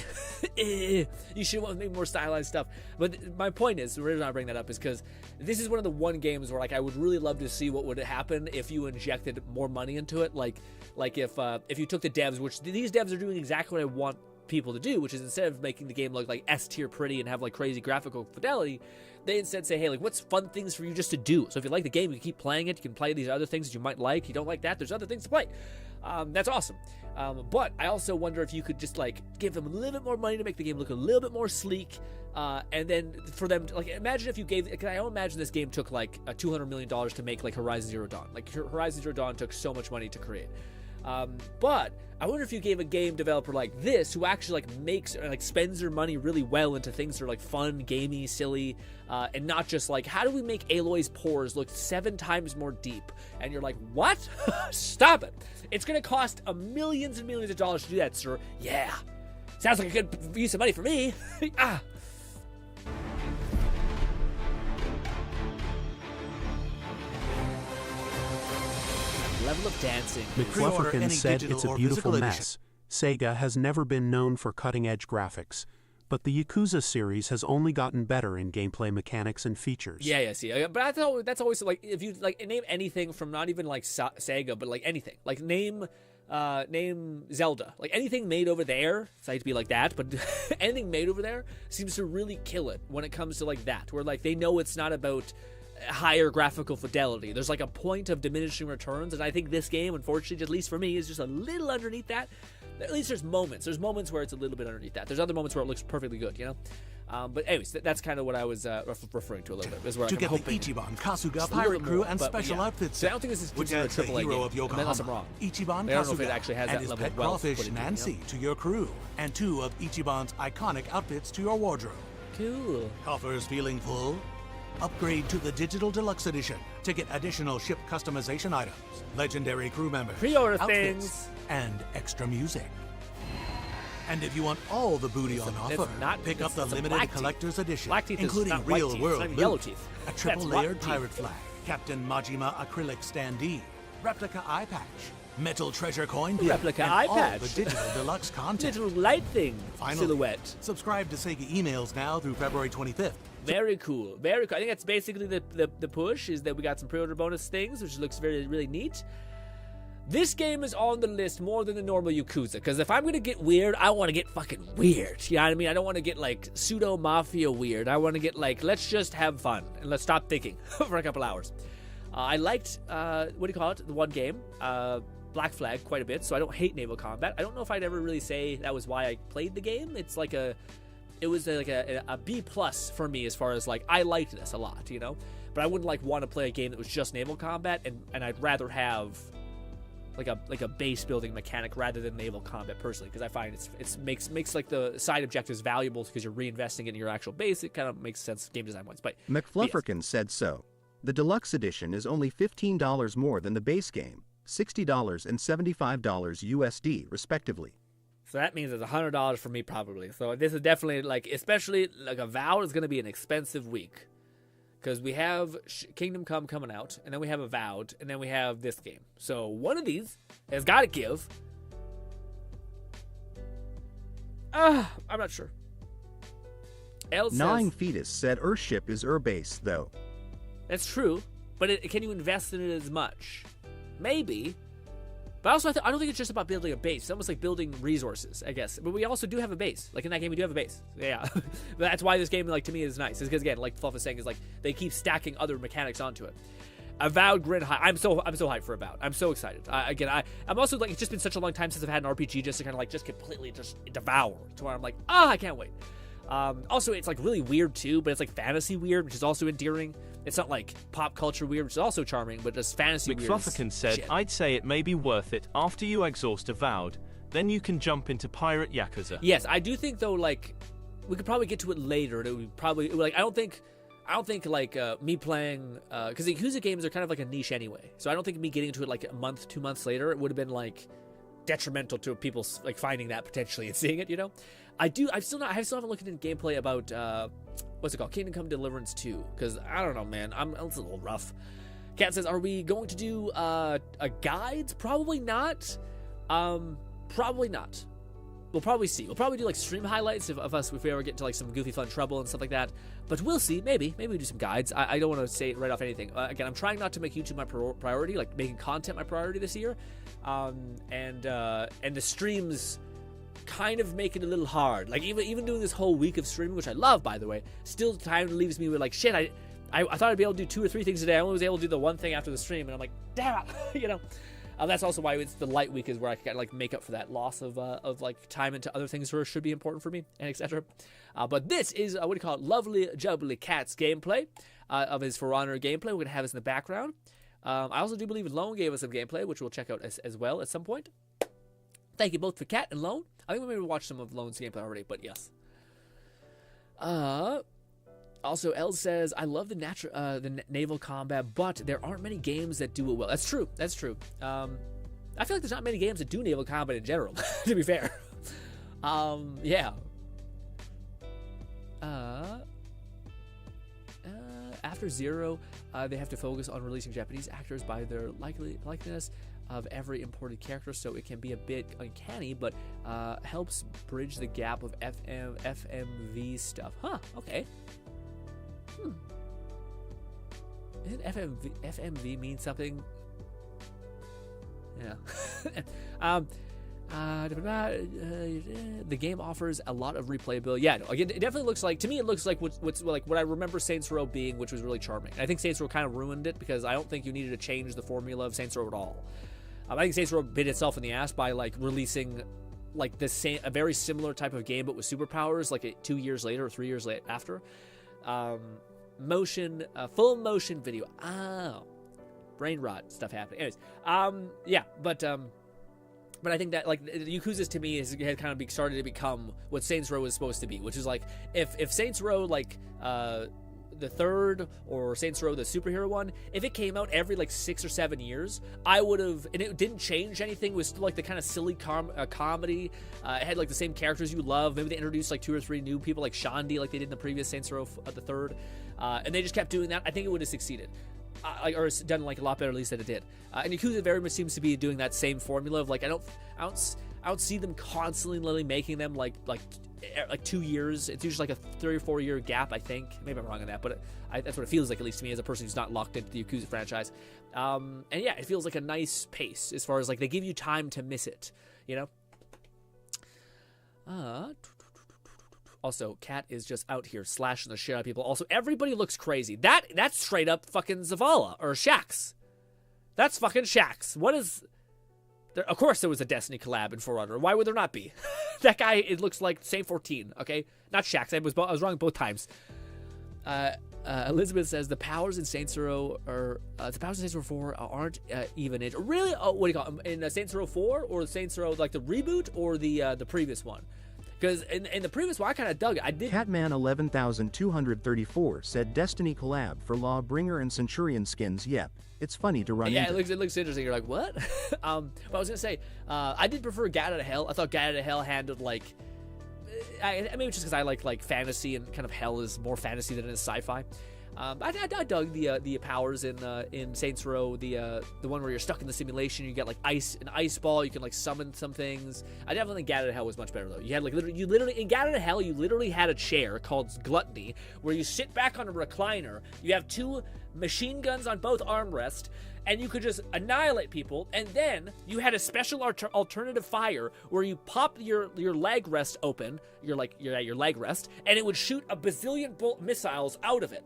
should want to make more stylized stuff. But my point is, the reason I bring that up is because this is one of the one games where like I would really love to see what would happen if you injected more money into it. Like if you took the devs, which these devs are doing exactly what I want people to do, which is instead of making the game look like S tier pretty and have like crazy graphical fidelity, they instead say, hey, like, what's fun things for you just to do? So if you like the game, you can keep playing it. You can play these other things that you might like. You don't like that, there's other things to play. That's awesome. But I also wonder if you could just, like, give them a little bit more money to make the game look a little bit more sleek. And then for them to, like, imagine if you gave, because I imagine this game took, like, $200 million to make, like, Horizon Zero Dawn. Like, Horizon Zero Dawn took so much money to create. But I wonder if you gave a game developer like this, who actually like makes or like spends their money really well into things that are like fun, gamey, silly, and not just like, how do we make Aloy's pores look 7 times more deep? And you're like, what? Stop it! It's gonna cost millions and millions of dollars to do that, sir. Yeah, sounds like a good use of money for me. Ah. Level of dancing. McFlufferkin said it's a beautiful mess. Sega has never been known for cutting-edge graphics, but the Yakuza series has only gotten better in gameplay mechanics and features. Yeah, see, but that's always like, if you like name anything from not even like Sega, but like anything, like name name Zelda. Like anything made over there, so I hate to be like that, but anything made over there seems to really kill it when it comes to like that, where like they know it's not about higher graphical fidelity. There's like a point of diminishing returns, and I think this game, unfortunately, at least for me, is just a little underneath that. At least there's moments. There's moments where it's a little bit underneath that. There's other moments where it looks perfectly good, you know? But anyways, that's kind of what I was referring to a little bit. Is where to I'm get the hoping Ichiban Kasuga Pirate Crew and special outfits. So I don't think this is which considered adds a the AAA hero game, of Yokohama, unless I'm wrong. Ichiban I don't know if Kasuga, it actually has and that his level pet of wealth crawfish put into it, Nancy you know? to your crew, and 2 of Ichiban's iconic outfits to your wardrobe. Cool. Coffers feeling full? Upgrade to the Digital Deluxe Edition to get additional ship customization items, legendary crew members, pre-order outfits, things, and extra music. And if you want all the booty on offer, pick up the limited collector's edition, including real-world loot, a triple-layered pirate flag, Captain Majima acrylic standee, replica eye patch, metal treasure coin pin, replica and eye all patch. the digital deluxe content. Little light thing Finally, silhouette. Subscribe to Sega emails now through February 25th. Very cool. Very cool. I think that's basically the push, is that we got some pre-order bonus things, which looks really neat. This game is on the list more than the normal Yakuza, because if I'm going to get weird, I want to get fucking weird. You know what I mean? I don't want to get, like, pseudo-mafia weird. I want to get, like, let's just have fun, and let's stop thinking for a couple hours. I liked, what do you call it, the one game, Black Flag, quite a bit, so I don't hate naval combat. I don't know if I'd ever really say that was why I played the game. It's like it was like a B+ for me, as far as, like, I liked this a lot, you know? But I wouldn't, like, want to play a game that was just naval combat, and I'd rather have like a base building mechanic rather than naval combat personally, because I find it makes like the side objectives valuable because you're reinvesting in your actual base. It kind of makes sense game design wise. But McFlufferkin said so. The deluxe edition is only $15 more than the base game, $60 and $75 USD respectively. So that means it's $100 for me probably. So this is definitely, like, especially like Avowed is going to be an expensive week. Because we have Kingdom Come coming out, and then we have Avowed, and then we have this game. So one of these has got to give. I'm not sure. Gnawing Fetus said Earthship is Earthbase, though. That's true, but can you invest in it as much? Maybe. But also, I don't think it's just about building a base. It's almost like building resources, I guess. But we also do have a base. Like, in that game, we do have a base. Yeah. But that's why this game, like, to me, is nice. Is because, again, like Fluff is saying, is like, they keep stacking other mechanics onto it. Avowed, Grin, I'm so hyped for Avowed. I'm so excited. I'm also, like, it's just been such a long time since I've had an RPG just to kind of, like, just completely just devour. To where I'm like, I can't wait. Also, it's, like, really weird, too. But it's, like, fantasy weird, which is also endearing. It's not like pop culture weird, which is also charming, but just fantasy weird. McFlufferkin said, shit. I'd say it may be worth it after you exhaust Avowed. Then you can jump into Pirate Yakuza. Yes, I do think, though, like, we could probably get to it later. It would probably, like, I don't think like me playing, because the Yakuza games are kind of like a niche anyway. So I don't think me getting to it like a month, 2 months later, it would have been like detrimental to people like finding that potentially and seeing it, you know? I still haven't looked into gameplay about, what's it called? Kingdom Come Deliverance 2. Because I don't know, man. It's a little rough. Kat says, are we going to do a guide? Probably not. Probably not. We'll probably see. We'll probably do like stream highlights if we ever get into like some goofy fun trouble and stuff like that. But we'll see. Maybe we do some guides. I don't want to say right off anything. Again, I'm trying not to make YouTube my priority, like making content my priority this year. And the streams kind of make it a little hard. Like even doing this whole week of streaming, which I love, by the way, still time leaves me with like, shit, I thought I'd be able to do 2 or 3 things a day. I only was able to do the one thing after the stream, and I'm like, damn it, you know. That's also why it's the light week, is where I can like make up for that loss of like time into other things that should be important for me, and etc. But this is what do you call it? Lovely Jubbly Cat's gameplay of his For Honor gameplay. We're gonna have this in the background. I also do believe Lone gave us some gameplay, which we'll check out as well at some point. Thank you both for Cat and Lone. I think we maybe watched some of Lone's gameplay already, but yes. Also, El says, I love the naval combat, but there aren't many games that do it well. That's true. That's true. I feel like there's not many games that do naval combat in general, to be fair. Yeah. After Zero, they have to focus on releasing Japanese actors by their likeness of every imported character, so it can be a bit uncanny, but helps bridge the gap of FMV stuff. Huh, okay. Isn't FMV mean something? Yeah. The game offers a lot of replayability. Yeah, like it definitely looks like, to me, it looks like what's like what I remember Saints Row being, which was really charming. And I think Saints Row kind of ruined it because I don't think you needed to change the formula of Saints Row at all. I think Saints Row bit itself in the ass by like releasing like a very similar type of game but with superpowers like 2 years later or 3 years after. Full motion video. Oh, brain rot stuff happening. Anyways, yeah, but I think that like Yakuza's to me had kind of started to become what Saints Row was supposed to be, which is like if Saints Row like the third or Saints Row the superhero one, if it came out every like 6 or 7 years, I would have, and it didn't change anything. It was still like the kind of silly comedy. It had like the same characters you love. Maybe they introduced like 2 or 3 new people like Shandy, like they did in the previous Saints Row the third, and they just kept doing that. I think it would have succeeded. Or it's done like a lot better at least than it did. And Yakuza very much seems to be doing that same formula of like I don't see them constantly making them like 2 years. It's usually like a 3 or 4 year gap, I think. Maybe I'm wrong on that, but that's what it feels like, at least to me as a person who's not locked into the Yakuza franchise. And yeah, it feels like a nice pace as far as like they give you time to miss it, you know. Also, Cat is just out here slashing the shit out of people. Also, everybody looks crazy. That's straight up fucking Zavala or Shax. That's fucking Shax. What is? Of course, there was a Destiny collab in For Honor. Why would there not be? That guy, it looks like Saint 14. Okay, not Shax. I was wrong both times. Elizabeth says the powers in Saints Row are the powers in Saints Row 4 aren't even age. Really? Oh, what do you call them? In Saints Row 4 or Saints Row like the reboot or the previous one? Because in the previous one, I kind of dug it. I did. Catman 11234 said Destiny collab for Lawbringer and Centurion skins. Yep, it's funny to run. Yeah, into. it looks interesting. You're like, what? But I was gonna say, I did prefer Gat Out of Hell. I thought Gat Out of Hell handled like, maybe just because I like fantasy and kind of hell is more fantasy than it is sci-fi. I dug the powers in Saints Row, the one where you're stuck in the simulation. You get like an ice ball. You can like summon some things. I definitely think Gat Out of Hell was much better though. You had like literally in Gat Out of Hell, you literally had a chair called Gluttony where you sit back on a recliner. You have 2 machine guns on both armrests, and you could just annihilate people. And then you had a special alternative fire where you pop your leg rest open, your leg rest, and it would shoot a bazillion missiles out of it.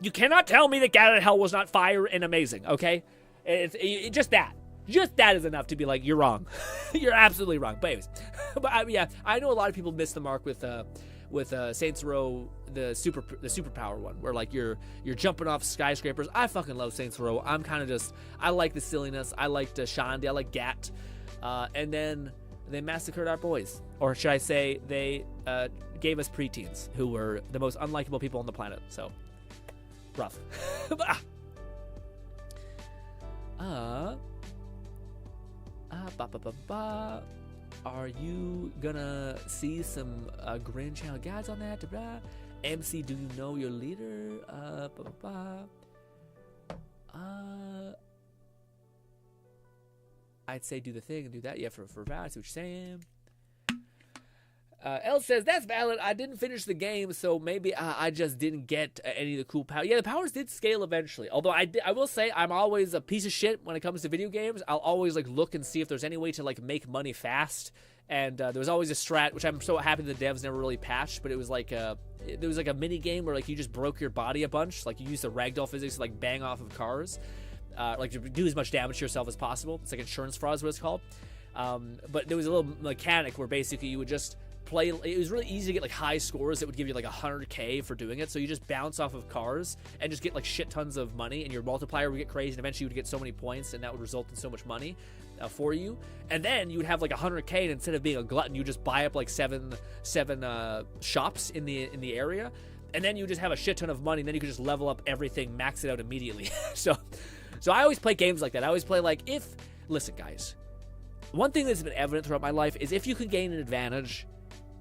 You cannot tell me that Gat Out of Hell was not fire and amazing, okay? It's just that. Just that is enough to be like, you're wrong. You're absolutely wrong. But anyways, yeah, I know a lot of people miss the mark with Saints Row, the superpower one, where like you're jumping off skyscrapers. I fucking love Saints Row. I'm kind of just, I like the silliness. I liked Shandy. I like Gat. And then they massacred our boys. Or should I say, they gave us preteens who were the most unlikable people on the planet. So, rough. Are you gonna see some GRINN channel guides on that? MC, do you know your leader? I'd say do the thing and do that. Yeah, for Val, I see what you're saying. L says, that's valid. I didn't finish the game, so maybe I just didn't get any of the cool powers. Yeah, the powers did scale eventually. Although I will say I'm always a piece of shit when it comes to video games. I'll always like look and see if there's any way to like make money fast. And there was always a strat, which I'm so happy the devs never really patched, but it was like there was like a mini game where like you just broke your body a bunch. Like you use the ragdoll physics to like bang off of cars. Like to do as much damage to yourself as possible. It's like insurance fraud is what it's called. But there was a little mechanic where basically you would just play. It was really easy to get like high scores that would give you like 100k for doing it. So you just bounce off of cars and just get like shit tons of money, and your multiplier would get crazy, and eventually you would get so many points, and that would result in so much money for you. And then you would have like 100k, and instead of being a glutton, you just buy up like seven shops in the area, and then you just have a shit ton of money, and then you could just level up everything, max it out immediately. So I always play games like that. I always play like, listen guys, one thing that's been evident throughout my life is if you can gain an advantage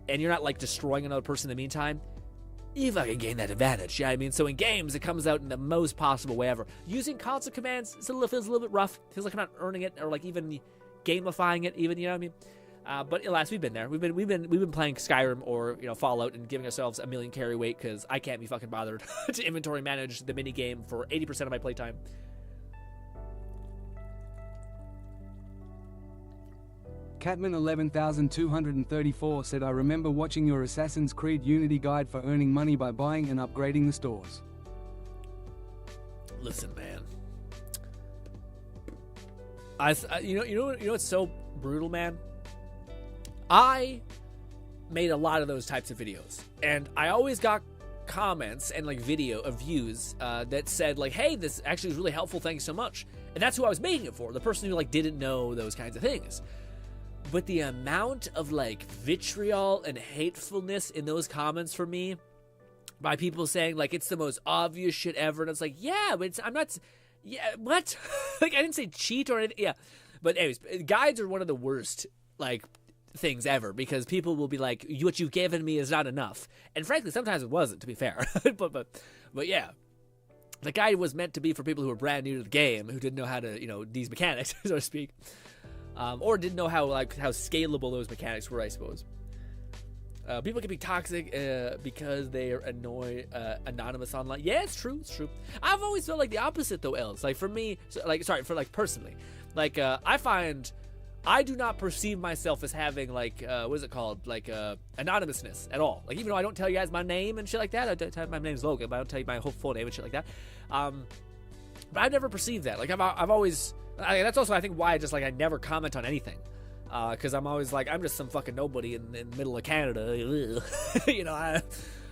and you're not like destroying another person in the meantime, you fucking gain that advantage. Yeah, I mean, so in games, it comes out in the most possible way ever. Using console commands feels a little bit rough. It feels like I'm not earning it or like even gamifying it, even, you know what I mean? But alas, we've been there. We've been playing Skyrim or Fallout and giving ourselves a million carry weight because I can't be fucking bothered to inventory manage the mini game for 80% of my playtime. Catman 11234 said, I remember watching your Assassin's Creed Unity guide for earning money by buying and upgrading the stores. Listen, man. You know what's so brutal, man? I made a lot of those types of videos, and I always got comments and like views that said like, hey, this actually is really helpful, thanks so much. And that's who I was making it for, the person who like didn't know those kinds of things. But the amount of like vitriol and hatefulness in those comments for me by people saying like it's the most obvious shit ever, and it's like, yeah, but I'm not, yeah, what? Like, I didn't say cheat or anything. Yeah, but anyways, guides are one of the worst like things ever, because people will be like, what you've given me is not enough, and frankly sometimes it wasn't, to be fair. but yeah, the guide was meant to be for people who were brand new to the game, who didn't know how to, these mechanics, so to speak, or didn't know how scalable those mechanics were, I suppose. People can be toxic because they are anonymous online. Yeah, it's true. I've always felt like the opposite, though, Els. Like, for me, personally. Like, I find I do not perceive myself as having, like, what is it called? Like, anonymousness at all. Like, even though I don't tell you guys my name and shit like that. I don't tell you my name's Logan, but I don't tell you my whole full name and shit like that. But I've never perceived that. Like, I've always... that's also, I think, why I never comment on anything. Because I'm always like, I'm just some fucking nobody in the middle of Canada.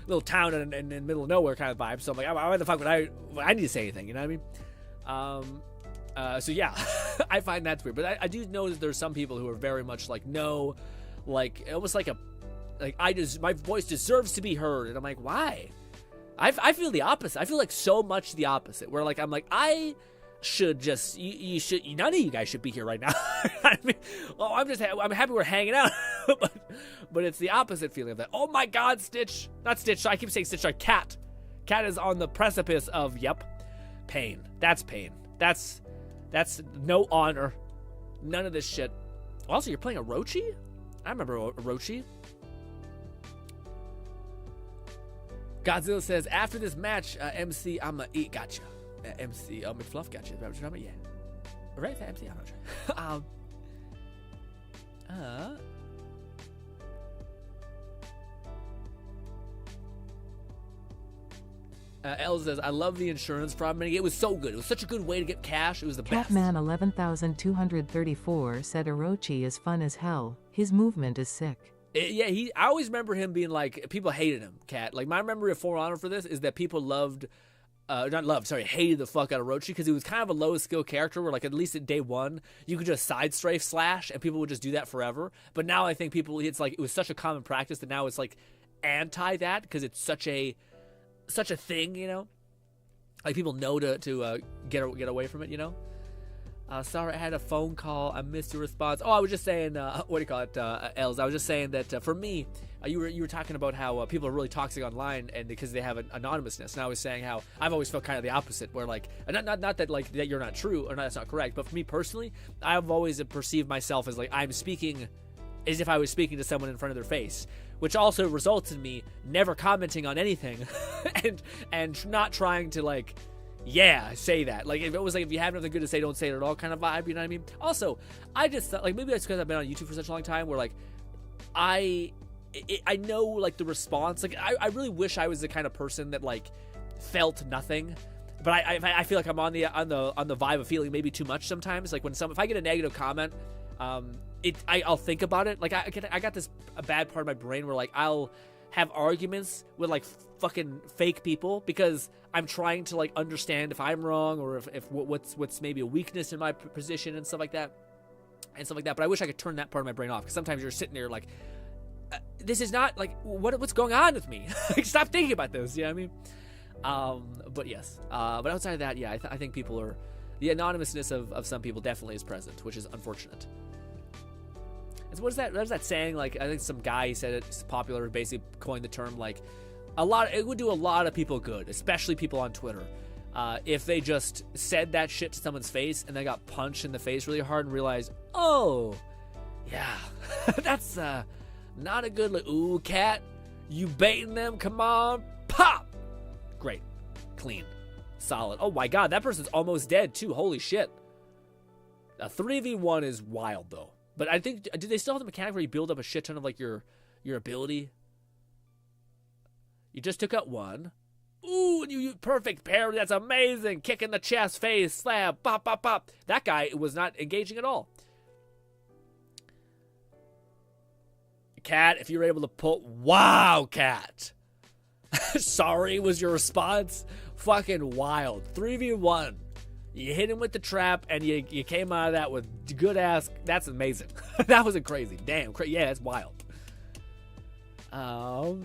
Little town in the middle of nowhere kind of vibe. So I'm like, why the fuck would I need to say anything? You know what I mean? So yeah, I find that's weird. But I do know that there's some people who are very much like, no, like, almost like my voice deserves to be heard. And I'm like, why? I feel the opposite. I feel like so much the opposite. Where like, I'm like, should just none of you guys should be here right now. I mean, well, I'm happy we're hanging out, but it's the opposite feeling of that. Oh my God, Stitch, not Stitch. I keep saying Stitch. Like Cat is on the precipice of pain. That's pain. That's no honor. None of this shit. Also, you're playing Orochi? I remember Orochi. Godzilla says, after this match, MC, I'ma eat. Gotcha. MC McFluff, gotcha. Yeah. Right, MC, I'm not sure. Elle says, I love the insurance fraud mitigate. It was so good. It was such a good way to get cash. It was the best. Catman 11234 said Orochi is fun as hell. His movement is sick. Yeah, I always remember him being like, people hated him, Cat. Like, my memory of For Honor for this is that people hated the fuck out of Orochi, because he was kind of a low skill character where, like, at least at day one, you could just side strafe slash and people would just do that forever. But now I think it was such a common practice that now it's like anti that, because it's such a thing, like people know to get away from it, Sorry, I had a phone call. I missed your response. Oh, I was just saying, what do you call it, Els? I was just saying that for me, you were talking about how people are really toxic online, and because they have an anonymousness. And I was saying how I've always felt kind of the opposite, where like, not that like that you're not true or that's not correct, but for me personally, I've always perceived myself as like I'm speaking as if I was speaking to someone in front of their face, which also results in me never commenting on anything, and not trying to like. Yeah, say that. Like, if it was like, if you have nothing good to say, don't say it at all kind of vibe, you know what I mean? Also, I just thought, like, maybe that's because I've been on YouTube for such a long time, where, like, I know, like, the response. Like, I really wish I was the kind of person that, like, felt nothing. But I feel like I'm on the vibe of feeling maybe too much sometimes. Like, if I get a negative comment, I'll think about it. Like, I got a bad part of my brain where, like, I'll have arguments with like fucking fake people because I'm trying to like understand if I'm wrong or if what's maybe a weakness in my position and stuff like that. But I wish I could turn that part of my brain off, because sometimes you're sitting there like, this is not like what's going on with me. Like, stop thinking about this. You know what I mean? But yes. But outside of that, yeah, I think people are, the anonymousness of some people definitely is present, which is unfortunate. What is that saying? Like, I think some guy said it's popular, basically coined the term, like, it would do a lot of people good, especially people on Twitter, if they just said that shit to someone's face and they got punched in the face really hard and realized, oh, yeah, that's not a good look. Ooh, Cat, you baiting them? Come on, pop! Great, clean, solid. Oh my God, that person's almost dead too. Holy shit. A 3v1 is wild though. But I think, do they still have the mechanic where you build up a shit ton of like your ability? You just took out one. Ooh, you perfect parry. That's amazing. Kick in the chest, face, slap, pop, pop, pop. That guy was not engaging at all. Cat, if you were able to pull... Wow, Cat. Sorry was your response. Fucking wild. 3v1. You hit him with the trap, and you came out of that with good ass... That's amazing. That was a crazy. Damn. Yeah, that's wild. L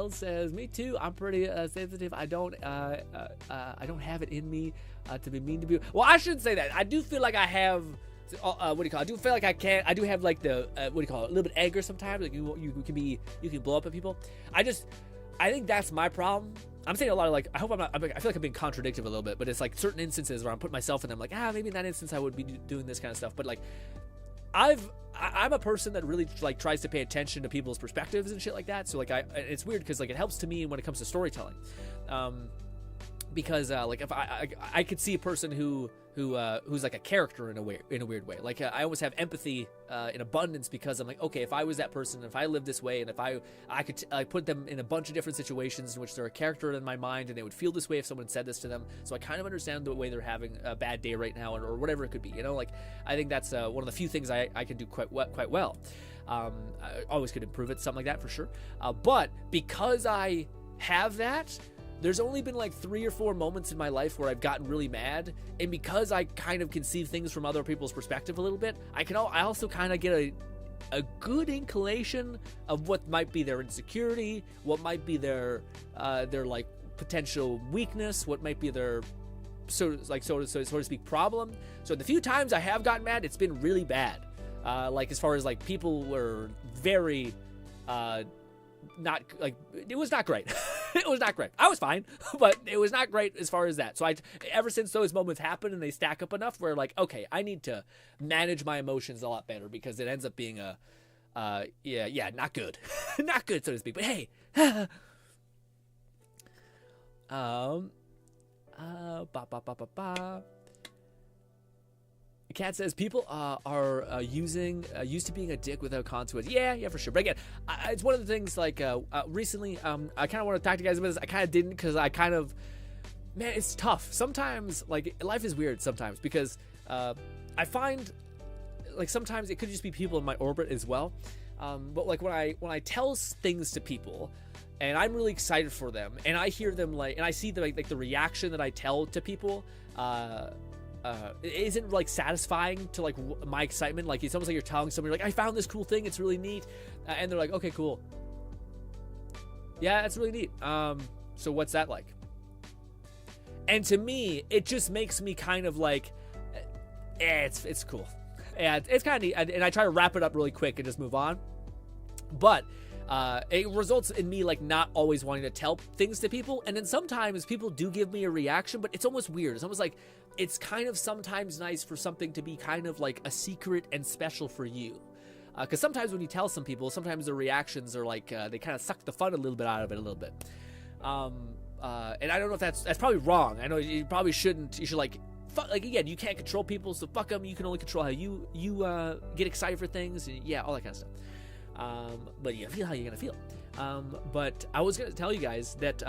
says, me too. I'm pretty sensitive. I don't have it in me to be mean to people. Well, I shouldn't say that. I do feel like I have... what do you call it? I do feel like I can. I do have like the what do you call it? A little bit of anger sometimes. Like you can blow up at people. I think that's my problem. I'm saying a lot of like, I hope I'm not. I feel like I'm being contradictive a little bit, but it's like certain instances where I'm putting myself in them. Like, maybe in that instance I would be doing this kind of stuff. But like, I'm a person that really like tries to pay attention to people's perspectives and shit like that. So like it's weird because like it helps to me when it comes to storytelling, because like if I could see a person who's like a character in a weird way. Like I always have empathy in abundance because I'm like, okay, if I was that person, if I lived this way, and if I could put them in a bunch of different situations in which they're a character in my mind, and they would feel this way if someone said this to them. So I kind of understand the way they're having a bad day right now, or whatever it could be. You know, like I think that's one of the few things I can do quite well. I always could improve it, something like that for sure. But because I have that, there's only been like 3 or 4 moments in my life where I've gotten really mad, and because I kind of can see things from other people's perspective a little bit, I also kind of get a good inclination of what might be their insecurity, what might be their like potential weakness, what might be their so to speak problem. So the few times I have gotten mad, it's been really bad. Like as far as like people were very not like, it was not great. It was not great. I was fine, but it was not great as far as that. So ever since those moments happen and they stack up enough where like, okay, I need to manage my emotions a lot better, because it ends up being not good. Not good, so to speak. But hey, Cat says people are used to being a dick without consequences. Yeah, for sure. But again, it's one of the things like recently, I kind of want to talk to you guys about this. I kind of didn't because man, it's tough. Sometimes, like, life is weird sometimes because I find like sometimes it could just be people in my orbit as well. But like when I tell things to people and I'm really excited for them and I hear them and I see the reaction that I tell to people, it isn't like satisfying to like my excitement. Like it's almost like you're telling somebody like, I found this cool thing, it's really neat, and they're like, okay, cool, yeah, that's really neat. So what's that like? And to me, it just makes me kind of like, it's cool. Yeah, it's kind of neat, and I try to wrap it up really quick and just move on. But it results in me like not always wanting to tell things to people, and then sometimes people do give me a reaction, but it's almost weird. It's almost like it's kind of sometimes nice for something to be kind of like a secret and special for you. Because sometimes when you tell some people, sometimes the reactions are like, they kind of suck the fun a little bit out of it a little bit. And I don't know if that's probably wrong. I know you probably shouldn't. You should like again, you can't control people, so fuck them. You can only control how you get excited for things, and yeah, all that kind of stuff. But you feel how you're gonna feel. But I was gonna tell you guys that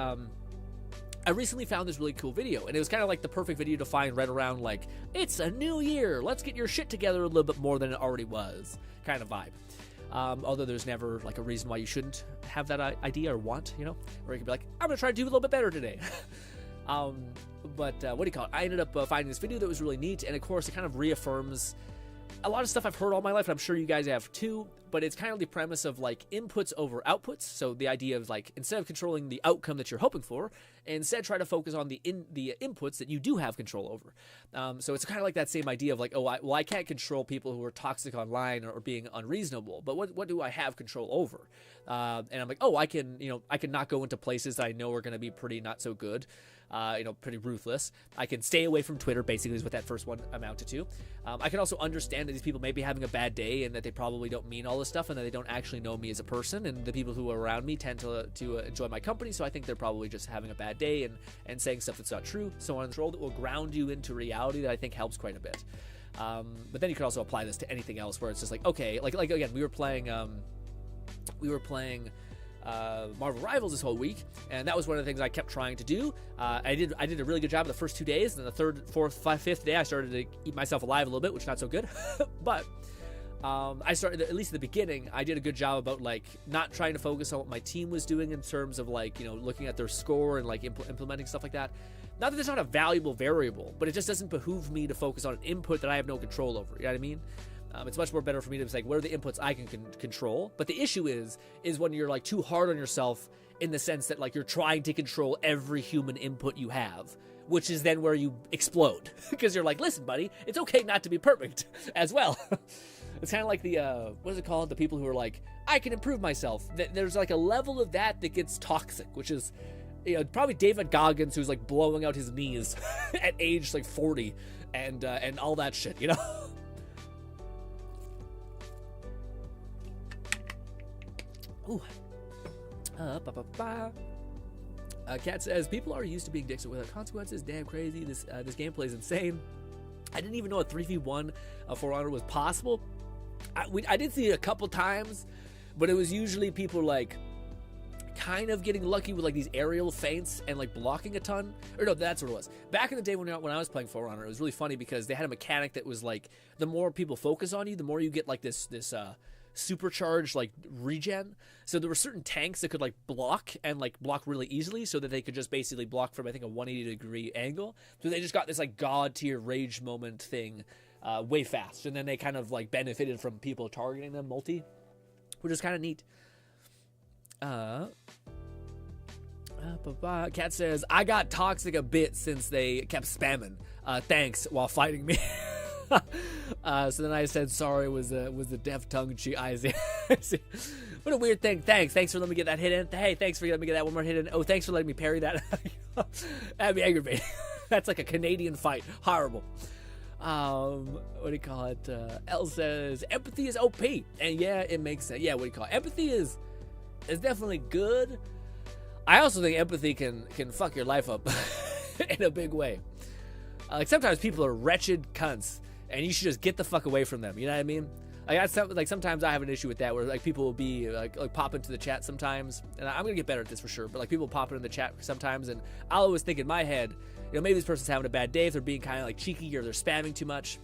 I recently found this really cool video, and it was kind of like the perfect video to find right around like, it's a new year, let's get your shit together a little bit more than it already was kind of vibe. Although there's never like a reason why you shouldn't have that idea or want, you know, or you could be like, I'm gonna try to do a little bit better today. But what do you call it? I ended up finding this video that was really neat, and of course it kind of reaffirms a lot of stuff I've heard all my life, and I'm sure you guys have too, but it's kind of the premise of like inputs over outputs. So the idea of like, instead of controlling the outcome that you're hoping for, instead try to focus on the inputs that you do have control over. So it's kind of like that same idea of like, I can't control people who are toxic online or being unreasonable, but what do I have control over? And I'm like, I can not go into places that I know are going to be pretty not so good. Pretty ruthless. I can stay away from Twitter, basically, is what that first one amounted to. I can also understand that these people may be having a bad day and that they probably don't mean all all this stuff, and then they don't actually know me as a person, and the people who are around me tend to enjoy my company, so I think they're probably just having a bad day and saying stuff that's not true. So on this role that will ground you into reality, that I think helps quite a bit. But then you could also apply this to anything else, where it's just like, okay, like again, we were playing Marvel Rivals this whole week, and that was one of the things I kept trying to do. I did a really good job the first 2 days, and then the third, fourth, fifth day I started to eat myself alive a little bit, which is not so good. But I started, at least at the beginning, I did a good job about like not trying to focus on what my team was doing in terms of like, you know, looking at their score and like implementing stuff like that. Not that it's not a valuable variable, but it just doesn't behoove me to focus on an input that I have no control over. You know what I mean? It's much more better for me to say, what are the inputs I can control? But the issue is when you're like too hard on yourself in the sense that like you're trying to control every human input you have, which is then where you explode. Because you're like, listen, buddy, it's okay not to be perfect as well. It's kind of like the, what is it called? The people who are like, I can improve myself. There's like a level of that gets toxic, which is, you know, probably David Goggins, who's like blowing out his knees at age like 40 and all that shit, you know? Ooh. Kat says, people are used to being dicks without consequences. Damn crazy. This gameplay is insane. I didn't even know a 3v1 For Honor was possible. I did see it a couple times, but it was usually people like kind of getting lucky with like these aerial feints and like blocking a ton. Or no, that's what it was. Back in the day when I was playing For Honor, it was really funny because they had a mechanic that was like, the more people focus on you, the more you get like this supercharged like regen. So there were certain tanks that could like block really easily, so that they could just basically block from I think a 180-degree angle. So they just got this like god tier rage moment thing way fast, and then they kind of like benefited from people targeting them multi, which is kind of neat. Kat says, I got toxic a bit since they kept spamming thanks while fighting me. So then I said sorry was the deaf tongue cheek. What a weird thing. Thanks for letting me get that hit in. Hey, thanks for letting me get that one more hit in. Oh, thanks for letting me parry that. That'd be aggravating. That's like a Canadian fight. Horrible. What do you call it? Elle says empathy is OP, and yeah, it makes sense. Yeah, what do you call it? Empathy is definitely good. I also think empathy can fuck your life up in a big way. Like sometimes people are wretched cunts, and you should just get the fuck away from them. You know what I mean? Like sometimes I have an issue with that, where like people will be like pop into the chat sometimes, and I'm gonna get better at this for sure. But like people pop into the chat sometimes, and I'll always think in my head, you know, maybe this person's having a bad day if they're being kind of like cheeky or they're spamming too much.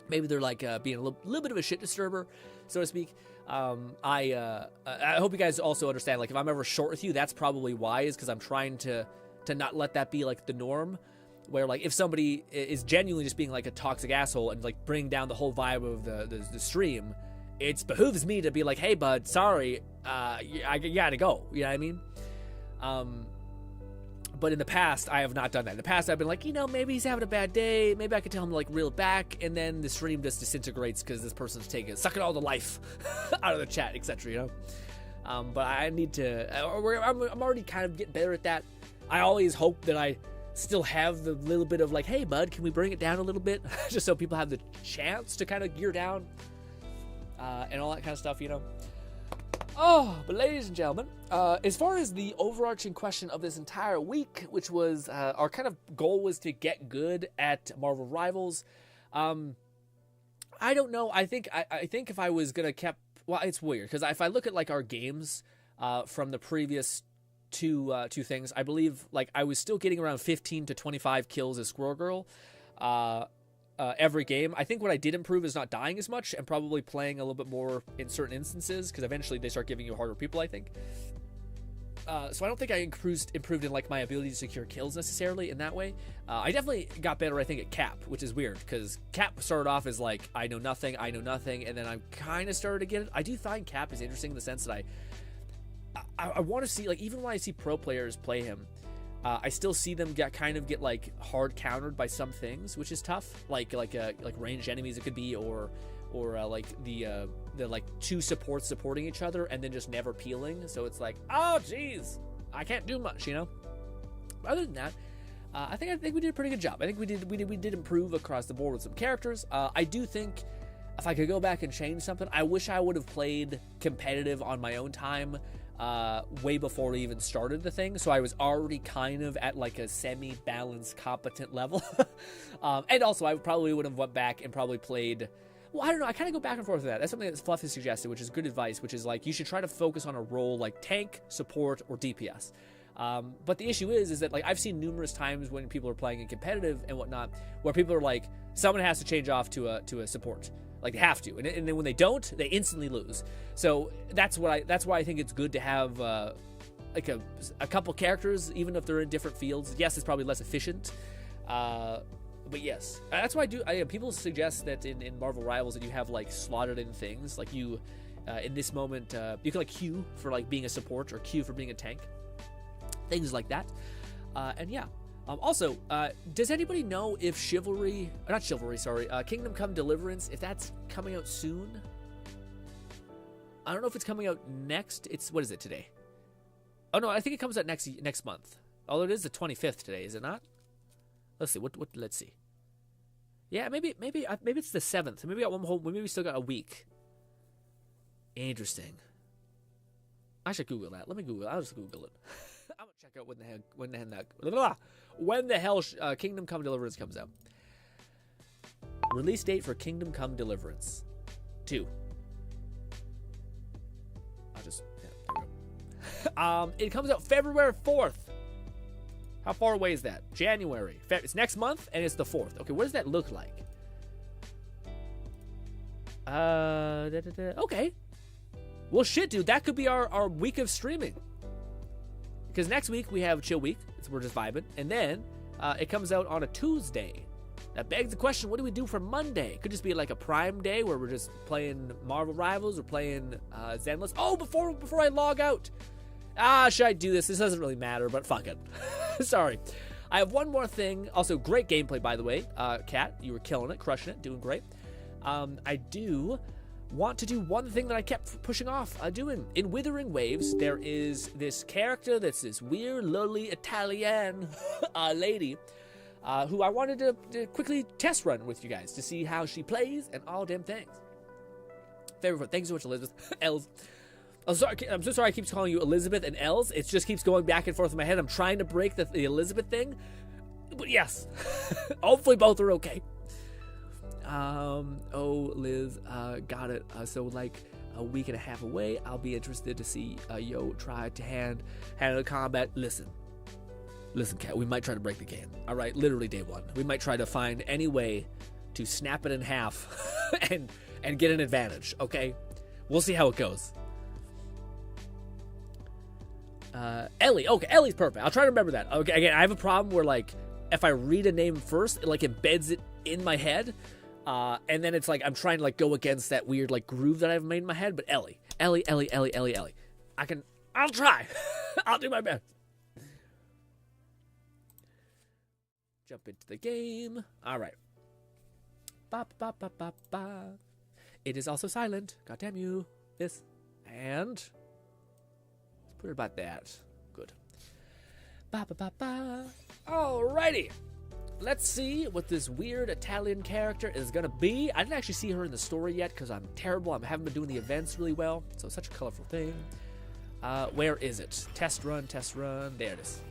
Maybe they're like being a little bit of a shit disturber, so to speak. I hope you guys also understand. Like if I'm ever short with you, that's probably why, is because I'm trying to not let that be like the norm. Where like if somebody is genuinely just being like a toxic asshole and like bring down the whole vibe of the stream, it behooves me to be like, hey bud, sorry, I gotta go. You know what I mean? But in the past, I have not done that. In the past, I've been like, you know, maybe he's having a bad day. Maybe I could tell him to like reel it back, and then the stream just disintegrates because this person's sucking all the life out of the chat, etc. You know. But I need to. I'm already kind of getting better at that. I always hope that I still have the little bit of like, hey bud, can we bring it down a little bit, just so people have the chance to kind of gear down, and all that kind of stuff, you know. Oh, but ladies and gentlemen, as far as the overarching question of this entire week, which was our kind of goal was to get good at Marvel Rivals, I don't know. I think if I was gonna well, it's weird because if I look at like our games from the previous two things, I believe like I was still getting around 15 to 25 kills as Squirrel Girl every game. I think what I did improve is not dying as much and probably playing a little bit more in certain instances, because eventually they start giving you harder people, I think. So I don't think I improved in like my ability to secure kills necessarily in that way. I definitely got better, I think, at Cap, which is weird because Cap started off as like I know nothing, and then I kind of started to get it. I do find Cap is interesting in the sense that I want to see, like, even when I see pro players play him, I still see them get like hard countered by some things, which is tough. Like ranged enemies it could be, or like the like two supports supporting each other and then just never peeling. So it's like, oh geez, I can't do much, you know. But other than that, I think we did a pretty good job. I think we did improve across the board with some characters. I do think if I could go back and change something, I wish I would have played competitive on my own time way before we even started the thing, so I was already kind of at like a semi-balanced, competent level. And also, I probably would have went back and probably played... Well, I don't know. I kind of go back and forth with that. That's something that Fluffy suggested, which is good advice, which is like you should try to focus on a role like tank, support, or DPS. But the issue is that like I've seen numerous times when people are playing in competitive and whatnot, where people are like, someone has to change off to a support, like they have to, and then when they don't, they instantly lose. So that's why I think it's good to have like a couple characters, even if they're in different fields. Yes, it's probably less efficient. But yes, that's why people suggest that in Marvel Rivals that you have like slotted in things, like you, in this moment, you can like Q for like being a support or Q for being a tank, things like that. And yeah, also, does anybody know if Kingdom Come Deliverance, if that's coming out soon? I don't know if it's coming out next. What is it today? Oh no, I think it comes out next month. Although it is the 25th today, is it not? Let's see. Let's see. Yeah, maybe it's the 7th. Maybe we still got a week. Interesting. I should Google that. Let me Google it. I'll just Google it. I'm gonna check out when the hell Kingdom Come Deliverance comes out. Release date for Kingdom Come Deliverance 2. There we go. It comes out February 4th. How far away is that? January. It's next month, and it's the 4th. Okay, what does that look like? Okay. Well, shit, dude. That could be our week of streaming. Because next week, we have Chill Week. We're just vibing. And then, it comes out on a Tuesday. That begs the question, what do we do for Monday? It could just be like a Prime Day where we're just playing Marvel Rivals or playing Zenless. Oh, before I log out. Should I do this? This doesn't really matter, but fuck it. Sorry. I have one more thing. Also, great gameplay, by the way. Kat, you were killing it, crushing it, doing great. I do want to do one thing that I kept pushing off doing. In Withering Waves, there is this character that's this weird, lovely Italian lady who I wanted to quickly test run with you guys to see how she plays and all damn things. Favorite. Thanks so much, Elizabeth. Els. I'm so sorry I keep calling you Elizabeth and Els. It just keeps going back and forth in my head. I'm trying to break the Elizabeth thing. But yes. Hopefully both are okay. Oh, Liz, got it. So like a week and a half away, I'll be interested to see Yo try to handle combat. Listen, Kat, we might try to break the game. All right, literally day one. We might try to find any way to snap it in half and get an advantage, okay? We'll see how it goes. Ellie. Okay, Ellie's perfect. I'll try to remember that. Okay, again, I have a problem where, like, if I read a name first, it, like, embeds it in my head. And then it's like I'm trying to, like, go against that weird, like, groove that I've made in my head. But Ellie. I'll try. I'll do my best. Jump into the game. All right. Ba, ba, ba, ba, ba. It is also silent. God damn you. This. And... put it about that. Good. Ba ba ba ba. Alrighty. Let's see what this weird Italian character is gonna be. I didn't actually see her in the story yet because I'm terrible. I haven't been doing the events really well. So it's such a colorful thing. Where is it? Test run. There it is.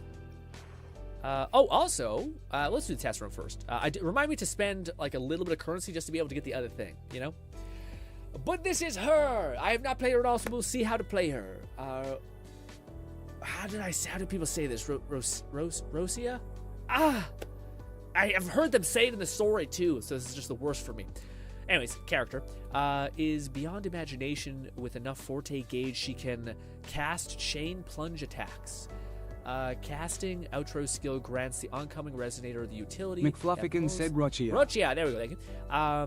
Also, let's do the test run first. Remind me to spend like a little bit of currency just to be able to get the other thing, you know? But this is her. I have not played her at all, so we'll see how to play her. How do people say this? Rosia? I have heard them say it in the story too, so this is just the worst for me. Anyways, character is beyond imagination. With enough forte gauge, she can cast chain plunge attacks. Casting outro skill grants the oncoming resonator the utility. McFluffican said Rochia. Rochia, there we go. Thank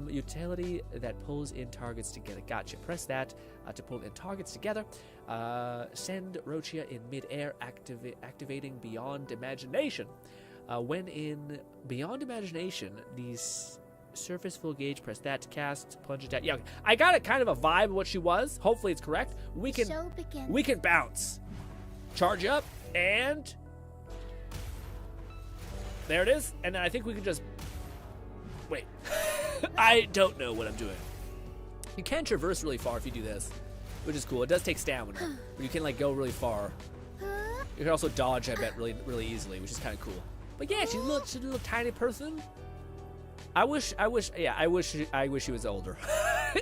you. Utility that pulls in targets together. Gotcha. Press that to pull in targets together. Send Rochia in midair, activating Beyond Imagination. When in Beyond Imagination, these surface full gauge. Press that to cast plunge attack. Yeah, okay. I got a kind of a vibe of what she was. Hopefully it's correct. We can bounce. Charge up. And there it is. And then I think we can just wait. I don't know what I'm doing. You can traverse really far if you do this, which is cool. It does take stamina, but you can like go really far. You can also dodge, I bet, really easily, which is kind of cool. But yeah, she's a little tiny person. I wish she was older.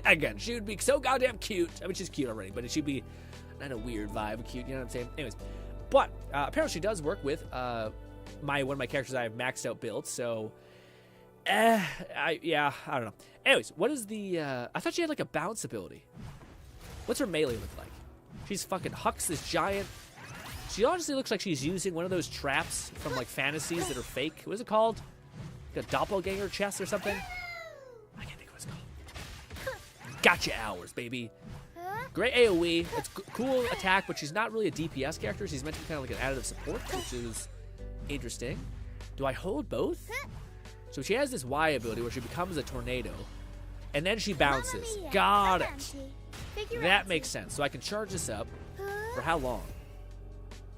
Again, she would be so goddamn cute. I mean, she's cute already, but she'd be not a weird vibe, cute. You know what I'm saying? Anyways, but apparently she does work with one of my characters I have maxed out built. So, I don't know. Anyways, what is the? I thought she had like a bounce ability. What's her melee look like? She's fucking Hux, this giant. She honestly looks like she's using one of those traps from like fantasies that are fake. What is it called? Like a doppelganger chest or something? I can't think of what it's called. Gotcha hours, baby. Great AoE. It's cool attack, but she's not really a DPS character. She's meant to be kind of like an additive support, which is interesting. Do I hold both? So she has this Y ability where she becomes a tornado, and then she bounces. Got it. That makes sense. So I can charge this up. For how long?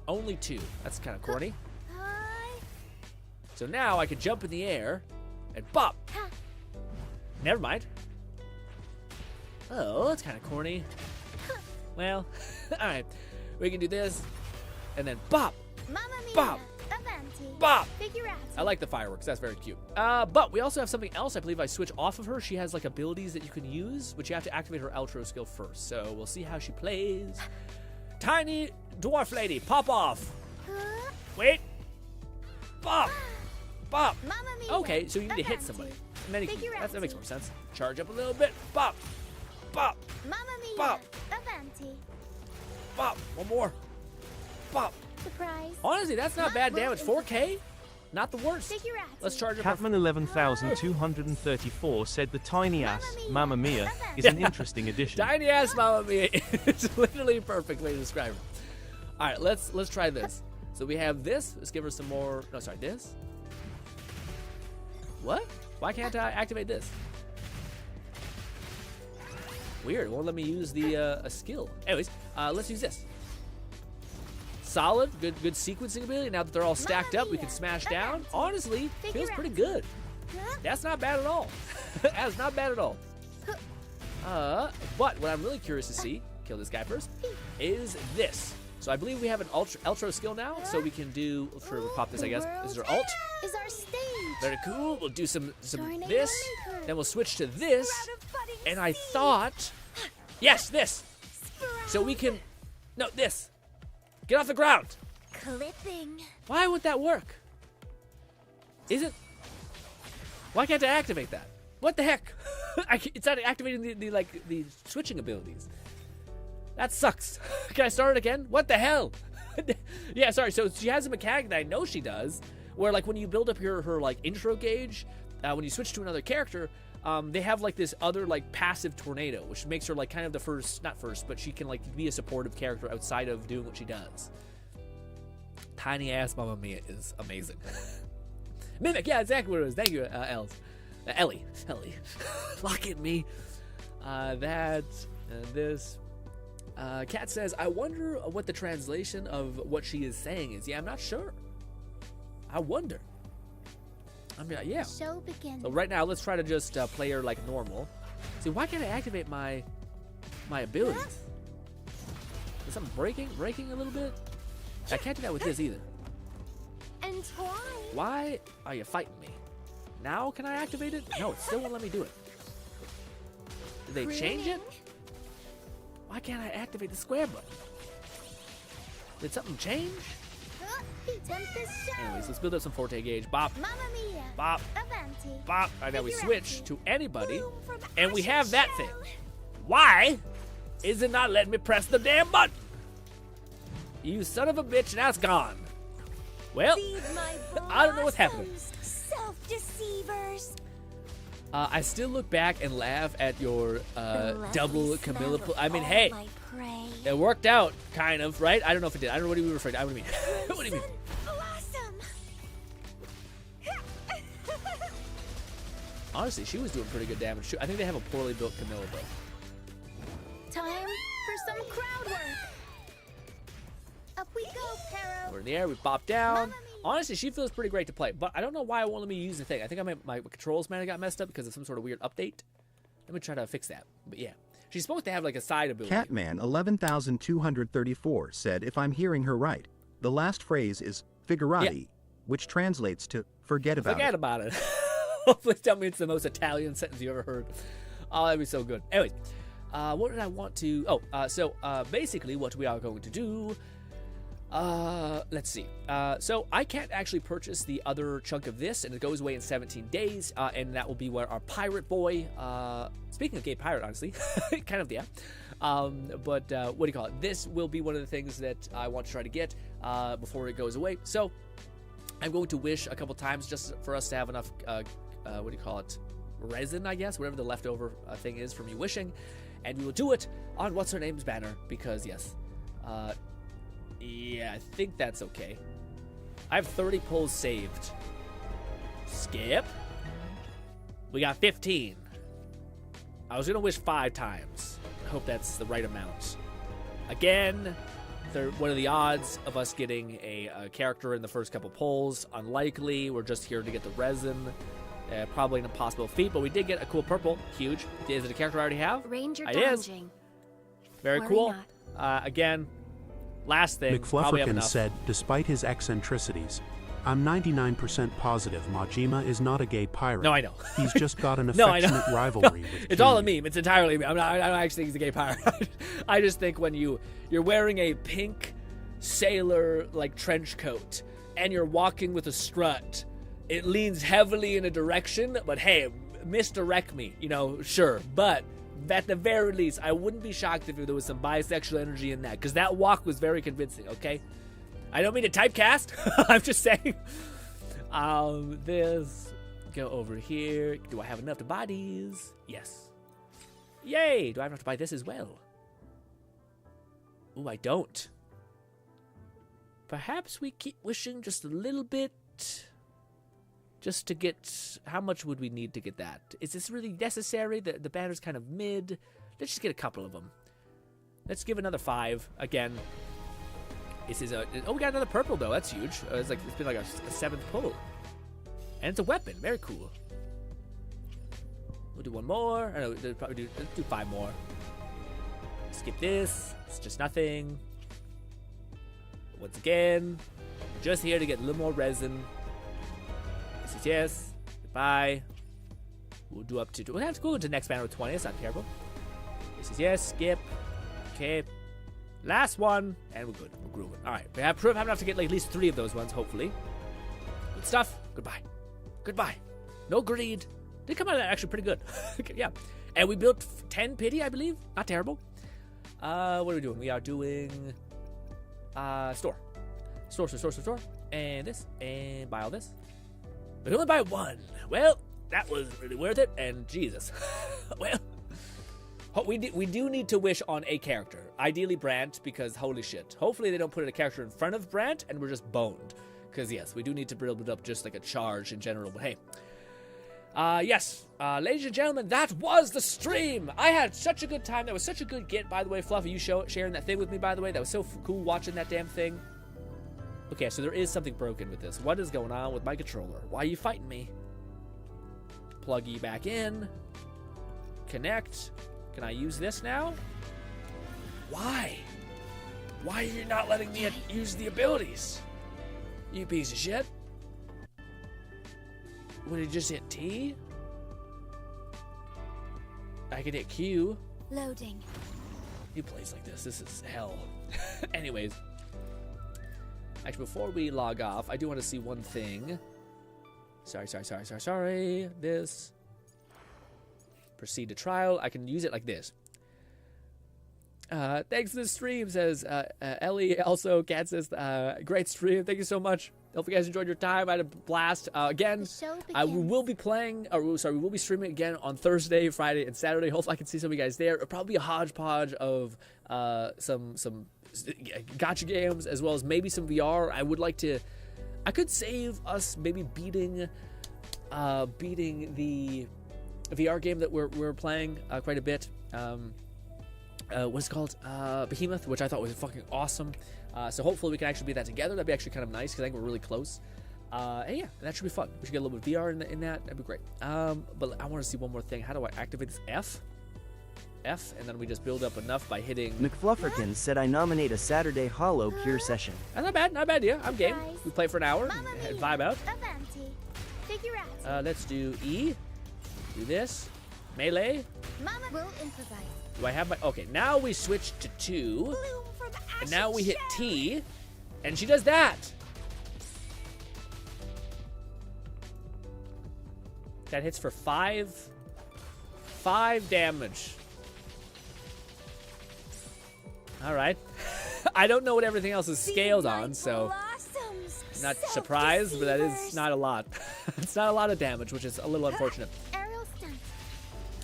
Only 2. That's kind of corny. So now I can jump in the air and bop. Never mind. Oh, that's kind of corny. Well, all right. We can do this and then bop. Bop. Bop. I like the fireworks. That's very cute. But we also have something else I believe I switch off of her. She has like abilities that you can use, but you have to activate her outro skill first. So we'll see how she plays. Tiny dwarf lady, pop off. Wait. Bop. Bop. Okay, so you need to hit somebody. That makes more sense. Charge up a little bit. Bop. Bop. Bop. Bop. One more. Bop. Surprise. Honestly, that's not bad damage. 4K? Not the worst. Let's charge up. Catman 11234 said the tiny ass Mamma Mia is an interesting addition. Tiny ass Mamma Mia is literally a perfect way to describe it. All right, let's try this. So we have this. Let's give her some more. No, sorry, this. What? Why can't I activate this? Weird. It won't let me use the a skill. Anyways, let's use this. Solid, good sequencing ability. Now that they're all stacked up, we can smash down. Honestly, feels pretty good. That's not bad at all. That's not bad at all. But what I'm really curious to see, kill this guy first, is this. So I believe we have an ultra skill now, so we can do. We'll pop this, I guess. This is our ult. Is our stage. Very cool. We'll do some this, then we'll switch to this, and I thought, yes, this. So we can, no, this. Get off the ground. Clipping. Why would that work? Why can't I activate that? What the heck? It's not activating the switching abilities. That sucks. Can I start it again? What the hell? Yeah, sorry. So she has a mechanic that I know she does, where like when you build up her like intro gauge, when you switch to another character, they have like this other like passive tornado, which makes her like kind of the not first, but she can like be a supportive character outside of doing what she does. Tiny ass Mamma Mia is amazing. Mimic, yeah, exactly what it is. Thank you, Ellie. Look at me. That and this. Kat says, I wonder what the translation of what she is saying is. Yeah, I'm not sure. I wonder. Yeah. Show begins. So right now, let's try to just play her like normal. See, why can't I activate my abilities? Is something breaking a little bit? I can't do that with this either. And why are you fighting me? Now can I activate it? No, it still won't let me do it. Did they change it? Why can't I activate the square button? Did something change? Anyways, let's build up some forte gauge. Bop. Mamma Mia. Bop. Avanti. Bop. All right, now we switch to anybody, and we have that thing. Why is it not letting me press the damn button? You son of a bitch, now it's gone. Well, I don't know what's happening. Self-deceivers. I still look back and laugh at your double Camilla. I mean, hey, it worked out, kind of, right? I don't know if it did. I don't know what you were referring to. I don't mean. What do you mean? Honestly, she was doing pretty good damage. I think they have a poorly built Camilla, though. Time for some crowd work. Up we go, Caro. We're in the air. We pop down. Honestly, she feels pretty great to play, but I don't know why it won't let me use the thing. I think my controls might have got messed up because of some sort of weird update. Let me try to fix that. But yeah. She's supposed to have like a side ability. Catman 11234 said, if I'm hearing her right, the last phrase is figurati, which translates to forget about Forget it. about it. Hopefully tell me it's the most Italian sentence you ever heard. Oh, that'd be so good. Anyways, what did I want to... so basically what we are going to do... let's see. So I can't actually purchase the other chunk of this, and it goes away in 17 days, and that will be where our pirate boy, speaking of gay pirate, honestly, kind of, yeah. But what do you call it? This will be one of the things that I want to try to get before it goes away. So I'm going to wish a couple times just for us to have enough, what do you call it? Resin, I guess, whatever the leftover thing is from you wishing, and we will do it on What's Her Name's banner, because yes, yeah, I think that's okay. I have 30 pulls saved. Skip. We got 15. I was gonna wish 5 times. I hope that's the right amount. Again, what are the odds of us getting a character in the first couple pulls? Unlikely. We're just here to get the resin. Probably an impossible feat, but we did get a cool purple. Huge. Is it a character I already have? Ranger it is. Very Worry cool. Again, last thing. McFlufferkin said, despite his eccentricities, I'm 99% positive Majima is not a gay pirate. No, I know. He's just got an No, I know. affectionate rivalry with It's all a meme. It's entirely a meme. I don't actually think he's a gay pirate. I just think when you're wearing a pink sailor like trench coat and you're walking with a strut, it leans heavily in a direction, but hey, misdirect me, sure. But at the very least, I wouldn't be shocked if there was some bisexual energy in that, because that walk was very convincing, okay? I don't mean to typecast. I'm just saying. This. Go over here. Do I have enough to buy these? Yes. Yay! Do I have enough to buy this as well? Ooh, I don't. Perhaps we keep wishing just a little bit. Just to get... How much would we need to get that? Is this really necessary? The banner's kind of mid. Let's just get a couple of them. Let's give another 5. Again. This is a... Oh, we got another purple, though. That's huge. It's been like a 7th pull. And it's a weapon. Very cool. We'll do one more. I know, let's do 5 more. Skip this. It's just nothing. Once again, just here to get a little more resin. This is yes. Goodbye. We'll do up to... We'll have to go into the next banner with 20. It's not terrible. This is yes. Skip. Okay. Last one. And we're good. We're grooving. Alright. We have enough to get like at least 3 of those ones, hopefully. Good stuff. Goodbye. Goodbye. No greed. Did come out of that actually pretty good. Yeah. And we built 10 pity, I believe. Not terrible. What are we doing? We are doing... Store. Store. And this. And buy all this. We can only buy 1. Well, that was really worth it. And Jesus. Well... We do need to wish on a character. Ideally Brant, because holy shit. Hopefully they don't put a character in front of Brant and we're just boned. Because yes, we do need to build up just like a charge in general. But hey. Yes. Ladies and gentlemen, that was the stream. I had such a good time. That was such a good get, by the way. Fluffy, you sharing that thing with me, by the way. That was so cool watching that damn thing. Okay, so there is something broken with this. What is going on with my controller? Why are you fighting me? Plug you back in. Connect. Can I use this now? Why? Why are you not letting me use the abilities? You piece of shit. Would it just hit T? I can hit Q. Loading. You plays like this. This is hell. Anyways. Actually, before we log off, I do want to see one thing. Sorry. This. Proceed to trial. I can use it like this. Thanks for the stream, says Ellie. Also, Kat says, great stream. Thank you so much. Hope you guys enjoyed your time. I had a blast. Again, we will be we will be streaming again on Thursday, Friday, and Saturday. Hopefully I can see some of you guys there. It'll probably be a hodgepodge of some gacha games, as well as maybe some VR. I could save us maybe beating the VR game that we're playing quite a bit. What's it called? Behemoth, which I thought was fucking awesome. So hopefully we can actually beat that together. That'd be actually kind of nice, because I think we're really close. And yeah, that should be fun. We should get a little bit of VR in that. That'd be great. But I want to see one more thing. How do I activate this F? F, and then we just build up enough by hitting... McFlufferkins said I nominate a Saturday Hollow Pure session. That's not bad idea. I'm game. We play for an hour, and vibe out. Let's do E. Do this. Melee. Mama will improvise. Do I have my... Okay, now we switch to 2. And now we hit T. And she does that. That hits for 5 damage. All right. I don't know what everything else is scaled on, so I'm not surprised, but that is not a lot. It's not a lot of damage, which is a little unfortunate.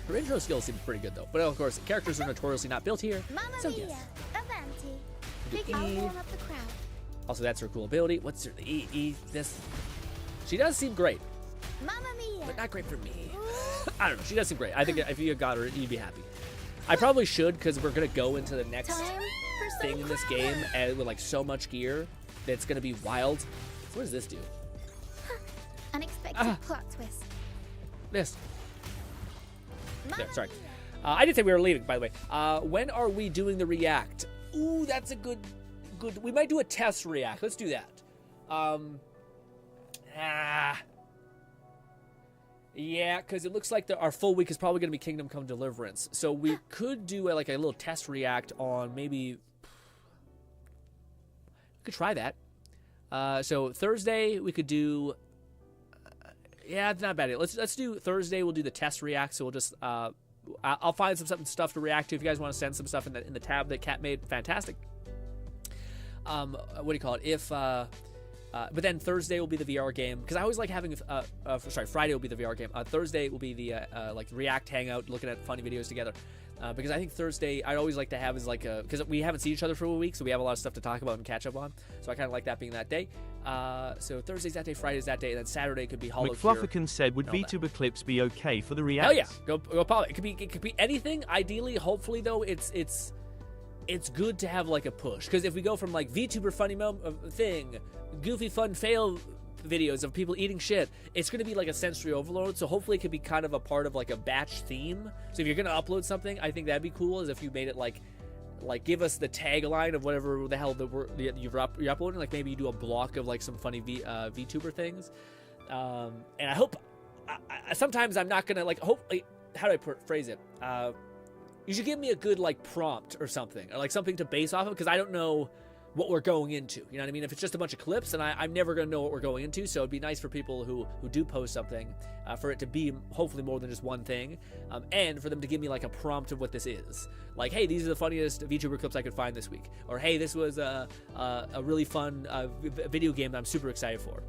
Her intro skills seem pretty good, though. But of course, characters are notoriously not built here, so yes. E. Also, that's her cool ability. What's her E? This. She does seem great, but not great for me. I don't know. She does seem great. I think if you got her, you'd be happy. I probably should, because we're gonna go into the next thing in this game, and with like so much gear, that's gonna be wild. So what does this do? Unexpected plot twist. This. There, sorry. I did say we were leaving, by the way. When are we doing the react? Ooh, that's a good. We might do a test react. Let's do that. Yeah, because it looks like our full week is probably going to be Kingdom Come Deliverance. So we could do like a little test react on maybe. We could try that. So Thursday we could do. Yeah, it's not bad. Let's do Thursday. We'll do the test react. So we'll just I'll find some stuff to react to. If you guys want to send some stuff in the tab that Kat made, fantastic. What do you call it? But then Thursday will be the VR game, because I always like having. Friday will be the VR game. Thursday will be the like React hangout, looking at funny videos together. Because I think Thursday I'd always like to have is like because we haven't seen each other for a week, so we have a lot of stuff to talk about and catch up on. So I kind of like that being that day. So Thursday's that day, Friday's that day, and then Saturday could be Hollow McFlufferkins said, "Would VTuber clips be okay for the react?" Hell yeah, go pop it. It could be anything. Ideally, hopefully though, it's good to have like a push, because if we go from like VTuber funny thing, goofy fun fail videos of people eating shit, it's going to be like a sensory overload. So hopefully it could be kind of a part of like a batch theme. So if you're going to upload something, I think that'd be cool, is if you made it like give us the tagline of whatever the hell you're uploading. Like maybe you do a block of like some funny VTuber things. And I hope sometimes I'm not going to like, hopefully, how do I phrase it? You should give me a good like prompt or something, or like something to base off of, because I don't know what we're going into. You know what I mean? If it's just a bunch of clips, then I'm never going to know what we're going into. So it'd be nice for people who do post something, for it to be hopefully more than just one thing, and for them to give me like a prompt of what this is. Like, hey, these are the funniest VTuber clips I could find this week. Or hey, this was a really fun video game that I'm super excited for.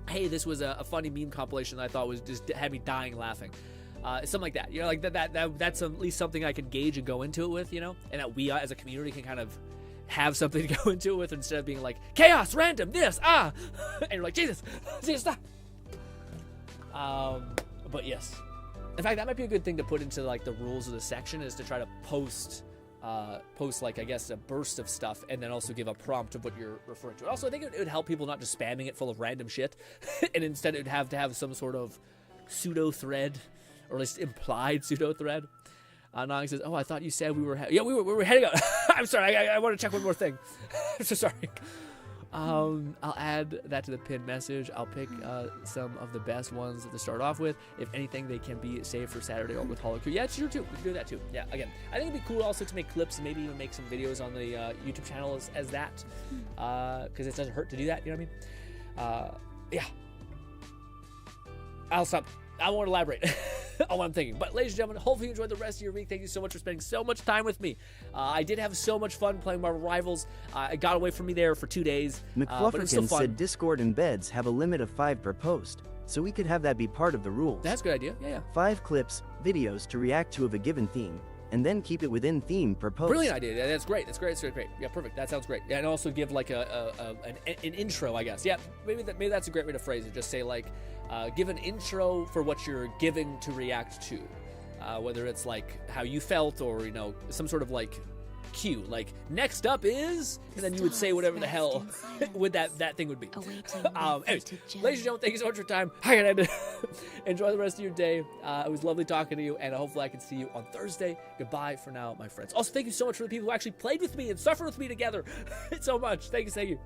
Hey, this was a funny meme compilation that I thought was just had me dying laughing. Something like that. You know, like that's at least something I can gauge and go into it with, you know, and that we as a community can kind of have something to go into it with, instead of being like chaos, random, this, and you're like, Jesus, stop. But yes, in fact, that might be a good thing to put into like the rules of the section, is to try to post like, I guess, a burst of stuff, and then also give a prompt of what you're referring to. Also, I think it would help people not just spamming it full of random shit, and instead it would have to have some sort of pseudo thread, or at least implied pseudo thread. Nong says, "Oh, I thought you said we were we were heading out." I'm sorry, I want to check one more thing. I'm so sorry. I'll add that to the pinned message. I'll pick some of the best ones to start off with. If anything, they can be saved for Saturday or with Hollow Crew. Yeah, sure too. We can do that too. Yeah, again, I think it'd be cool also to make clips and maybe even make some videos on the YouTube channel as that, because it doesn't hurt to do that. You know what I mean? Yeah. I'll stop. I won't elaborate on what I'm thinking. But ladies and gentlemen, hopefully you enjoyed the rest of your week. Thank you so much for spending so much time with me. I did have so much fun playing Marvel Rivals. It got away from me there for 2 days. McFlufferkins said Discord embeds have a limit of 5 per post, so we could have that be part of the rules. That's a good idea. Yeah. 5 clips, videos to react to of a given theme, and then keep it within theme per post. Brilliant idea. That's great. That's great. Yeah, perfect. That sounds great. Yeah, and also give like an intro, I guess. Yeah, maybe that's a great way to phrase it. Just say like, give an intro for what you're giving to react to, whether it's like how you felt, or some sort of like cue. Like, next up is, and then you would say whatever the hell would that thing would be. Anyways, ladies and gentlemen, thank you so much for your time. I gotta end it. Enjoy the rest of your day. It was lovely talking to you, and hopefully I can see you on Thursday. Goodbye for now, my friends. Also, thank you so much for the people who actually played with me and suffered with me together. So much. Thank you.